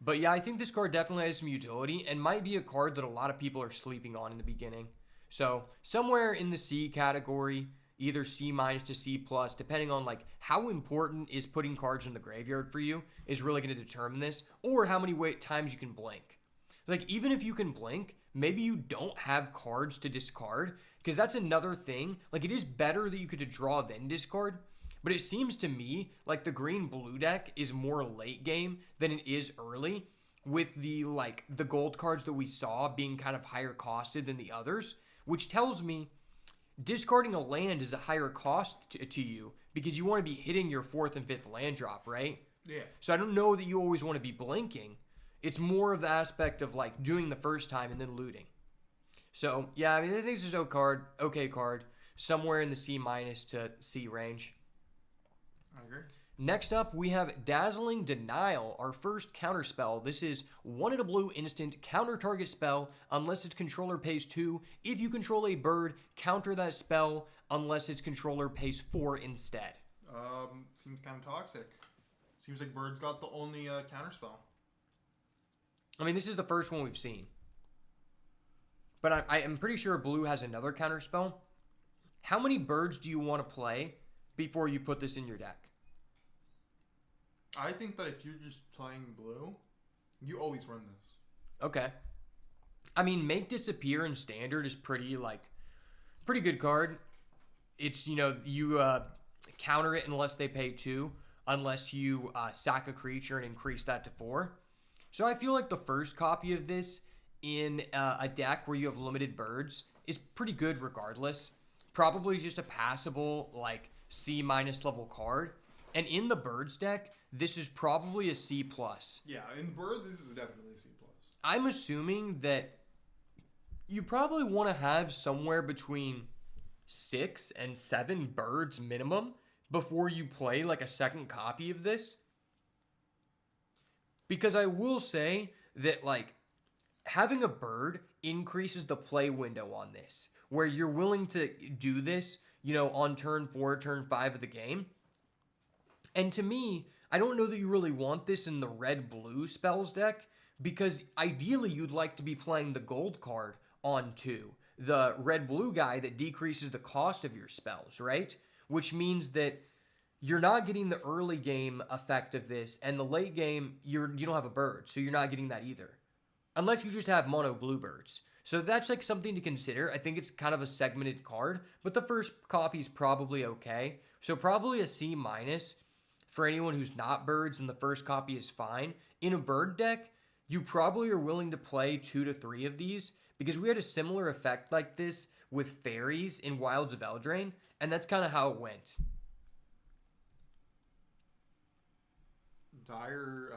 S2: But yeah, I think this card definitely has some utility and might be a card that a lot of people are sleeping on in the beginning. So somewhere in the C category, either C minus to C plus, depending on like how important is putting cards in the graveyard for you is really going to determine this, or how many times you can blink. Like even if you can blink, maybe you don't have cards to discard, because that's another thing. Like it is better that you could draw then discard, but it seems to me like the green-blue deck is more late game than it is early, with the gold cards that we saw being kind of higher costed than the others, which tells me discarding a land is a higher cost to you because you want to be hitting your 4th and 5th land drop, right?
S1: Yeah.
S2: So I don't know that you always want to be blinking. It's more of the aspect of like doing the first time and then looting. So yeah, I mean, I think this is okay card, somewhere in the C minus to C range.
S1: I agree.
S2: Next up, we have Dazzling Denial, our first counter spell. This is 1 in a blue instant, counter target spell unless its controller pays 2. If you control a bird, counter that spell unless its controller pays 4 instead.
S1: Seems kind of toxic. Seems like bird's got the only counter spell.
S2: I mean, this is the first one we've seen. But I am pretty sure blue has another counter spell. How many birds do you want to play before you put this in your deck?
S1: I think that if you're just playing blue, you always run this.
S2: Okay. I mean, Make Disappear in Standard is pretty good card. It's, you know, counter it unless they pay 2, unless you sack a creature and increase that to 4. So I feel like the first copy of this in a deck where you have limited birds is pretty good regardless. Probably just a passable, like, C- level card. And in the birds deck, this is probably a C+.
S1: Yeah, in bird, this is definitely a C+.
S2: I'm assuming that you probably want to have somewhere between 6 and 7 birds minimum before you play like a second copy of this. Because I will say that, like, having a bird increases the play window on this, where you're willing to do this, you know, on turn 4, turn 5 of the game. And to me, I don't know that you really want this in the red-blue spells deck, because ideally you'd like to be playing the gold card on 2, the red-blue guy that decreases the cost of your spells, right? Which means that you're not getting the early game effect of this, and the late game, you don't have a bird, so you're not getting that either. Unless you just have mono bluebirds. So that's like something to consider. I think it's kind of a segmented card, but the first copy is probably okay. So probably a C- for anyone who's not birds, and the first copy is fine. In a bird deck, you probably are willing to play 2 to 3 of these, because we had a similar effect like this with fairies in Wilds of Eldraine, and that's kind of how it went.
S1: Dire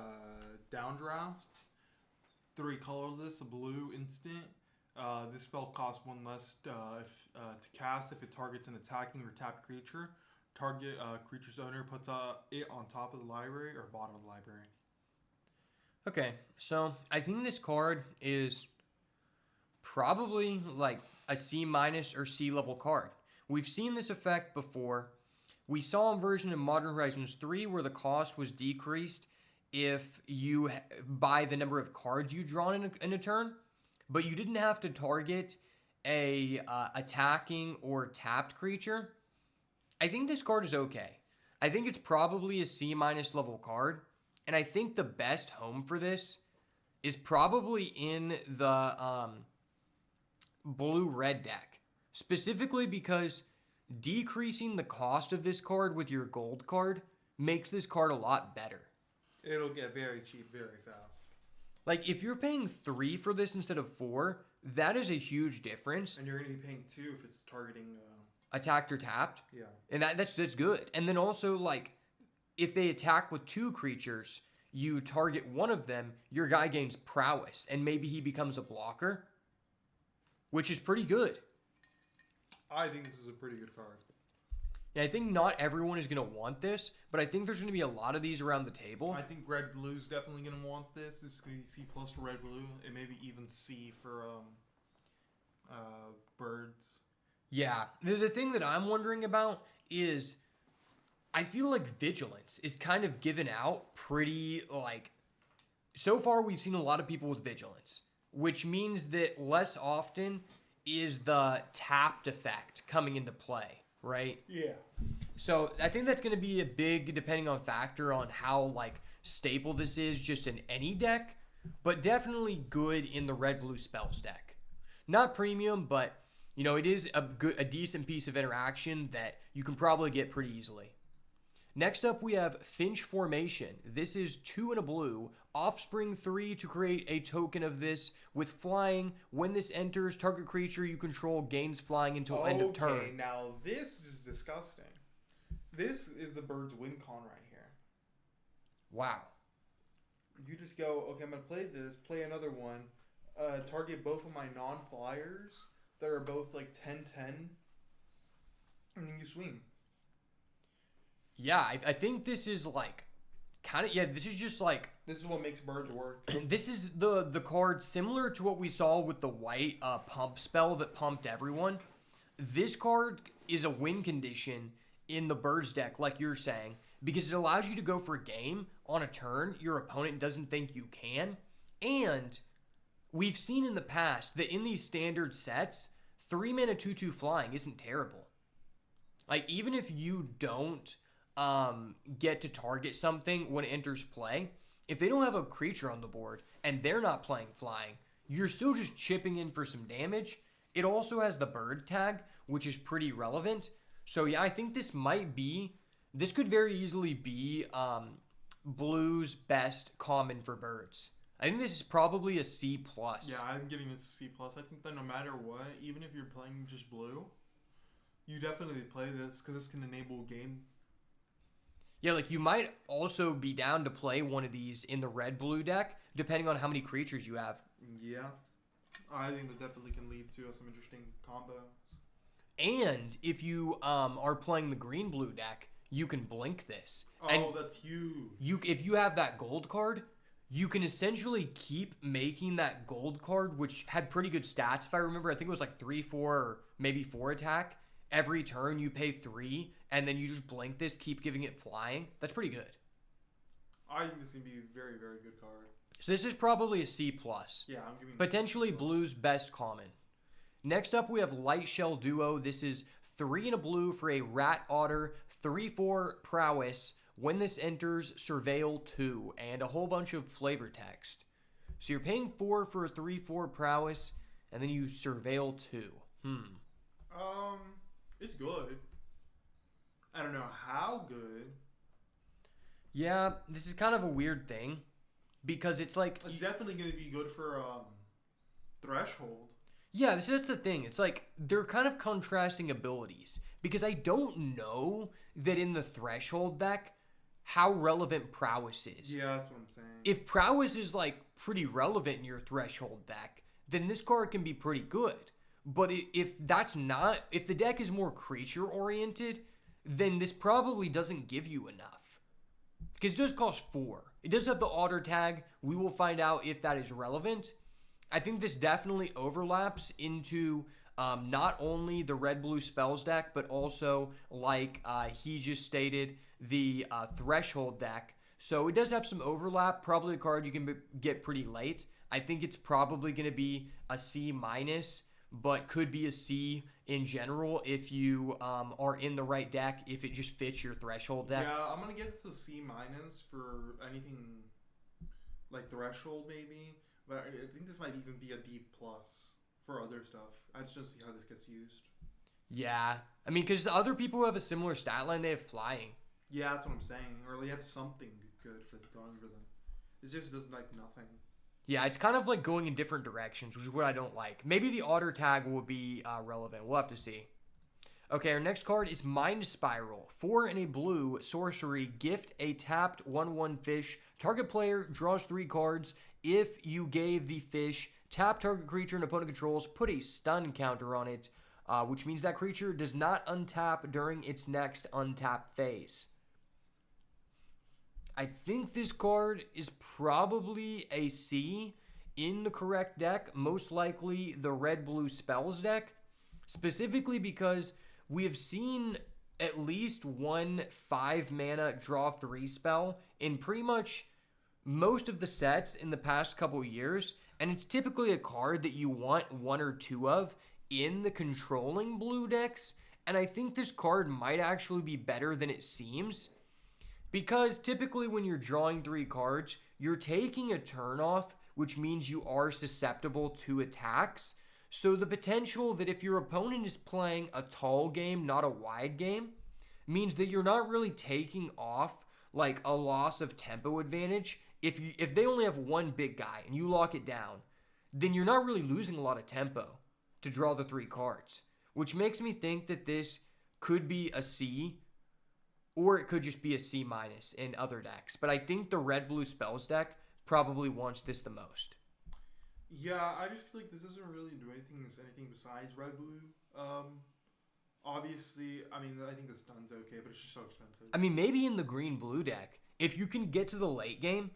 S1: downdraft, 3 colorless, a blue instant. This spell costs 1 less to cast if it targets an attacking or tapped creature. Target creature's owner puts it on top of the library or bottom of the library.
S2: Okay, so I think this card is probably like a C- or C level card. We've seen this effect before. We saw a version in Modern Horizons 3 where the cost was decreased if you by the number of cards you draw in a turn, but you didn't have to target a attacking or tapped creature. I think this card is okay. I think it's probably a C- level card, and I think the best home for this is probably in the blue-red deck, specifically because decreasing the cost of this card with your gold card makes this card a lot better.
S1: It'll get very cheap very fast.
S2: Like, if you're paying 3 for this instead of 4, that is a huge difference.
S1: And you're going to be paying 2 if it's targeting...
S2: attacked or tapped.
S1: Yeah.
S2: And that's good. And then also, like, if they attack with 2 creatures, you target one of them, your guy gains prowess, and maybe he becomes a blocker, which is pretty good.
S1: I think this is a pretty good card.
S2: Yeah, I think not everyone is going to want this, but I think there's going to be a lot of these around the table.
S1: I think red-blue's definitely going to want this. This is going to be C+ for red-blue, and maybe even C for birds.
S2: Yeah. The thing that I'm wondering about is I feel like Vigilance is kind of given out pretty, like... So far, we've seen a lot of people with Vigilance, which means that less often is the tapped effect coming into play, right?
S1: Yeah.
S2: So I think that's going to be a big, depending on factor on how, like, staple this is just in any deck, but definitely good in the red-blue spells deck. Not premium, but... You know, it is a decent piece of interaction that you can probably get pretty easily. Next up, we have Finch Formation. This is 2 and a blue, Offspring 3 to create a token of this with flying. When this enters, target creature you control gains flying until end of turn.
S1: Okay, now this is disgusting. This is the bird's win con right here.
S2: Wow.
S1: You just go, okay, I'm going to play this, play another one, target both of my non-flyers that are both like 10-10, and then you swing.
S2: Yeah, I think this is like kind of, this is just like...
S1: This is what makes birds work.
S2: This is the card similar to what we saw with the white pump spell that pumped everyone. This card is a win condition in the birds deck, like you're saying, because it allows you to go for a game on a turn your opponent doesn't think you can, and... We've seen in the past that in these standard sets, 3-mana 2/2 flying isn't terrible. Like, even if you don't get to target something when it enters play, if they don't have a creature on the board and they're not playing flying, you're still just chipping in for some damage. It also has the bird tag, which is pretty relevant. So yeah, I think this could very easily be Blue's best common for birds. I think this is probably a C+.
S1: Yeah, I'm giving this a C+. I think that no matter what, even if you're playing just blue, you definitely play this because this can enable game.
S2: Yeah, like you might also be down to play one of these in the red-blue deck, depending on how many creatures you have.
S1: Yeah. I think that definitely can lead to some interesting combos.
S2: And if you are playing the green-blue deck, you can blink this.
S1: Oh,
S2: and
S1: that's huge.
S2: If you have that gold card, you can essentially keep making that gold card, which had pretty good stats, if I remember. I think it was like 3, 4, or maybe 4 attack. Every turn you pay 3, and then you just blink this, keep giving it flying. That's pretty good.
S1: I think this is going to be a very, very good card.
S2: So this is probably a C+.
S1: Yeah, I'm giving this
S2: Potentially
S1: a C+.
S2: Blue's best common. Next up, we have Light Shell Duo. This is 3 and a blue for a Rat Otter, 3/4 prowess. When this enters, surveil 2, and a whole bunch of flavor text. So you're paying 4 for a 3/4 prowess, and then you surveil 2.
S1: It's good. I don't know how good.
S2: Yeah, this is kind of a weird thing, because it's like...
S1: It's definitely going to be good for Threshold.
S2: Yeah, that's the thing. It's like they're kind of contrasting abilities, because I don't know that in the Threshold deck how relevant prowess is.
S1: Yeah, that's what I'm saying.
S2: If prowess is like pretty relevant in your Threshold deck, then this card can be pretty good. But if the deck is more creature oriented, then this probably doesn't give you enough. Because it does cost 4. It does have the otter tag. We will find out if that is relevant. I think this definitely overlaps into not only the red-blue spells deck, but also, like he just stated, the Threshold deck. So it does have some overlap. Probably a card you can get pretty late. I think it's probably going to be a C-, but could be a C in general if you are in the right deck, if it just fits your Threshold deck.
S1: Yeah, I'm going to get it to C- for anything like Threshold maybe. But I think this might even be a D+ for other stuff. I just don't see how this gets used.
S2: Yeah. I mean, because other people who have a similar stat line, they have flying.
S1: Yeah, that's what I'm saying. Or they have something good for going for them. It just does like nothing.
S2: Yeah, it's kind of like going in different directions, which is what I don't like. Maybe the otter tag will be relevant. We'll have to see. Okay, our next card is Mind Spiral. 4 and a blue sorcery. Gift a tapped 1/1 fish. Target player draws 3 cards. If you gave the fish tap target creature and opponent controls, put a stun counter on it, which means that creature does not untap during its next untap phase. I think this card is probably a C in the correct deck, most likely the red-blue spells deck, specifically because we have seen at least one 5-mana draw 3 spell in pretty much most of the sets in the past couple years, and it's typically a card that you want 1 or 2 of in the controlling blue decks, and I think this card might actually be better than it seems, because typically when you're drawing 3 cards, you're taking a turn off, which means you are susceptible to attacks, so the potential that if your opponent is playing a tall game, not a wide game, means that you're not really taking off like a loss of tempo advantage. If they only have one big guy and you lock it down, then you're not really losing a lot of tempo to draw the 3 cards, which makes me think that this could be a C, or it could just be a C- in other decks. But I think the red-blue spells deck probably wants this the most.
S1: Yeah, I just feel like this doesn't really do anything besides red-blue. Obviously, I mean, I think the stun's okay, but it's just so expensive.
S2: I mean, maybe in the green-blue deck, if you can get to the late game,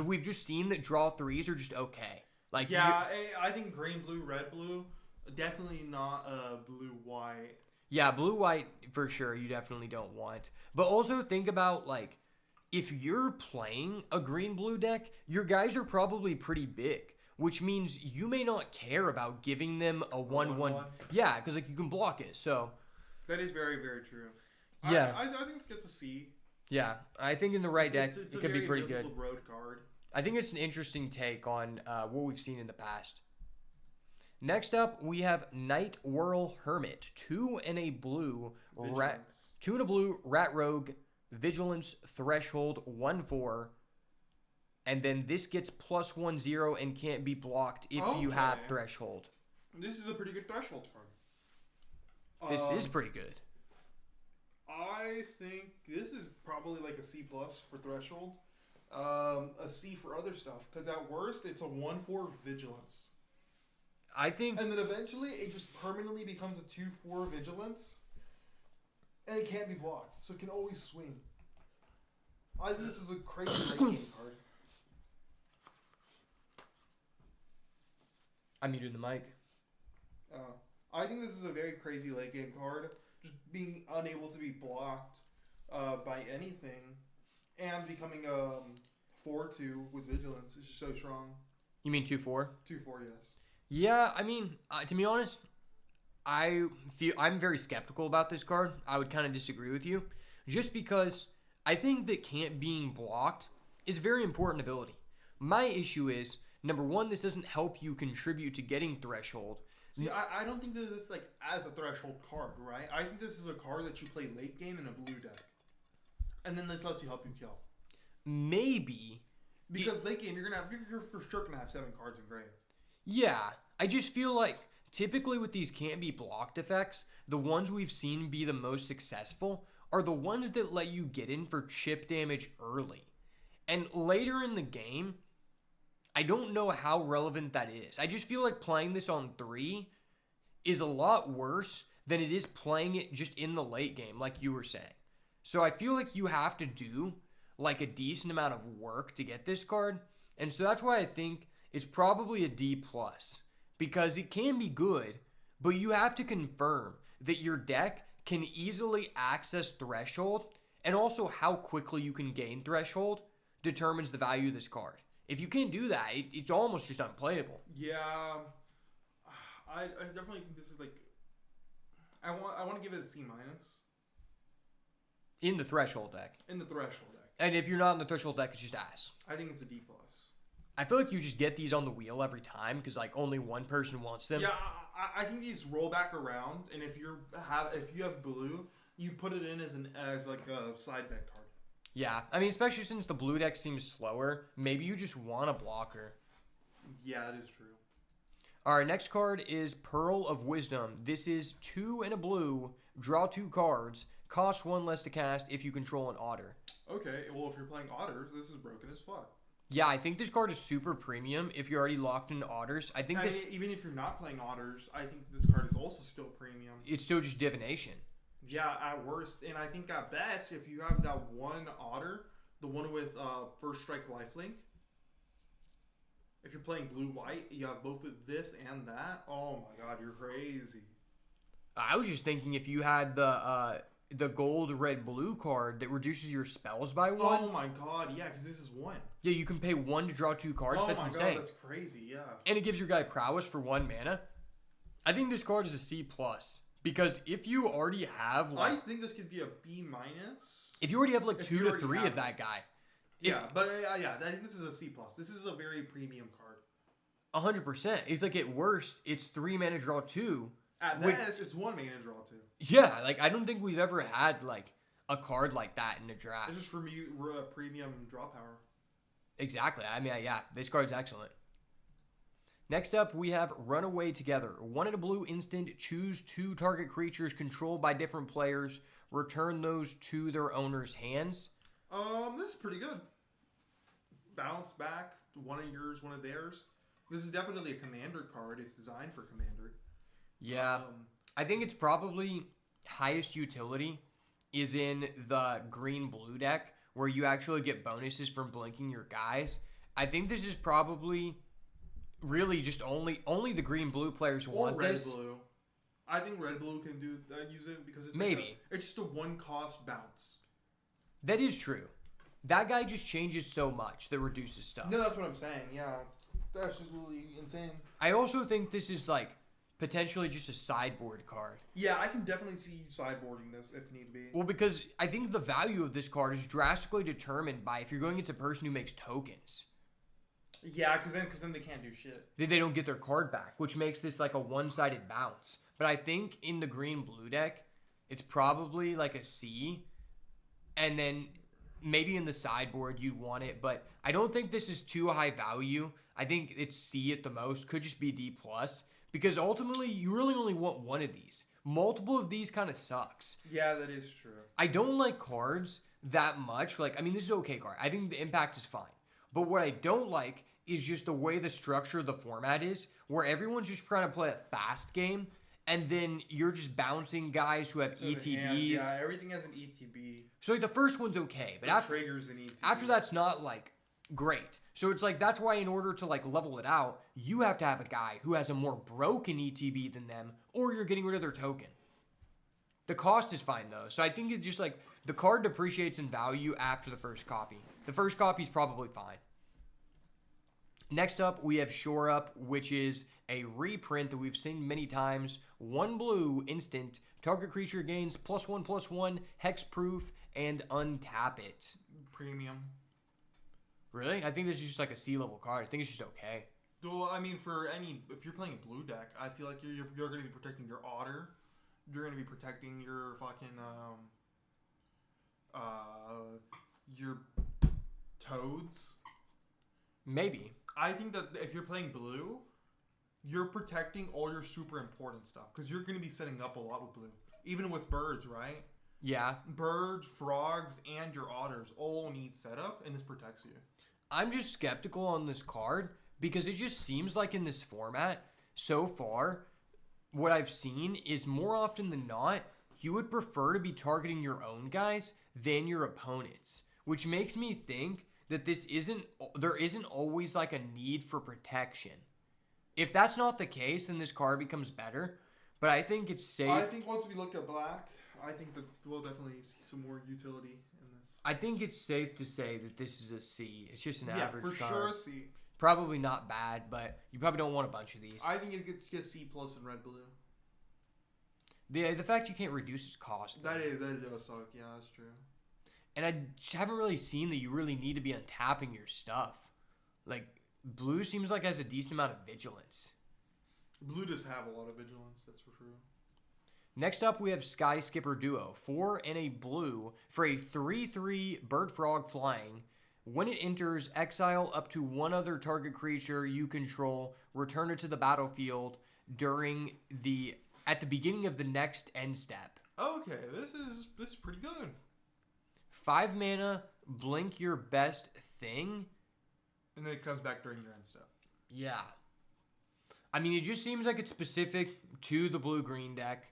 S2: we've just seen that draw 3s are just okay. Like,
S1: yeah, I think green, blue, red, blue, definitely not blue, white.
S2: Yeah, blue, white, for sure, you definitely don't want. But also think about, like, if you're playing a green-blue deck, your guys are probably pretty big, which means you may not care about giving them a 1/1. Yeah, because, like, you can block it, so.
S1: That is very, very true.
S2: Yeah.
S1: I think this gets a C.
S2: Yeah, I think in the right deck,
S1: it's
S2: it could be pretty good.
S1: Road card.
S2: I think it's an interesting take on what we've seen in the past. Next up, we have Night Whirl Hermit. 2 and a blue.
S1: Vigilance.
S2: 2 and a blue. Rat Rogue. Vigilance. Threshold. 1/4. And then this gets +1/0 and can't be blocked if you have Threshold.
S1: This is a pretty good Threshold card.
S2: This is pretty good.
S1: I think this is probably like a C+ for Threshold. A C for other stuff. Because at worst, it's a 1/4 Vigilance.
S2: I think...
S1: And then eventually, it just permanently becomes a 2/4 Vigilance. And it can't be blocked. So it can always swing. I think this is a crazy late game card.
S2: I muted the mic.
S1: I think this is a very crazy late game card. Just being unable to be blocked by anything. And becoming a 4/2 with Vigilance is just so strong.
S2: You mean 2/4?
S1: 2/4, yes.
S2: Yeah, I mean, to be honest, I'm very skeptical about this card. I would kind of disagree with you. Just because I think that can't being blocked is a very important ability. My issue is, number one, this doesn't help you contribute to getting Threshold.
S1: See, I don't think that this like as a Threshold card, right? I think this is a card that you play late game in a blue deck. And then this lets you help you kill.
S2: Maybe.
S1: Because late game, you're for sure going to have 7 cards in grave.
S2: Yeah, I just feel like typically with these can't be blocked effects, the ones we've seen be the most successful are the ones that let you get in for chip damage early. And later in the game, I don't know how relevant that is. I just feel like playing this on 3 is a lot worse than it is playing it just in the late game, like you were saying. So I feel like you have to do like a decent amount of work to get this card. And so that's why I think it's probably a D+. Because it can be good, but you have to confirm that your deck can easily access Threshold, and also how quickly you can gain Threshold determines the value of this card. If you can't do that, it's almost just unplayable.
S1: Yeah, I definitely think this is like, I want to give it a C-.
S2: In the Threshold deck.
S1: In the Threshold deck.
S2: And if you're not in the Threshold deck, it's just ass.
S1: I think it's a D+.
S2: I feel like you just get these on the wheel every time because like only one person wants them.
S1: Yeah, I think these roll back around, and if you have blue, you put it in as like a side bet card.
S2: Yeah, I mean, especially since the blue deck seems slower, maybe you just want a blocker.
S1: Yeah, that is true.
S2: All right, next card is Pearl of Wisdom. This is 2 and a blue, draw 2 cards, cost 1 less to cast if you control an otter.
S1: Okay, well, if you're playing otters, this is broken as fuck.
S2: Yeah, I think this card is super premium if you're already locked into otters. I think this...
S1: Even if you're not playing otters, I think this card is also still premium.
S2: It's still just divination.
S1: Yeah, at worst. And I think at best, if you have that one otter, the one with first strike lifelink, if you're playing blue-white, you have both of this and that. Oh my god, you're crazy.
S2: I was just thinking if you had the gold, red, blue card that reduces your spells by 1.
S1: Oh my god, yeah, because this is 1.
S2: Yeah, you can pay 1 to draw 2 cards.
S1: Oh
S2: That's
S1: my
S2: insane.
S1: god, that's crazy, yeah.
S2: And it gives your guy prowess for 1 mana. I think this card is a C+. Because if you already have like...
S1: I think this could be a B-.
S2: If you already have like 2 to 3 of that guy.
S1: Yeah, but yeah, I think this is a C+. This is a very premium card.
S2: 100%. It's like at worst, it's 3 mana draw 2.
S1: At best, it's 1 mana draw 2.
S2: Yeah, like I don't think we've ever had like a card like that in a draft.
S1: It's just premium draw power.
S2: Exactly. I mean, yeah, this card's excellent. Next up, we have Runaway Together. 1 and a blue instant, choose 2 target creatures controlled by different players. Return those to their owner's hands.
S1: This is pretty good. Bounce back, 1 of yours, 1 of theirs. This is definitely a commander card. It's designed for commander.
S2: Yeah. I think it's probably highest utility is in the green-blue deck where you actually get bonuses from blinking your guys. I think this is probably really just only the green-blue players want this.
S1: Or red-blue. I think red-blue can use it because it's
S2: maybe.
S1: It's just a 1-cost bounce.
S2: That is true. That guy just changes so much that reduces stuff.
S1: No, that's what I'm saying. Yeah. That's absolutely insane.
S2: I also think this is like potentially just a sideboard card.
S1: Yeah, I can definitely see sideboarding this if need be.
S2: Well, because I think the value of this card is drastically determined by if you're going into a person who makes tokens.
S1: Yeah, because then they can't do shit.
S2: They don't get their card back, which makes this like a one-sided bounce. But I think in the green-blue deck, it's probably like a C. And then maybe in the sideboard you'd want it. But I don't think this is too high value. I think it's C at the most. Could just be D+. Because ultimately, you really only want one of these. Multiple of these kind of sucks.
S1: Yeah, that is true.
S2: I don't like cards that much. Like, I mean, this is an okay card. I think the impact is fine. But what I don't like is just the way the structure of the format is, where everyone's just trying to play a fast game, and then you're just bouncing guys who have
S1: So
S2: ETBs.
S1: yeah, everything has an ETB.
S2: So like the first one's okay, but
S1: triggers an ETB.
S2: after that's not like great. So it's like that's why in order to like level it out, you have to have a guy who has a more broken ETB than them, or you're getting rid of their token. The cost is fine though, so I think it's just like the card depreciates in value after the first copy. The first copy is probably fine. Next up, we have Shore Up, which is a reprint that we've seen many times. 1 blue, instant. Target creature gains +1/+1, hexproof, and untap it.
S1: Premium.
S2: Really? I think this is just like a C-level card. I think it's just okay.
S1: Well, I mean, if you're playing a blue deck, I feel like you're going to be protecting your Otter. You're going to be protecting your fucking, your Toads.
S2: Maybe.
S1: I think that if you're playing blue, you're protecting all your super important stuff because you're going to be setting up a lot with blue. Even with birds, right?
S2: Yeah.
S1: Birds, frogs, and your otters all need setup, and this protects you.
S2: I'm just skeptical on this card because it just seems like in this format, so far, what I've seen is more often than not, you would prefer to be targeting your own guys than your opponents, which makes me think that there isn't always like a need for protection. If that's not the case, then this card becomes better. But I think it's safe.
S1: I think once we look at black, I think that we'll definitely see some more utility in this.
S2: I think it's safe to say that this is a C. It's just an average card.
S1: Yeah, for sure a C.
S2: Probably not bad, but you probably don't want a bunch of these.
S1: I think it gets C+ in red-blue.
S2: The fact you can't reduce its cost.
S1: That does suck. Yeah, that's true.
S2: And I just haven't really seen that you really need to be untapping your stuff. Like, blue seems like it has a decent amount of vigilance.
S1: Blue does have a lot of vigilance, that's for sure.
S2: Next up, we have Sky Skipper Duo. 4 and a blue for a 3/3 Bird Frog flying. When it enters, exile up to one other target creature you control. Return it to the battlefield at the beginning of the next end step.
S1: Okay, this is pretty good.
S2: 5 mana, blink your best thing.
S1: And then it comes back during your end step.
S2: Yeah. I mean, it just seems like it's specific to the blue-green deck.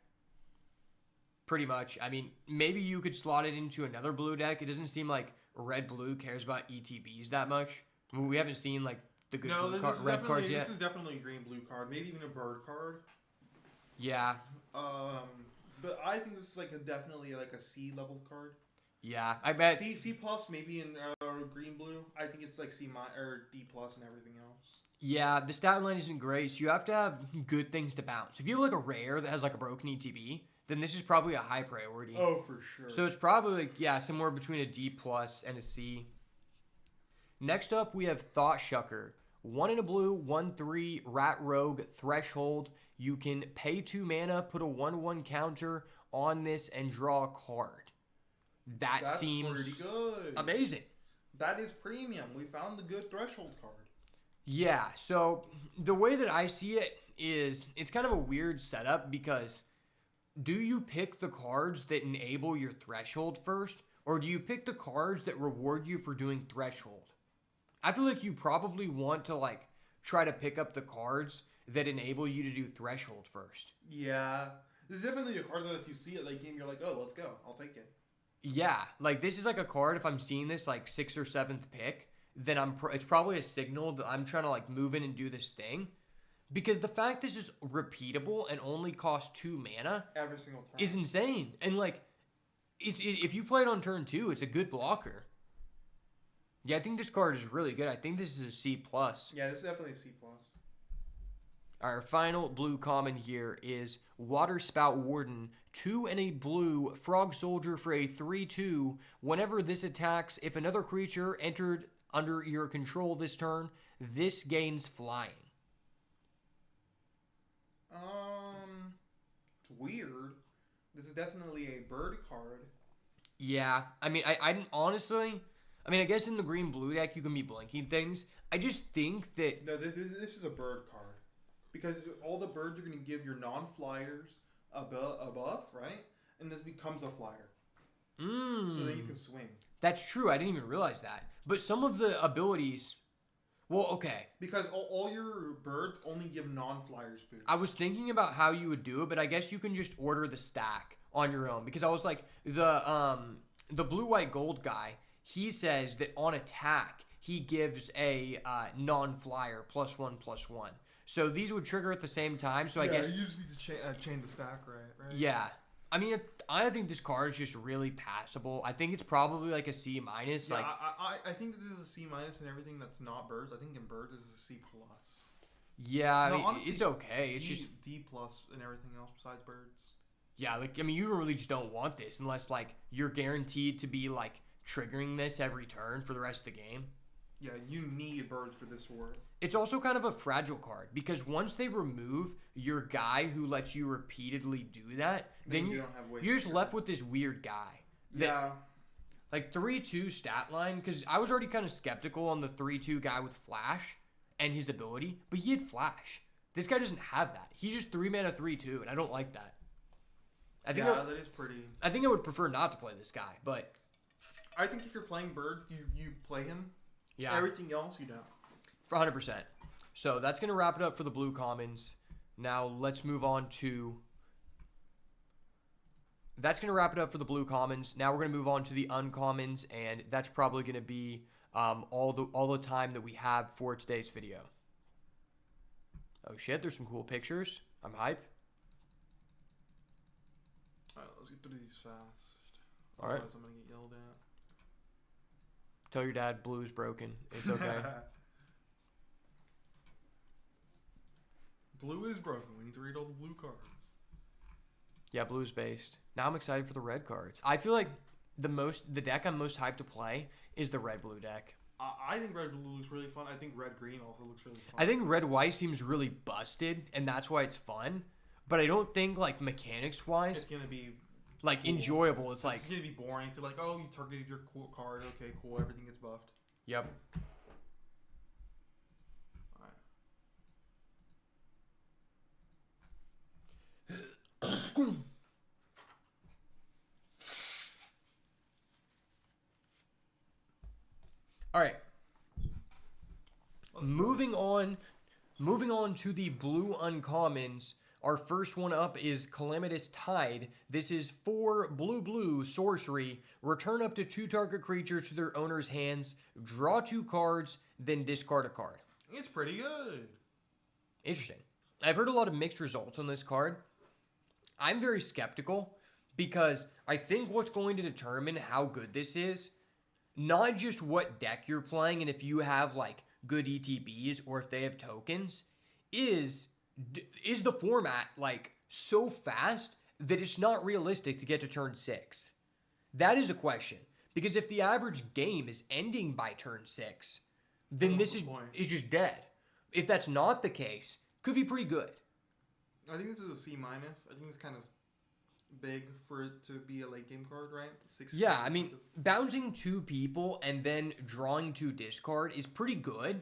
S2: Pretty much. I mean, maybe you could slot it into another blue deck. It doesn't seem like red-blue cares about ETBs that much. I mean, we haven't seen, like, the good red cards yet.
S1: This is definitely a green-blue card. Maybe even a bird card.
S2: Yeah.
S1: But I think this is definitely like a C-level card.
S2: Yeah, I bet.
S1: C+ maybe in green-blue. I think it's like C- or D+ and everything else.
S2: Yeah, the stat line isn't great, so you have to have good things to bounce. If you have like a rare that has like a broken ETB, then this is probably a high priority.
S1: Oh, for sure.
S2: So it's probably somewhere between a D+ and a C. Next up, we have Thought Shucker. 1 in a blue, 1/3 Rat Rogue Threshold. You can pay 2 mana, put a 1/1 counter on this, and draw a card. That's seems
S1: pretty good.
S2: Amazing.
S1: That is premium. We found the good threshold card.
S2: Yeah, so the way that I see it is it's kind of a weird setup because do you pick the cards that enable your threshold first, or do you pick the cards that reward you for doing threshold? I feel like you probably want to try to pick up the cards that enable you to do threshold first.
S1: Yeah. This is definitely a card that if you see it late game, you're like, oh, let's go. I'll take it.
S2: Yeah, this is like a card, if I'm seeing this 6th or 7th pick, then it's probably a signal that I'm trying to move in and do this thing. Because the fact this is repeatable and only costs 2 mana
S1: every single turn
S2: is insane. And if you play it on turn 2, it's a good blocker. Yeah, I think this card is really good. I think this is a C+.
S1: Yeah, this is definitely a C+.
S2: Our final blue common here is Waterspout Warden. 2 and a blue Frog Soldier for a 3/2. Whenever this attacks, if another creature entered under your control this turn, this gains flying.
S1: It's weird. This is definitely a bird card.
S2: Yeah, I mean, I honestly, I mean, I guess in the green-blue deck you can be blinking things. I just think that...
S1: No, this is a bird card. Because all the birds are going to give your non-flyers a buff, right? And this becomes a flyer. So then you can swing.
S2: That's true. I didn't even realize that. But some of the abilities... Well, okay.
S1: Because all your birds only give non-flyers boost.
S2: I was thinking about how you would do it, but I guess you can just order the stack on your own. Because I was like, the blue, white, gold guy, he says that on attack, he gives a non-flyer +1/+1. So these would trigger at the same time. So I guess...
S1: you just need to chain the stack right?
S2: Yeah. I mean, I think this card is just really passable. I think it's probably like a C-.
S1: Yeah,
S2: Like,
S1: I think that this is a C- and everything that's not birds. I think in birds this is a C+.
S2: yeah, I
S1: No,
S2: mean,
S1: honestly,
S2: it's okay. It's
S1: D,
S2: just...
S1: D+ and everything else besides birds.
S2: Yeah, like, I mean, you really just don't want this unless, like, you're guaranteed to be, like, triggering this every turn for the rest of the game.
S1: Yeah, you need birds for this to work.
S2: It's also kind of a fragile card because once they remove your guy who lets you repeatedly do that, then you're just left with this weird guy.
S1: Yeah.
S2: Like 3/2 stat line, because I was already kind of skeptical on the 3/2 guy with Flash and his ability, but he had Flash. This guy doesn't have that. He's just 3-mana 3/2, and I don't like that.
S1: That is pretty...
S2: I think I would prefer not to play this guy, but...
S1: I think if you're playing bird, you play him.
S2: Yeah.
S1: Everything else, you don't.
S2: For 100%. So that's going to wrap it up for the blue commons. Now let's move on to... That's going to wrap it up for the blue commons. Now we're going to move on to the uncommons, and that's probably going to be all the time that we have for today's video. Oh shit, there's some cool pictures. I'm hype.
S1: Alright, let's get through these fast.
S2: Alright.
S1: Otherwise I'm going to get yelled at.
S2: Tell your dad blue is broken. It's okay.
S1: Blue is broken. We need to read all the blue cards.
S2: Yeah, blue is based. Now I'm excited for the red cards. I feel like the deck I'm most hyped to play is the red-blue deck.
S1: I think red-blue looks really fun. I think red-green also looks really fun.
S2: I think red-white seems really busted, and that's why it's fun. But I don't think, like, mechanics-wise...
S1: It's going to be...
S2: Like,
S1: cool.
S2: Enjoyable. It's like...
S1: It's going to be boring to, like, oh, you targeted your cool card. Okay, cool. Everything gets buffed.
S2: Yep. All right. Moving on to the blue uncommons. Our first one up is Calamitous Tide. This is 4 blue sorcery. Return up to 2 target creatures to their owner's hands. Draw 2 cards, then discard a card.
S1: It's pretty good.
S2: Interesting. I've heard a lot of mixed results on this card. I'm very skeptical because I think what's going to determine how good this is, not just what deck you're playing and if you have like good ETBs or if they have tokens, is the format like so fast that it's not realistic to get to turn 6? That is a question. Because if the average game is ending by turn 6, then this is just dead. If that's not the case, could be pretty good.
S1: I think this is a C-. I think it's kind of big for it to be a late game card, right? 6.
S2: Yeah, I mean, bouncing 2 people and then drawing 2 discard is pretty good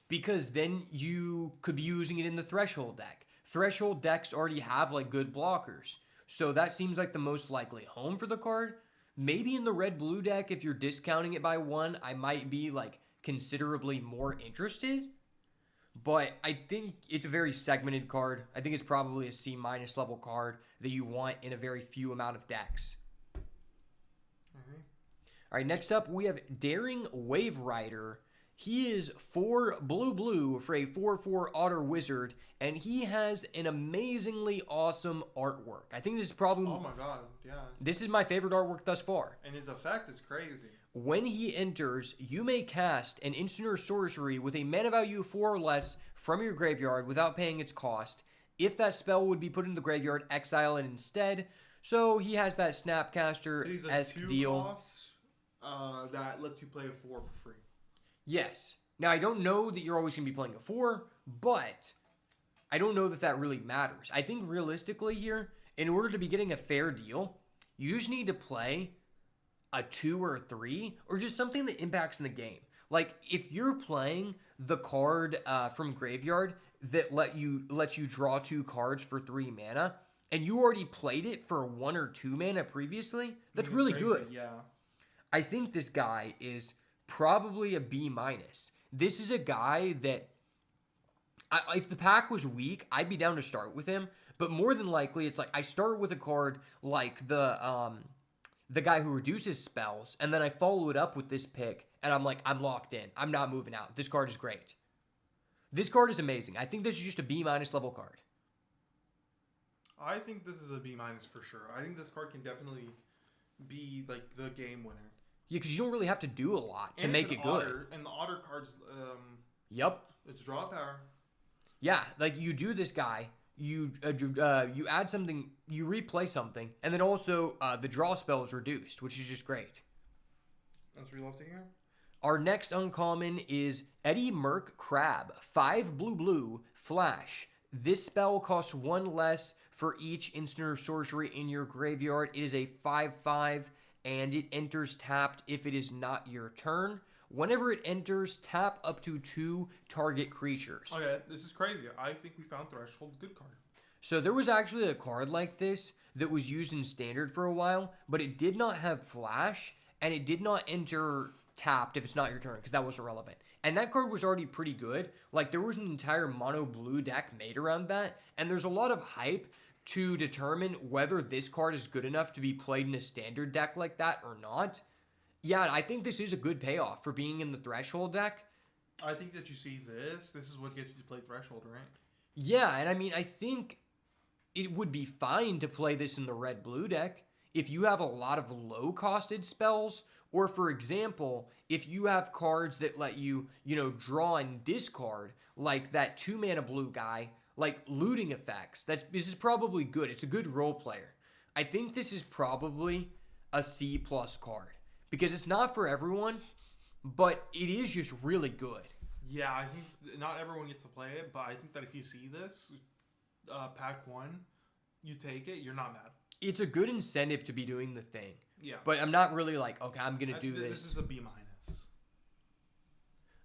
S2: because then you could be using it in the Threshold deck. Threshold decks already have like good blockers, so that seems like the most likely home for the card. Maybe in the red-blue deck, if you're discounting it by 1, I might be like considerably more interested. But I think it's a very segmented card. I think it's probably a C- level card that you want in a very few amount of decks.
S1: Mm-hmm.
S2: All right, next up we have Daring Wave Rider. He is 4 blue for a 4/4 Otter Wizard, and he has an amazingly awesome artwork. I think this is probably...
S1: Oh my god, yeah.
S2: This is my favorite artwork thus far.
S1: And his effect is crazy.
S2: When he enters, you may cast an instant or sorcery with a mana value 4 or less from your graveyard without paying its cost. If that spell would be put in the graveyard, exile it instead. So he has that Snapcaster-esque deal.
S1: Cost, that lets you play a 4 for free.
S2: Yes. Now, I don't know that you're always going to be playing a 4, but I don't know that that really matters. I think realistically here, in order to be getting a fair deal, you just need to play a 2 or a 3, or just something that impacts in the game. Like, if you're playing the card from Graveyard that lets you draw 2 cards for 3 mana, and you already played it for 1 or 2 mana previously, that's really
S1: crazy,
S2: good.
S1: Yeah.
S2: I think this guy is probably a B-. This is a guy that, if the pack was weak, I'd be down to start with him. But more than likely, it's like I start with a card like the guy who reduces spells, and then I follow it up with this pick, and I'm like, I'm locked in. I'm not moving out. This card is great. This card is amazing. I think this is just a B- level card.
S1: I think this is a B- for sure. I think this card can definitely be like the game winner.
S2: Yeah, because you don't really have to do a lot to
S1: And
S2: make it good.
S1: And the otter cards,
S2: Yep.
S1: it's draw power.
S2: Yeah, like you do this guy, you add something, you replay something, and then also the draw spell is reduced, which is just great.
S1: That's what you love to hear.
S2: Our next uncommon is Eddie Merc Crab, 5 blue, flash. This spell costs 1 less for each instant or sorcery in your graveyard. It is a 5/5, and it enters tapped if it is not your turn. Whenever it enters, tap up to 2 target creatures.
S1: Okay, this is crazy. I think we found Threshold. Good card.
S2: So there was actually a card like this that was used in Standard for a while, but it did not have Flash, and it did not enter tapped if it's not your turn, because that was irrelevant. And that card was already pretty good. Like, there was an entire mono blue deck made around that, and there's a lot of hype to determine whether this card is good enough to be played in a Standard deck like that or not. Yeah, I think this is a good payoff for being in the Threshold deck.
S1: I think that you see this. This is what gets you to play Threshold, right?
S2: Yeah, and I mean, I think it would be fine to play this in the red-blue deck if you have a lot of low-costed spells, or for example, if you have cards that let you, draw and discard, like that 2-mana blue guy, like looting effects. This is probably good. It's a good role player. I think this is probably a C+ card. Because it's not for everyone, but it is just really good.
S1: Yeah, I think not everyone gets to play it, but I think that if you see this, pack 1, you take it, you're not mad.
S2: It's a good incentive to be doing the thing.
S1: Yeah.
S2: But I'm not really like, okay, I'm going to do this.
S1: This is a B-.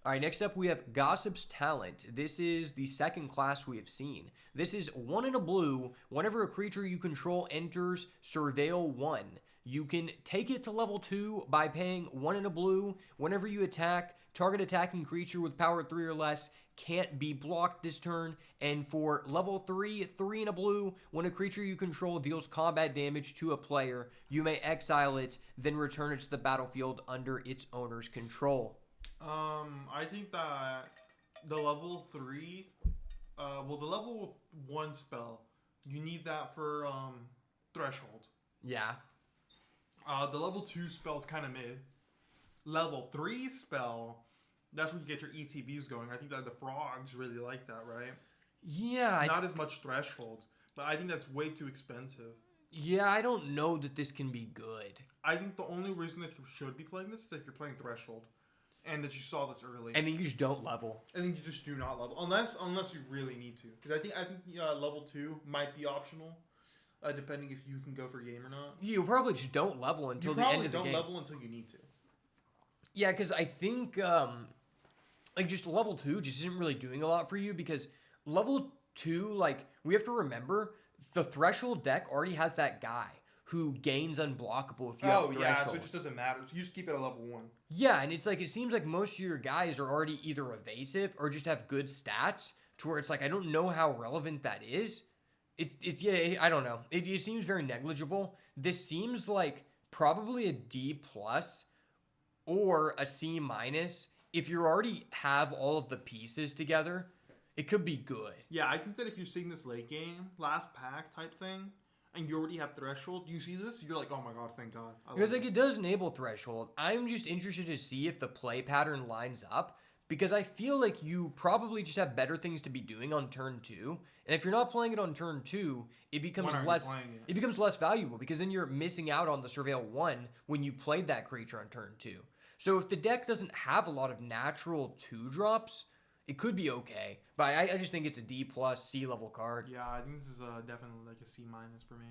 S2: All right, next up we have Gossip's Talent. This is the second class we have seen. This is 1 in a blue. Whenever a creature you control enters Surveil 1, you can take it to level 2 by paying 1 in a blue. Whenever you attack, target attacking creature with power 3 or less can't be blocked this turn. And for level 3, 3 in a blue, when a creature you control deals combat damage to a player, you may exile it, then return it to the battlefield under its owner's control.
S1: I think that the level 3, the level 1 spell, you need that for Threshold.
S2: Yeah.
S1: The level 2 spell's kind of mid. Level 3 spell, that's when you get your ETBs going. I think that the frogs really like that, right?
S2: Yeah.
S1: Not as much Threshold, but I think that's way too expensive.
S2: Yeah, I don't know that this can be good.
S1: I think the only reason that you should be playing this is if you're playing Threshold. And that you saw this early.
S2: And then you just don't level.
S1: I think you just do not level. Unless you really need to. Because I think level 2 might be optional. Depending if you can go for game or not.
S2: You probably just don't level until the end of the game.
S1: You probably don't level until you need to.
S2: Yeah, because I think just level 2 just isn't really doing a lot for you. Because level 2, we have to remember, the Threshold deck already has that guy who gains unblockable if you have Threshold.
S1: Oh, yeah, so it just doesn't matter. So you just keep it at level 1.
S2: Yeah, and it's like, it seems like most of your guys are already either evasive or just have good stats to where it's like, I don't know how relevant that is. Yeah, I don't know. It seems very negligible. This seems like probably a D+ or a C- if you already have all of the pieces together. It could be good.
S1: Yeah, I think that if you're seeing this late game, last pack type thing, and you already have Threshold, you see this, you're like, oh my god, thank god.
S2: Because it does enable Threshold. I'm just interested to see if the play pattern lines up, because I feel like you probably just have better things to be doing on turn 2. And if you're not playing it on turn 2, it becomes less valuable, because then you're missing out on the Surveil 1 when you played that creature on turn 2. So if the deck doesn't have a lot of natural 2-drops, it could be okay. But I just think it's a D plus C level card.
S1: Yeah, I think this is definitely like a C minus for me.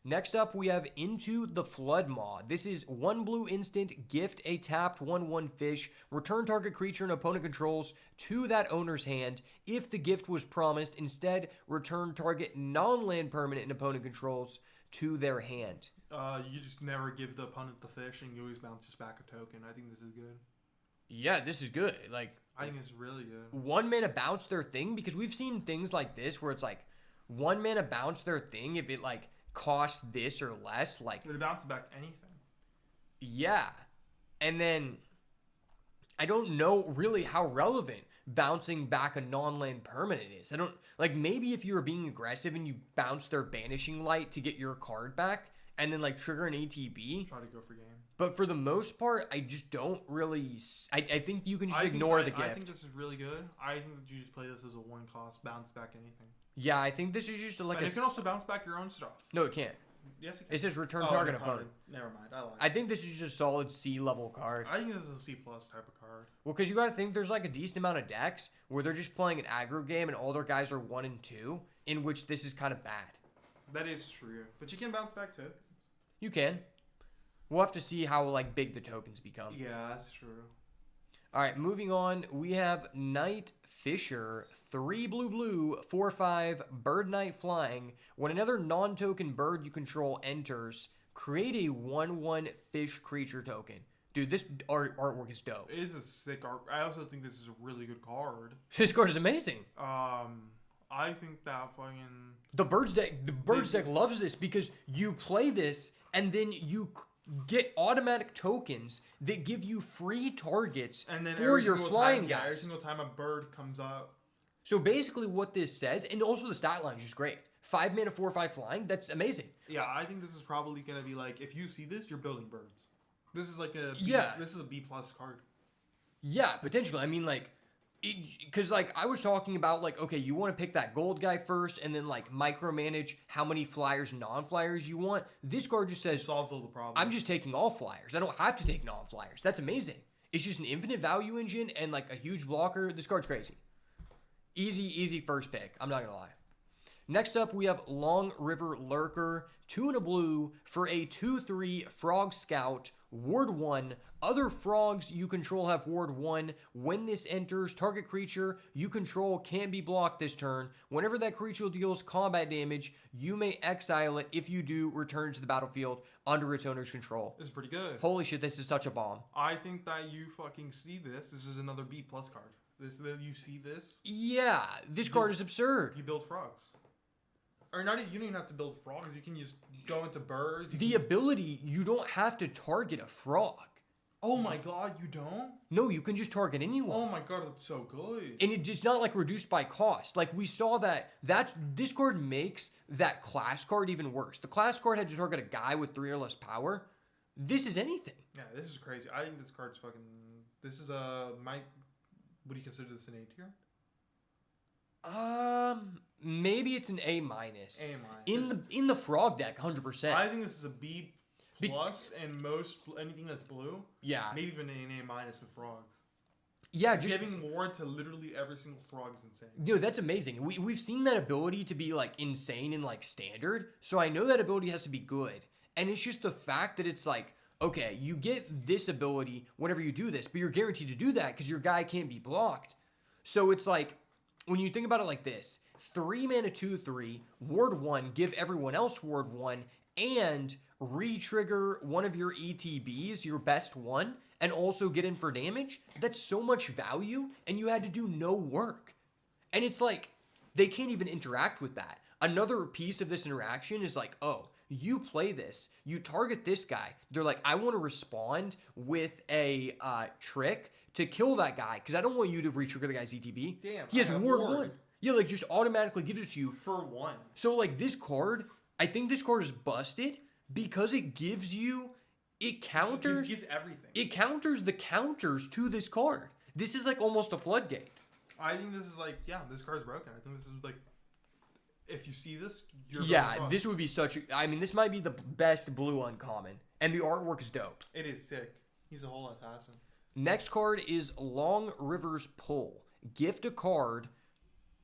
S2: Next up, we have Into the Flood Maw. This is 1 blue instant, gift a tapped 1/1 fish, return target creature an opponent controls to that owner's hand. If the gift was promised, instead, return target non-land permanent an opponent controls to their hand.
S1: You just never give the opponent the fish, and you always bounce just back a token. I think this is good.
S2: Yeah, this is good. Like,
S1: I think it's really good.
S2: 1 mana bounce their thing, because we've seen things like this where it's like 1 mana bounce their thing if it like costs this or less. Like,
S1: But it bounces back anything.
S2: yeah. And then I don't know really how relevant bouncing back a non-land permanent is. I don't like, maybe if you were being aggressive and you bounce their Banishing Light to get your card back and then like trigger an ATB.
S1: Try to go for game.
S2: But for the most part, I just don't really. I think you can just ignore the gift.
S1: I think this is really good. I think that you just play this as a 1 cost, bounce back anything.
S2: Yeah, I think this is just like
S1: and it can also bounce back your own stuff.
S2: No, it can't.
S1: Yes, it can.
S2: It's just return target opponent.
S1: Never mind. I lied.
S2: I think this is just a solid C level card.
S1: I think this is a C plus type of card.
S2: Well, because you got to think there's like a decent amount of decks where they're just playing an aggro game and all their guys are 1 and 2, in which this is kind of bad.
S1: That is true, but you can bounce back tokens.
S2: You can. We'll have to see how like big the tokens become.
S1: Yeah, that's true.
S2: All right, moving on. We have Night Fisher, 3 blue, 4/5, Bird Knight flying. When another non-token bird you control enters, create a 1/1 fish creature token. Dude, this artwork is dope.
S1: It is a sick art. I also think this is a really good card.
S2: This card is amazing.
S1: I think that fucking
S2: The Birds deck loves this because you play this and then you get automatic tokens that give you free targets
S1: and then
S2: for your flying guys.
S1: Every single time a bird comes up.
S2: So basically what this says, and also the stat line is just great. 5 mana, 4/5 flying, that's amazing.
S1: Yeah, I think this is probably going to be like, if you see this, you're building birds. This is like a this is a B plus card.
S2: Yeah, potentially. I mean, like, because like I was talking about, like, okay, you want to pick that gold guy first and then like micromanage how many flyers, non-flyers you want. This card just says,
S1: it solves all the problems.
S2: I'm just taking all flyers. I don't have to take non-flyers. That's amazing. It's just an infinite value engine and like a huge blocker. This card's crazy. Easy first pick. I'm not gonna lie. Next up, we have Long River Lurker, 2 and a blue for a 2/3 Frog Scout, Ward 1. Other frogs you control have Ward 1. When this enters, target creature you control can't be blocked this turn. Whenever that creature deals combat damage, you may exile it. If you do, return to the battlefield under its owner's control.
S1: This is pretty good.
S2: Holy shit, this is such a bomb.
S1: I think that you fucking see this. This is another B plus card. You see this?
S2: Yeah, this card is absurd.
S1: You build frogs. Or not. You don't even have to build frogs. You can just go into birds.
S2: The ability, you don't have to target a frog.
S1: Oh my god, you don't?
S2: No, you can just target anyone.
S1: Oh my god, that's so good.
S2: And it's not like reduced by cost. Like we saw this card makes that class card even worse. The class card had to target a guy with 3 or less power. This is anything.
S1: Yeah, this is crazy. I think this card's fucking. This is would you consider this an A tier?
S2: Maybe it's an A minus.
S1: A minus.
S2: In the frog deck, 100%.
S1: I think this is a B plus, and anything that's blue.
S2: Yeah.
S1: Maybe even an A minus in frogs.
S2: Yeah,
S1: just giving ward to literally every single frog is insane.
S2: Dude, that's amazing. We've seen that ability to be like insane in like standard, so I know that ability has to be good. And it's just the fact that it's like, okay, you get this ability whenever you do this, but you're guaranteed to do that because your guy can't be blocked. So it's like, when you think about it like this, 3 mana 2/3, Ward 1, give everyone else Ward 1, and re-trigger one of your ETBs, your best one, and also get in for damage. That's so much value, and you had to do no work. And it's like, they can't even interact with that. Another piece of this interaction is like, oh, you play this, you target this guy. They're like, I want to respond with a trick to kill that guy because I don't want you to re-trigger the guy's ETB.
S1: Damn,
S2: he has Ward 1. Yeah, like just automatically gives it to you.
S1: For 1.
S2: So like this card, I think this card is busted because it gives you, it counters.
S1: It gives everything.
S2: It counters the counters to this card. This is like almost a floodgate.
S1: I think this is like, yeah, this card's broken. I think this is like, if you see this, you're
S2: this would be such a, I mean, this might be the best blue uncommon. And the artwork is dope.
S1: It is sick. He's a whole assassin.
S2: Next card is Long River's Pull. Gift a card.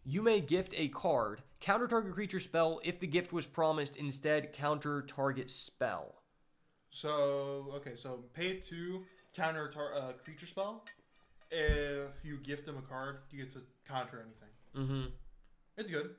S2: You may gift a card. Counter target creature spell if the gift was promised. Instead, counter target spell.
S1: So, okay, so pay 2, counter creature spell. If you gift him a card, you get to counter anything.
S2: Mm-hmm.
S1: It's good.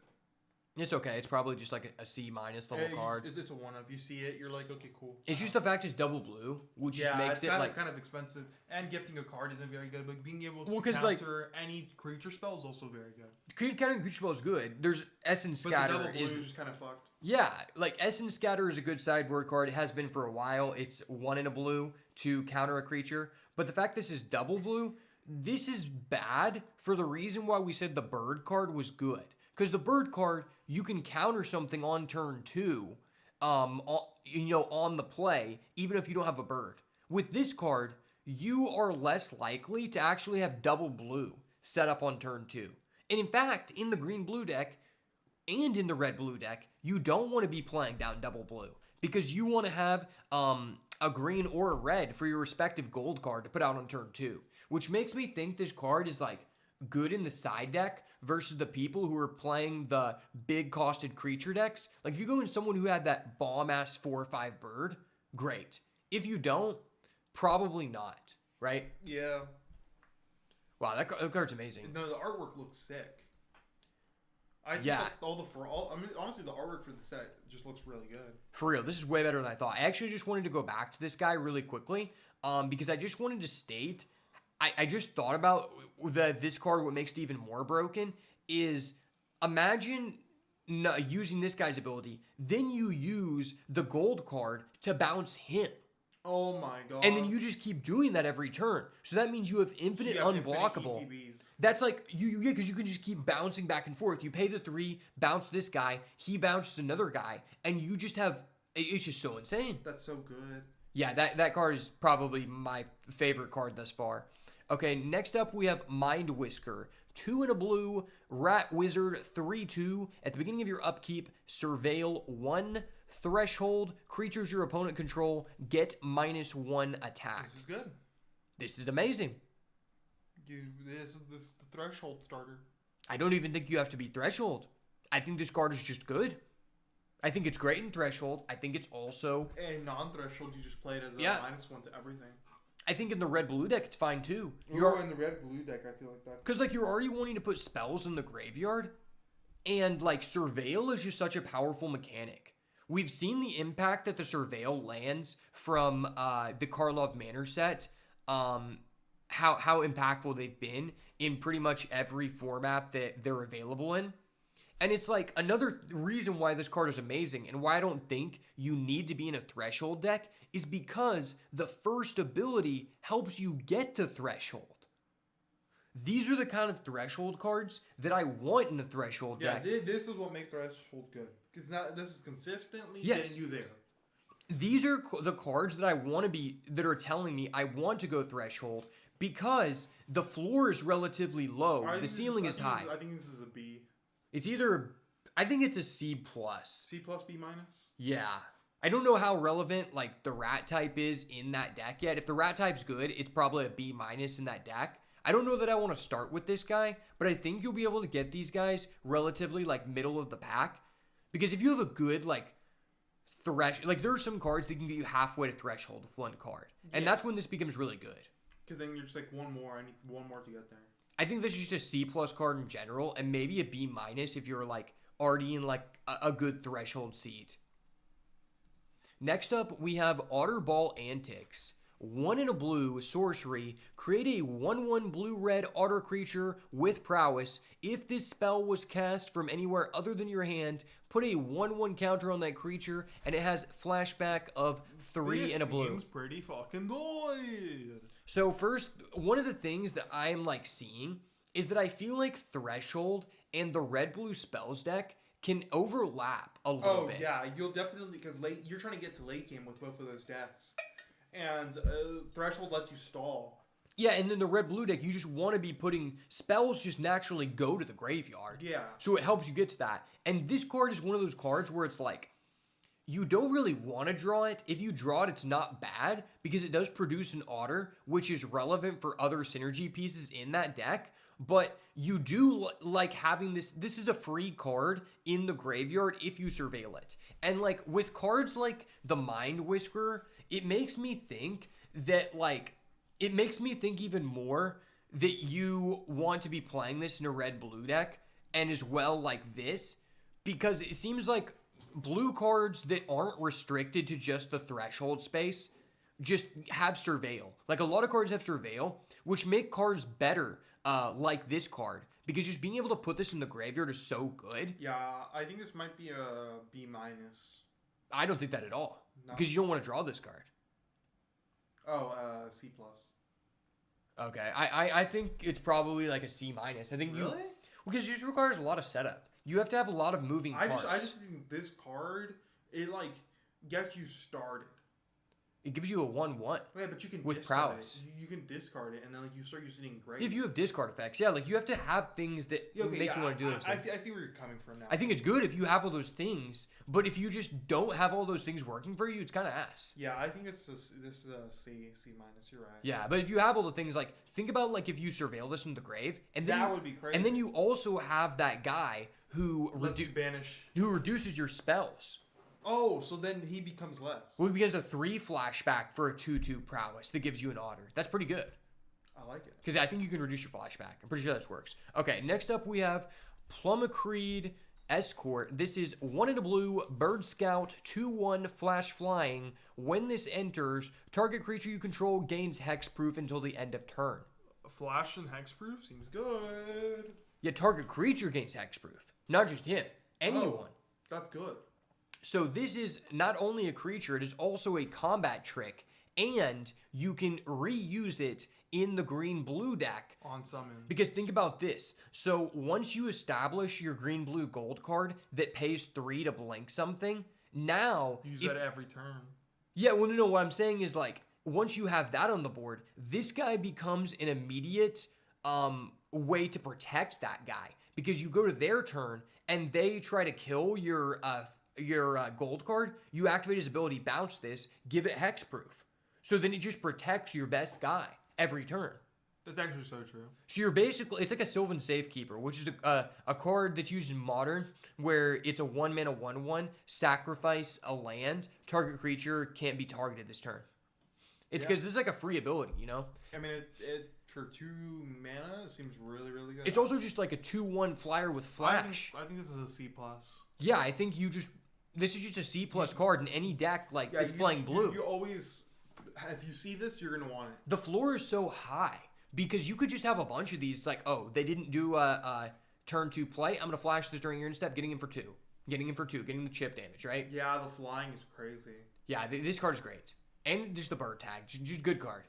S2: It's okay. It's probably just like a C- level card.
S1: It's a 1 if you see it, you're like, okay, cool.
S2: It's just the fact it's double blue, which just makes it like
S1: kind of expensive. And gifting a card isn't very good, but being able to counter
S2: like,
S1: any creature spell is also very good.
S2: Countering creature spell is good. There's Essence Scatter.
S1: But the double blue is just kind of fucked.
S2: Yeah, like Essence Scatter is a good sideboard card. It has been for a while. It's 1 in a blue to counter a creature. But the fact this is double blue, this is bad for the reason why we said the bird card was good. Because the bird card, you can counter something on turn 2, on the play, even if you don't have a bird. With this card, you are less likely to actually have double blue set up on turn 2. And in fact, in the green-blue deck and in the red-blue deck, you don't want to be playing down double blue because you want to have a green or a red for your respective gold card to put out on turn 2, which makes me think this card is like good in the side deck versus the people who are playing the big costed creature decks. Like if you go in someone who had that bomb ass 4 or 5 bird, great. If you don't, probably not, right?
S1: Yeah.
S2: Wow, that card's amazing.
S1: No, the artwork looks sick. Honestly, the artwork for the set just looks really good.
S2: For real, this is way better than I thought. I actually just wanted to go back to this guy really quickly, because I just wanted to state, I just thought about this card. What makes it even more broken is imagine using this guy's ability, then you use the gold card to bounce him.
S1: Oh my god.
S2: And then you just keep doing that every turn. So that means you have infinite unblockable. That's like, because you can just keep bouncing back and forth. You pay the 3, bounce this guy, he bounces another guy, and you just have, it's just so insane.
S1: That's so good.
S2: Yeah, that card is probably my favorite card thus far. Okay, next up we have Mind Whisker. 2 in a blue, Rat Wizard, 3/2. At the beginning of your upkeep, surveil 1. Threshold, creatures your opponent control get -1 attack.
S1: This is good.
S2: This is amazing.
S1: This is the threshold starter.
S2: I don't even think you have to be threshold. I think this card is just good. I think it's great in threshold. I think it's also...
S1: And non-threshold, you just play it as a -1 to everything.
S2: I think in the red-blue deck, it's fine too.
S1: You're in the red-blue deck, I feel like that.
S2: Because like you're already wanting to put spells in the graveyard. And like Surveil is just such a powerful mechanic. We've seen the impact that the Surveil lands from the Karlov Manor set, how impactful they've been in pretty much every format that they're available in. And it's like another reason why this card is amazing and why I don't think you need to be in a Threshold deck is because the first ability helps you get to Threshold. These are the kind of Threshold cards that I want in a Threshold deck.
S1: Yeah, this is what makes Threshold good. Because this is consistently getting you there.
S2: These are the cards that I want to be, that are telling me I want to go Threshold because the floor is relatively low. The ceiling is high.
S1: I think this is a B.
S2: It's either, I think it's a C+.
S1: C+, B-?
S2: Yeah. I don't know how relevant like the rat type is in that deck yet. If the rat type's good, it's probably a B- in that deck. I don't know that I want to start with this guy, but I think you'll be able to get these guys relatively like middle of the pack. Because if you have a good like like there are some cards that can get you halfway to Threshold with 1 card. And that's when this becomes really good.
S1: Because then you're just like one more. I need 1 more to get there.
S2: I think this is just a C+ card in general, and maybe a B- if you're like already in like a good Threshold seat. Next up, we have Otterball Antics. 1 in a blue, sorcery, create a 1/1 blue-red otter creature with prowess. If this spell was cast from anywhere other than your hand, put a 1/1 counter on that creature, and it has flashback of 3 in a blue.
S1: This seems pretty fucking good.
S2: So first, one of the things that I am like seeing is that I feel like Threshold and the red-blue spells deck can overlap a little bit.
S1: Oh yeah, you'll definitely, because you're trying to get to late game with both of those decks. And Threshold lets you stall.
S2: Yeah, and then the red-blue deck, you just want to be putting spells just naturally go to the graveyard.
S1: Yeah.
S2: So it helps you get to that. And this card is one of those cards where it's like, you don't really want to draw it. If you draw it, it's not bad because it does produce an otter, which is relevant for other synergy pieces in that deck. But you do like having this. This is a free card in the graveyard if you surveil it. And like with cards like the Mind Whisperer, it makes me think that it makes me think even more that you want to be playing this in a red-blue deck and as well like this, because it seems like blue cards that aren't restricted to just the threshold space just have surveil. Like a lot of cards have surveil, which make cards better, like this card, because just being able to put this in the graveyard is so good.
S1: Yeah, I think this might be a B-.
S2: I don't think that at all, because you don't want to draw this card.
S1: Oh, C+.
S2: Okay, I think it's probably like a C-. I think
S1: really?
S2: Because it just requires a lot of setup. You have to have a lot of moving parts.
S1: I just think this card, it like gets you started.
S2: It gives you a 1/1.
S1: Yeah, but you can
S2: with
S1: discard
S2: prowess.
S1: it. You can discard it, and then like you start using it in graveyard.
S2: If you have discard effects, yeah, like you have to have things that make you want to do those things.
S1: I see where you're coming from now.
S2: I think it's good if you have all those things, but if you just don't have all those things working for you, it's kind of ass.
S1: Yeah, I think this is a C-. You're right.
S2: Yeah, but if you have all the things, like think about like if you surveil this in the grave, and then
S1: that would be crazy.
S2: And then you also have that guy who reduces your spells.
S1: Oh, so then he becomes less.
S2: Well, he becomes a 3 flashback for a 2/2 prowess that gives you an otter. That's pretty good.
S1: I like it.
S2: Because I think you can reduce your flashback. I'm pretty sure this works. Okay, next up we have Plumacreed Escort. This is 1 in a blue, Bird Scout, 2/1, flash flying. When this enters, target creature you control gains hexproof until the end of turn.
S1: Flash and hexproof seems good.
S2: Yeah, target creature gains hexproof. Not just him. Anyone.
S1: Oh, that's good.
S2: So this is not only a creature, it is also a combat trick, and you can reuse it in the green-blue deck.
S1: On summon.
S2: Because think about this. So once you establish your green-blue gold card that pays 3 to blank something, now...
S1: Use that every turn.
S2: Yeah, well, no, what I'm saying is, like, once you have that on the board, this guy becomes an immediate way to protect that guy. Because you go to their turn, and they try to kill your gold card, you activate his ability, bounce this, give it hexproof. So then it just protects your best guy every turn.
S1: That's actually so true.
S2: So you're basically, it's like a Sylvan Safekeeper, which is a card that's used in Modern, where it's a 1-mana 1/1, sacrifice a land, target creature can't be targeted this turn. It's because this is like a free ability, you know?
S1: I mean, it for 2 mana, it seems really, really good.
S2: It's also just like a 2/1 flyer with flash.
S1: I think this is a C+.
S2: Yeah, I think this is just a C+ card in any deck, like, it's playing blue.
S1: You always, if you see this, you're going to want it.
S2: The floor is so high, because you could just have a bunch of these, like, oh, they didn't do a turn 2 play, I'm going to flash this during your end step, getting him for 2. Getting the chip damage, right?
S1: Yeah, the flying is crazy.
S2: Yeah, this card is great. And just the bird tag, just good card.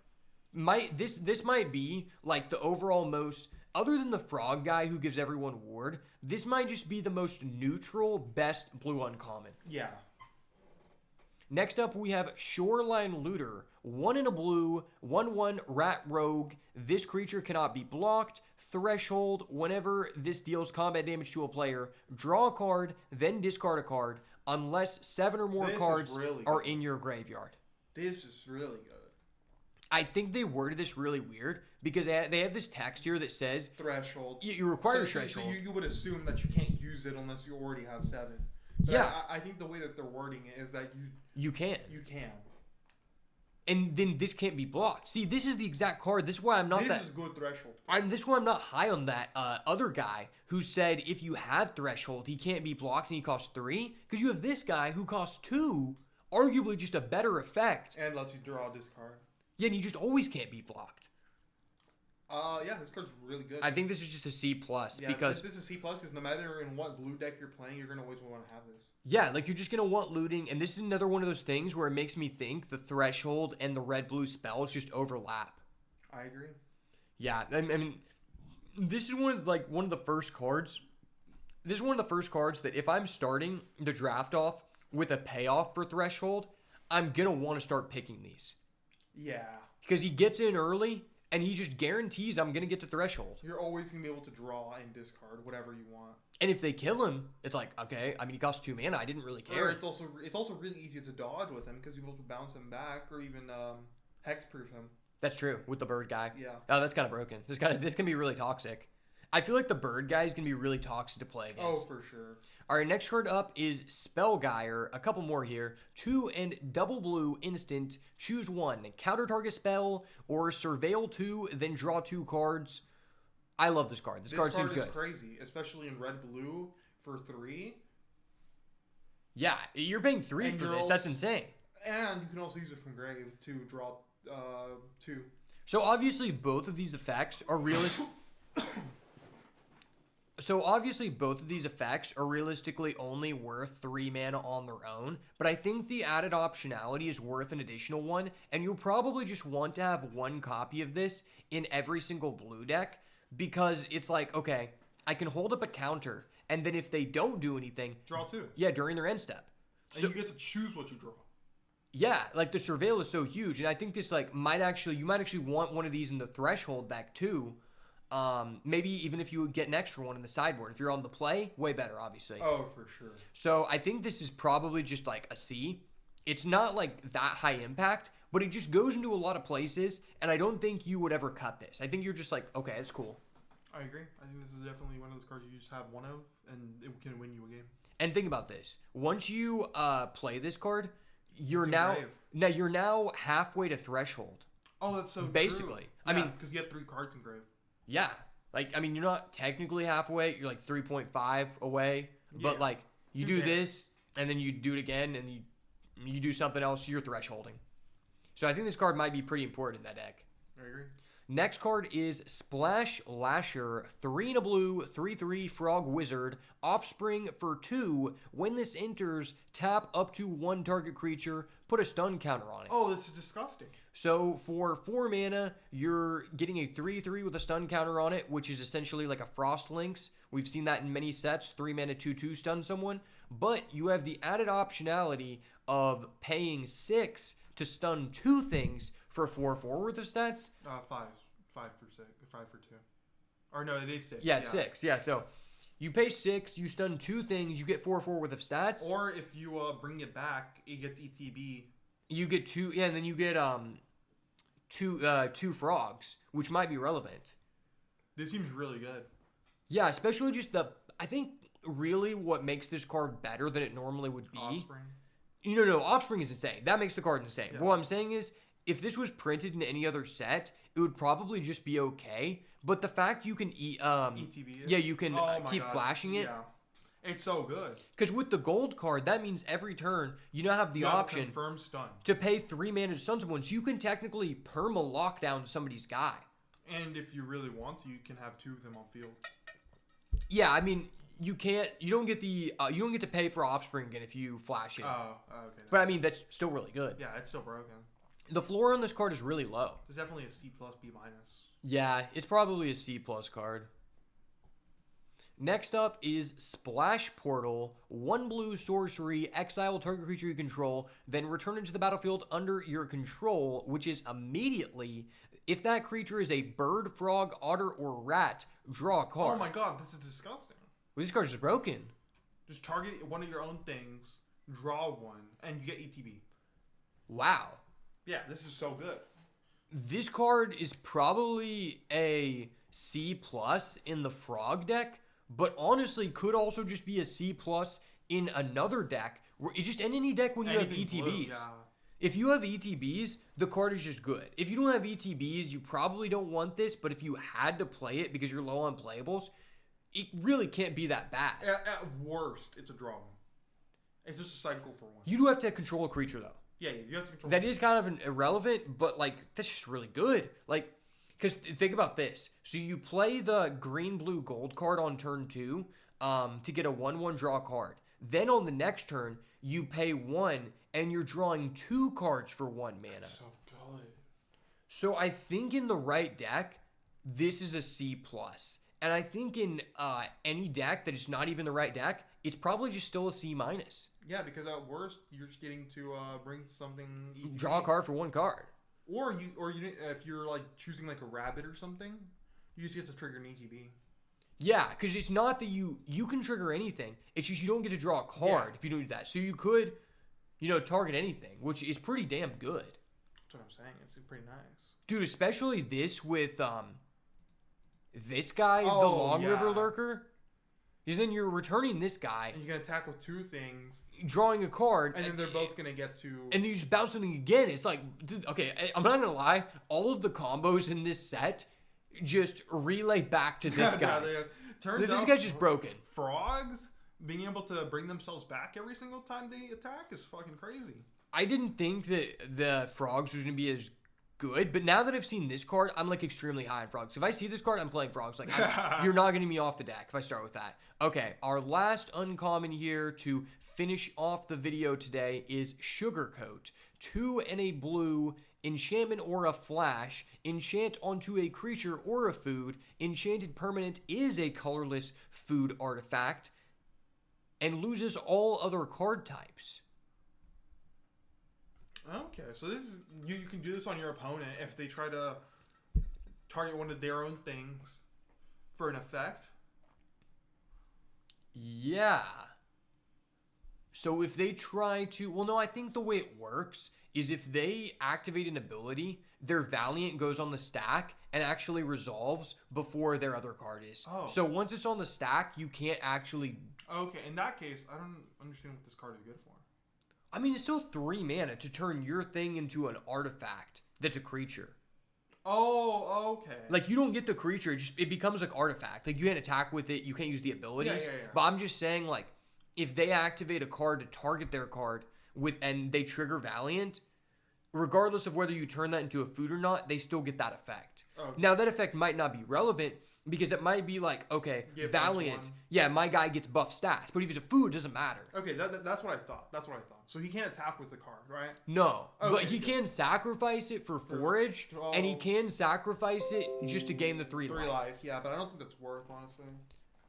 S2: This might be, like, the overall most... Other than the frog guy who gives everyone ward, this might just be the most neutral, best blue uncommon.
S1: Yeah.
S2: Next up, we have Shoreline Looter. 1 in a blue, 1/1 rat rogue. This creature cannot be blocked. Threshold, whenever this deals combat damage to a player, draw a card, then discard a card, unless 7 or more cards are in your graveyard.
S1: This is really good.
S2: I think they worded this really weird because they have this text here that says
S1: threshold.
S2: You require threshold.
S1: So you would assume that you can't use it unless you already have 7. But
S2: yeah,
S1: I think the way that they're wording it is that
S2: you can.
S1: You can.
S2: And then this can't be blocked. See, this is the exact card. This is why I'm not
S1: This is good threshold.
S2: This is why I'm not high on that other guy who said if you have threshold, he can't be blocked and he costs 3. Because you have this guy who costs 2, arguably just a better effect.
S1: And lets you draw this card.
S2: Yeah, and you just always can't be blocked.
S1: Yeah, this card's really good.
S2: I think this is just a C+.
S1: Yeah,
S2: because
S1: this is C+, because no matter in what blue deck you're playing, you're going to always want to have this.
S2: Yeah, like you're just going to want looting, and this is another one of those things where it makes me think the threshold and the red-blue spells just overlap.
S1: I agree.
S2: Yeah, I mean, this is one of the first cards. This is one of the first cards that if I'm starting the draft off with a payoff for threshold, I'm going to want to start picking these.
S1: Yeah.
S2: Because he gets in early, and he just guarantees I'm going to get to Threshold.
S1: You're always going to be able to draw and discard whatever you want.
S2: And if they kill him, it's like, okay, I mean, he costs 2 mana. I didn't really care.
S1: Or it's also really easy to dodge with him because you're able to bounce him back or even hexproof him.
S2: That's true, with the bird guy.
S1: Yeah.
S2: Oh, that's kind of broken. This can be really toxic. I feel like the bird guy is going to be really toxic to play against.
S1: Oh, for sure.
S2: All right, next card up is Spellgire. A couple more here. 2 and double blue instant. Choose 1. Counter target spell or surveil 2, then draw 2 cards. I love this card. This card seems good.
S1: This card is crazy, especially in red-blue for 3.
S2: Yeah, you're paying 3 for this. That's insane.
S1: And you can also use it from grave to draw 2.
S2: So obviously both of these effects are realistic. realistically only worth 3 mana on their own, but I think the added optionality is worth an additional 1, and you'll probably just want to have 1 copy of this in every single blue deck, because it's like, okay, I can hold up a counter, and then if they don't do anything...
S1: Draw 2.
S2: Yeah, during their end step.
S1: And you get to choose what you draw.
S2: Yeah, like the surveil is so huge, and I think this like you might actually want one of these in the threshold deck too. Maybe even if you would get an extra one in the sideboard. If you're on the play, way better, obviously.
S1: Oh, for sure.
S2: So I think this is probably just like a C. It's not like that high impact, but it just goes into a lot of places, and I don't think you would ever cut this. I think you're just like, okay, it's cool.
S1: I agree. I think this is definitely one of those cards you just have one of, and it can win you a game.
S2: And think about this. Once you play this card, you're now halfway to threshold.
S1: Oh, that's so
S2: basically.
S1: True.
S2: I mean,
S1: because you have 3 cards in grave.
S2: Yeah, like I mean, you're not technically halfway. You're like 3.5 away, but like you do this, and then you do it again, and you do something else. You're thresholding. So I think this card might be pretty important in that deck.
S1: I agree.
S2: Next card is Splash Lasher, 3 and a blue, 3/3 Frog Wizard, Offspring for 2. When this enters, tap up to 1 target creature, put a stun counter on it.
S1: Oh, this is disgusting.
S2: So for 4 mana, you're getting a 3/3 with a stun counter on it, which is essentially like a Frost Lynx. We've seen that in many sets, 3 mana 2/2 stun someone. But you have the added optionality of paying 6 to stun 2 things for 4/4 worth of stats.
S1: 5 for 6, 5 for 2. Or no, it is 6.
S2: Yeah, it's 6. Yeah, so you pay 6, you stun 2 things, you get 4/4 worth of stats.
S1: Or if you bring it back, you get ETB.
S2: You get 2, yeah, and then you get two frogs, which might be relevant.
S1: This seems really good.
S2: Yeah, especially just I think really what makes this card better than it normally would be.
S1: Offspring.
S2: No, Offspring is insane. That makes the card insane.
S1: Yeah.
S2: What I'm saying is, if this was printed in any other set, it would probably just be okay. But the fact you can
S1: ETB it?
S2: Yeah, you can keep flashing it.
S1: Yeah. It's so good.
S2: Because with the gold card, that means every turn you now have the option
S1: confirm stun
S2: to pay 3 mana to stun someone. So you can technically perma lockdown somebody's guy.
S1: And if you really want to, you can have 2 of them on field.
S2: Yeah, I mean, you don't get to pay for Offspring again if you flash it.
S1: Oh, okay.
S2: But I mean, that's still really good.
S1: Yeah, it's still broken.
S2: The floor on this card is really low.
S1: It's definitely a C+, B-.
S2: Yeah, it's probably a C+ card. Next up is Splash Portal. 1 blue sorcery, exile target creature you control, then return it to the battlefield under your control, which is immediately, if that creature is a bird, frog, otter, or rat, draw a card.
S1: Oh my god, this is disgusting.
S2: Well, this card's just broken.
S1: Just target one of your own things, draw 1, and you get ETB.
S2: Wow.
S1: Yeah, this is so good.
S2: This card is probably a C+ in the frog deck, but honestly could also just be a C+ in another deck, just in any deck when you have ETBs.
S1: Blue, yeah.
S2: If you have ETBs, the card is just good. If you don't have ETBs, you probably don't want this, but if you had to play it because you're low on playables, it really can't be that bad.
S1: At worst, it's a draw. It's just a cycle for 1.
S2: You do have to control a creature, though.
S1: Yeah, you have to control.
S2: That is kind of irrelevant, but like that's just really good. Like, because think about this. So you play the green, blue, gold card on turn 2 to get a 1/1 draw card. Then on the next turn, you pay 1 and you're drawing 2 cards for 1 mana.
S1: That's so good.
S2: So I think in the right deck, this is a C+. And I think in any deck that is not even the right deck, it's probably just still a C-.
S1: Yeah, because at worst, you're just getting to bring something easy.
S2: Draw a card for 1 card.
S1: or if you're like choosing like a rabbit or something, you just get to trigger an ETB.
S2: Yeah, because it's not that you can trigger anything. It's just you don't get to draw a card if you don't do that. So you could, target anything, which is pretty damn good.
S1: That's what I'm saying. It's pretty nice.
S2: Dude, especially this with this guy, the Long River Lurker. Because then you're returning this guy.
S1: And you can attack with 2 things.
S2: Drawing a card.
S1: And then they're both going to get to...
S2: And then you just bounce something again. It's like, dude, okay, I'm not going to lie. All of the combos in this set just relay back to this guy. This guy's just broken.
S1: Frogs being able to bring themselves back every single time they attack is fucking crazy.
S2: I didn't think that the frogs was going to be as good, but now that I've seen this card, I'm like extremely high on frogs. If I see this card, I'm playing frogs. Like, you're not getting me off the deck if I start with that. Okay, our last uncommon here to finish off the video today is Sugarcoat. 2 and a blue, enchantment or a flash, enchant onto a creature or a food, enchanted permanent is a colorless food artifact, and loses all other card types.
S1: Okay, so this is you can do this on your opponent if they try to target one of their own things for an effect.
S2: Yeah. So if they try to... Well, no, I think the way it works is if they activate an ability, their Valiant goes on the stack and actually resolves before their other card is.
S1: Oh.
S2: So once it's on the stack, you can't actually...
S1: Okay, in that case, I don't understand what this card is good for.
S2: I mean, it's still 3 mana to turn your thing into an artifact that's a creature.
S1: Oh, okay.
S2: Like, you don't get the creature. It becomes like artifact. Like, you can't attack with it. You can't use the abilities.
S1: Yeah.
S2: But I'm just saying, like, if they activate a card to target their card and they trigger Valiant, regardless of whether you turn that into a food or not, they still get that effect. Okay. Now, that effect might not be relevant because it might be like, okay, Valiant, my guy gets buff stats. But if it's a food, it doesn't matter.
S1: Okay, that's what I thought. So he can't attack with the card, right?
S2: No, but he can sacrifice it for forage, and he can sacrifice it just to gain the 3 life.
S1: 3 life, yeah, but I don't think that's worth, honestly.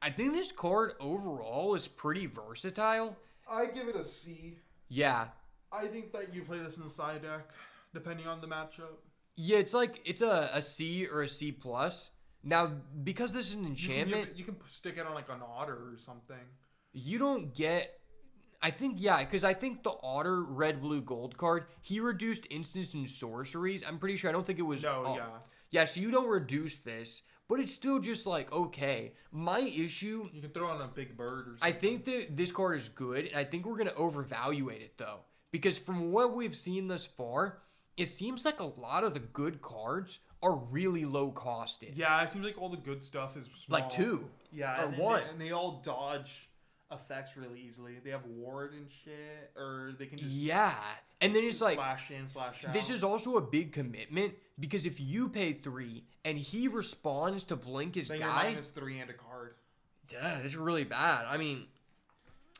S2: I think this card overall is pretty versatile.
S1: I give it a C.
S2: Yeah.
S1: I think that you play this in the side deck, depending on the matchup.
S2: Yeah, it's like, it's a C or a C+. Now, because this is an enchantment...
S1: You can stick it on like an otter or something. You
S2: don't get... I think, because I think the otter red, blue, gold card, he reduced instants and sorceries. I'm pretty sure. I don't think it was... Yeah, so you don't reduce this, but it's still just like, okay. My issue...
S1: You can throw on a big bird or something.
S2: I think that this card is good, and I think we're going to overvaluate it, though. Because from what we've seen thus far, it seems like a lot of the good cards are really low costed.
S1: Yeah, it seems like all the good stuff is small.
S2: Like 2.
S1: Yeah,
S2: or 1.
S1: And they all dodge effects really easily. They have ward and shit, or they can just...
S2: Yeah, and then it's like...
S1: Flash in, flash out.
S2: This is also a big commitment, because if you pay 3, and he responds to blink his
S1: then
S2: guy...
S1: you're -3 and a card.
S2: Yeah, this is really bad. I mean...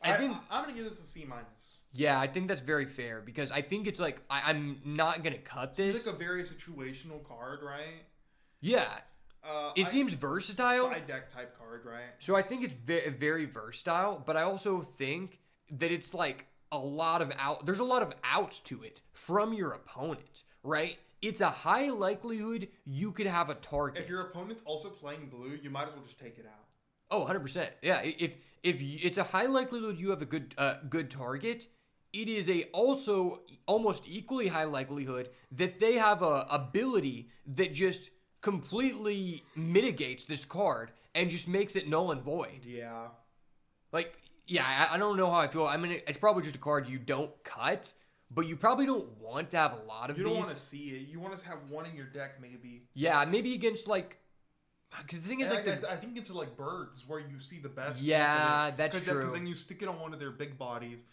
S1: I'm going to give this a C-.
S2: Yeah, I think that's very fair, because I think it's like, I'm not going to cut this.
S1: It's like a very situational card, right?
S2: Yeah. It seems versatile.
S1: Side deck type card, right?
S2: So I think it's very versatile, but I also think that it's like there's a lot of outs to it from your opponent, right? It's a high likelihood you could have a target.
S1: If your opponent's also playing blue, you might as well just take it out.
S2: Oh, 100%. Yeah, if it's a high likelihood you have a good target, it is also almost equally high likelihood that they have a ability that just completely mitigates this card and just makes it null and void.
S1: Yeah.
S2: Like, yeah, I don't know how I feel. I mean, it's probably just a card you don't cut, but you probably don't want to have a lot of these.
S1: You don't want to see it. You want to have one in your deck, maybe.
S2: Yeah, maybe against, like... Because the thing is, like...
S1: I think it's like birds is where you see the best.
S2: Yeah, that's true.
S1: Because then you stick it on one of their big bodies,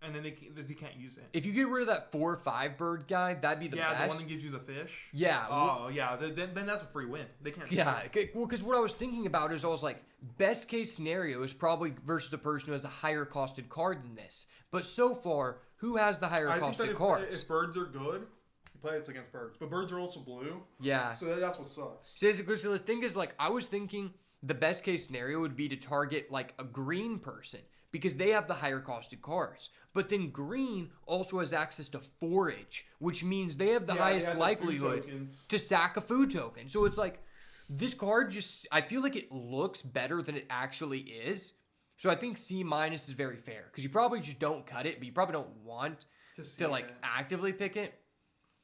S1: and then they can't use it.
S2: If you get rid of that 4/5 bird guy, that'd be the best.
S1: Yeah, the one that gives you the fish.
S2: Yeah.
S1: Oh, yeah. Then that's a free win. They can't.
S2: Yeah. Well, because what I was thinking about is I was like, best case scenario is probably versus a person who has a higher costed card than this. But so far, who has the higher costed cards?
S1: If birds are good, you play it against birds. But birds are also blue.
S2: Yeah.
S1: So that's what sucks.
S2: So the thing is, like, I was thinking the best case scenario would be to target like a green person. because they have the higher costed cards. But then green also has access to forage, which means they have the highest likelihood to sack a food token. So it's like, this card just, I feel like it looks better than it actually is. So I think C- is very fair, because you probably just don't cut it, but you probably don't want to like actively pick it.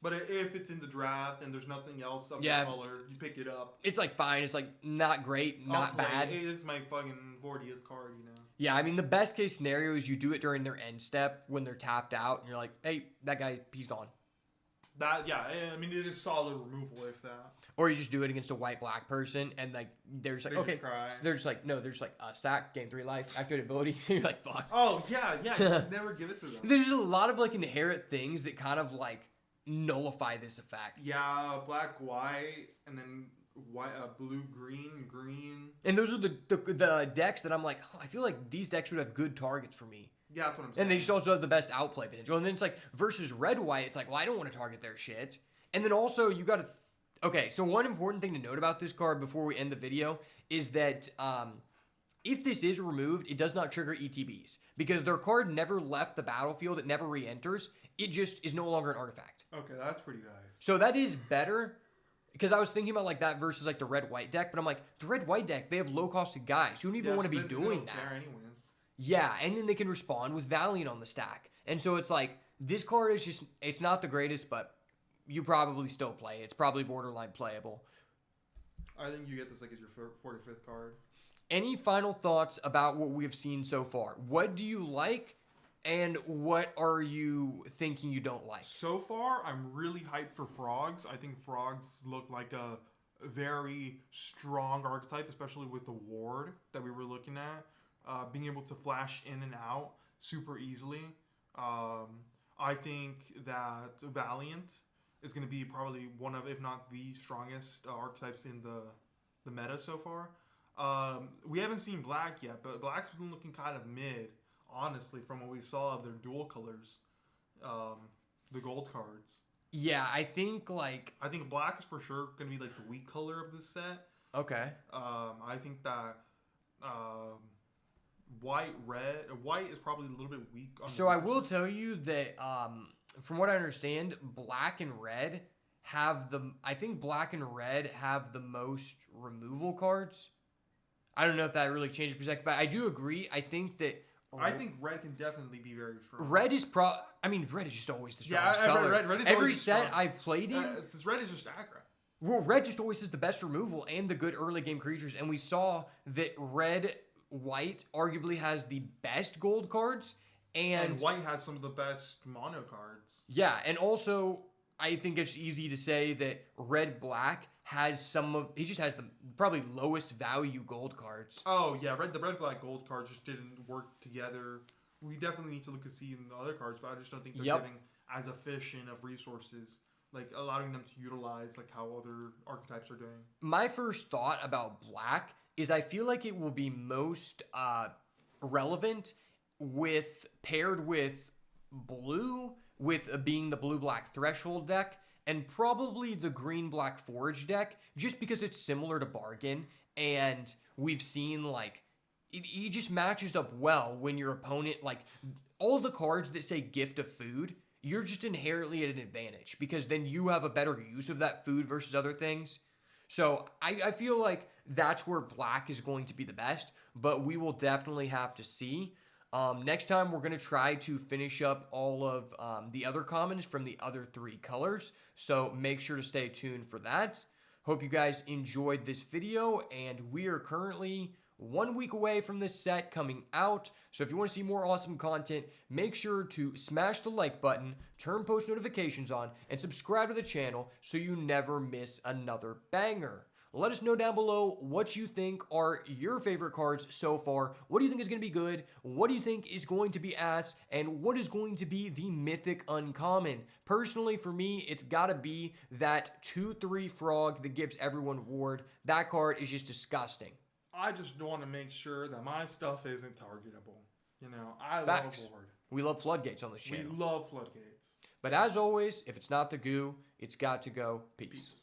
S1: But if it's in the draft and there's nothing else of the color, you pick it up.
S2: It's like fine. It's like not great, not bad.
S1: It is my fucking 40th card, you know.
S2: Yeah, I mean, the best case scenario is you do it during their end step when they're tapped out, and you're like, hey, that guy, he's gone.
S1: I mean, it is solid removal if that.
S2: Or you just do it against a white-black person, and like they're just like, okay, so they're just like, no, they're just like, sack, gain 3 life, activate ability. You're like, fuck.
S1: Oh yeah, you just never give it to them.
S2: There's a lot of like inherent things that kind of like nullify this effect.
S1: Yeah, black, white, and then white, blue, green.
S2: And those are the decks that I'm like, oh, I feel like these decks would have good targets for me.
S1: Yeah, that's what I'm saying.
S2: And they just also have the best outplay potential. And then it's like versus red white, it's like, well, I don't want to target their shit. And then also you got to. Okay, so one important thing to note about this card before we end the video is that if this is removed, it does not trigger ETBs because their card never left the battlefield. It never re-enters. It just is no longer an artifact.
S1: Okay, that's pretty nice.
S2: So that is better. Because I was thinking about like that versus like the red-white deck, but I'm like, the red-white deck, they have low-costed guys. You don't even want to be doing that.
S1: Anyways.
S2: Yeah, and then they can respond with Valiant on the stack. And so it's like, this card is just, it's not the greatest, but you probably still play. It's probably borderline playable.
S1: I think you get this like as your 45th card.
S2: Any final thoughts about what we've seen so far? What do you like? And what are you thinking you don't like?
S1: So far, I'm really hyped for frogs. I think frogs look like a very strong archetype, especially with the ward that we were looking at. Being able to flash in and out super easily. I think that Valiant is going to be probably one of, if not the strongest archetypes in the meta so far. We haven't seen black yet, but black's been looking kind of mid. Honestly, from what we saw of their dual colors, the gold cards.
S2: Yeah, I think
S1: black is for sure going to be like the weak color of this set.
S2: Okay.
S1: I think that white is probably a little bit weak.
S2: So I will tell you that from what I understand, black and red have the most removal cards. I don't know if that really changed the perspective, but I do agree. I think red can definitely be very strong. Red is just always the strongest color. Red is every set strong. I've played in.
S1: Red is just aggro.
S2: Well, red just always has the best removal and the good early game creatures, and we saw that white arguably has the best gold cards, and
S1: white has some of the best mono cards.
S2: Yeah, and also I think it's easy to say that red-black has he just has the probably lowest value gold cards.
S1: Oh yeah, the red-black gold cards just didn't work together. We definitely need to look and see in the other cards, but I just don't think they're giving as efficient of resources, like allowing them to utilize like how other archetypes are doing.
S2: My first thought about black is I feel like it will be most relevant paired with blue, with being the blue-black threshold deck, and probably the green-black forage deck, just because it's similar to Bargain, and we've seen like it just matches up well when your opponent, like all the cards that say gift of food, you're just inherently at an advantage because then you have a better use of that food versus other things. So I feel like that's where black is going to be the best, but we will definitely have to see. Next time, we're going to try to finish up all of the other commons from the other 3 colors, so make sure to stay tuned for that. Hope you guys enjoyed this video, and we are currently 1 week away from this set coming out, so if you want to see more awesome content, make sure to smash the like button, turn post notifications on, and subscribe to the channel so you never miss another banger. Let us know down below what you think are your favorite cards so far. What do you think is going to be good? What do you think is going to be ass? And what is going to be the mythic uncommon? Personally, for me, it's got to be that 2/3 frog that gives everyone ward. That card is just disgusting.
S1: I just want to make sure that my stuff isn't targetable. You know, I
S2: Facts.
S1: love ward.
S2: We love floodgates on this channel.
S1: We love floodgates.
S2: But as always, if it's not the goo, it's got to go. Peace.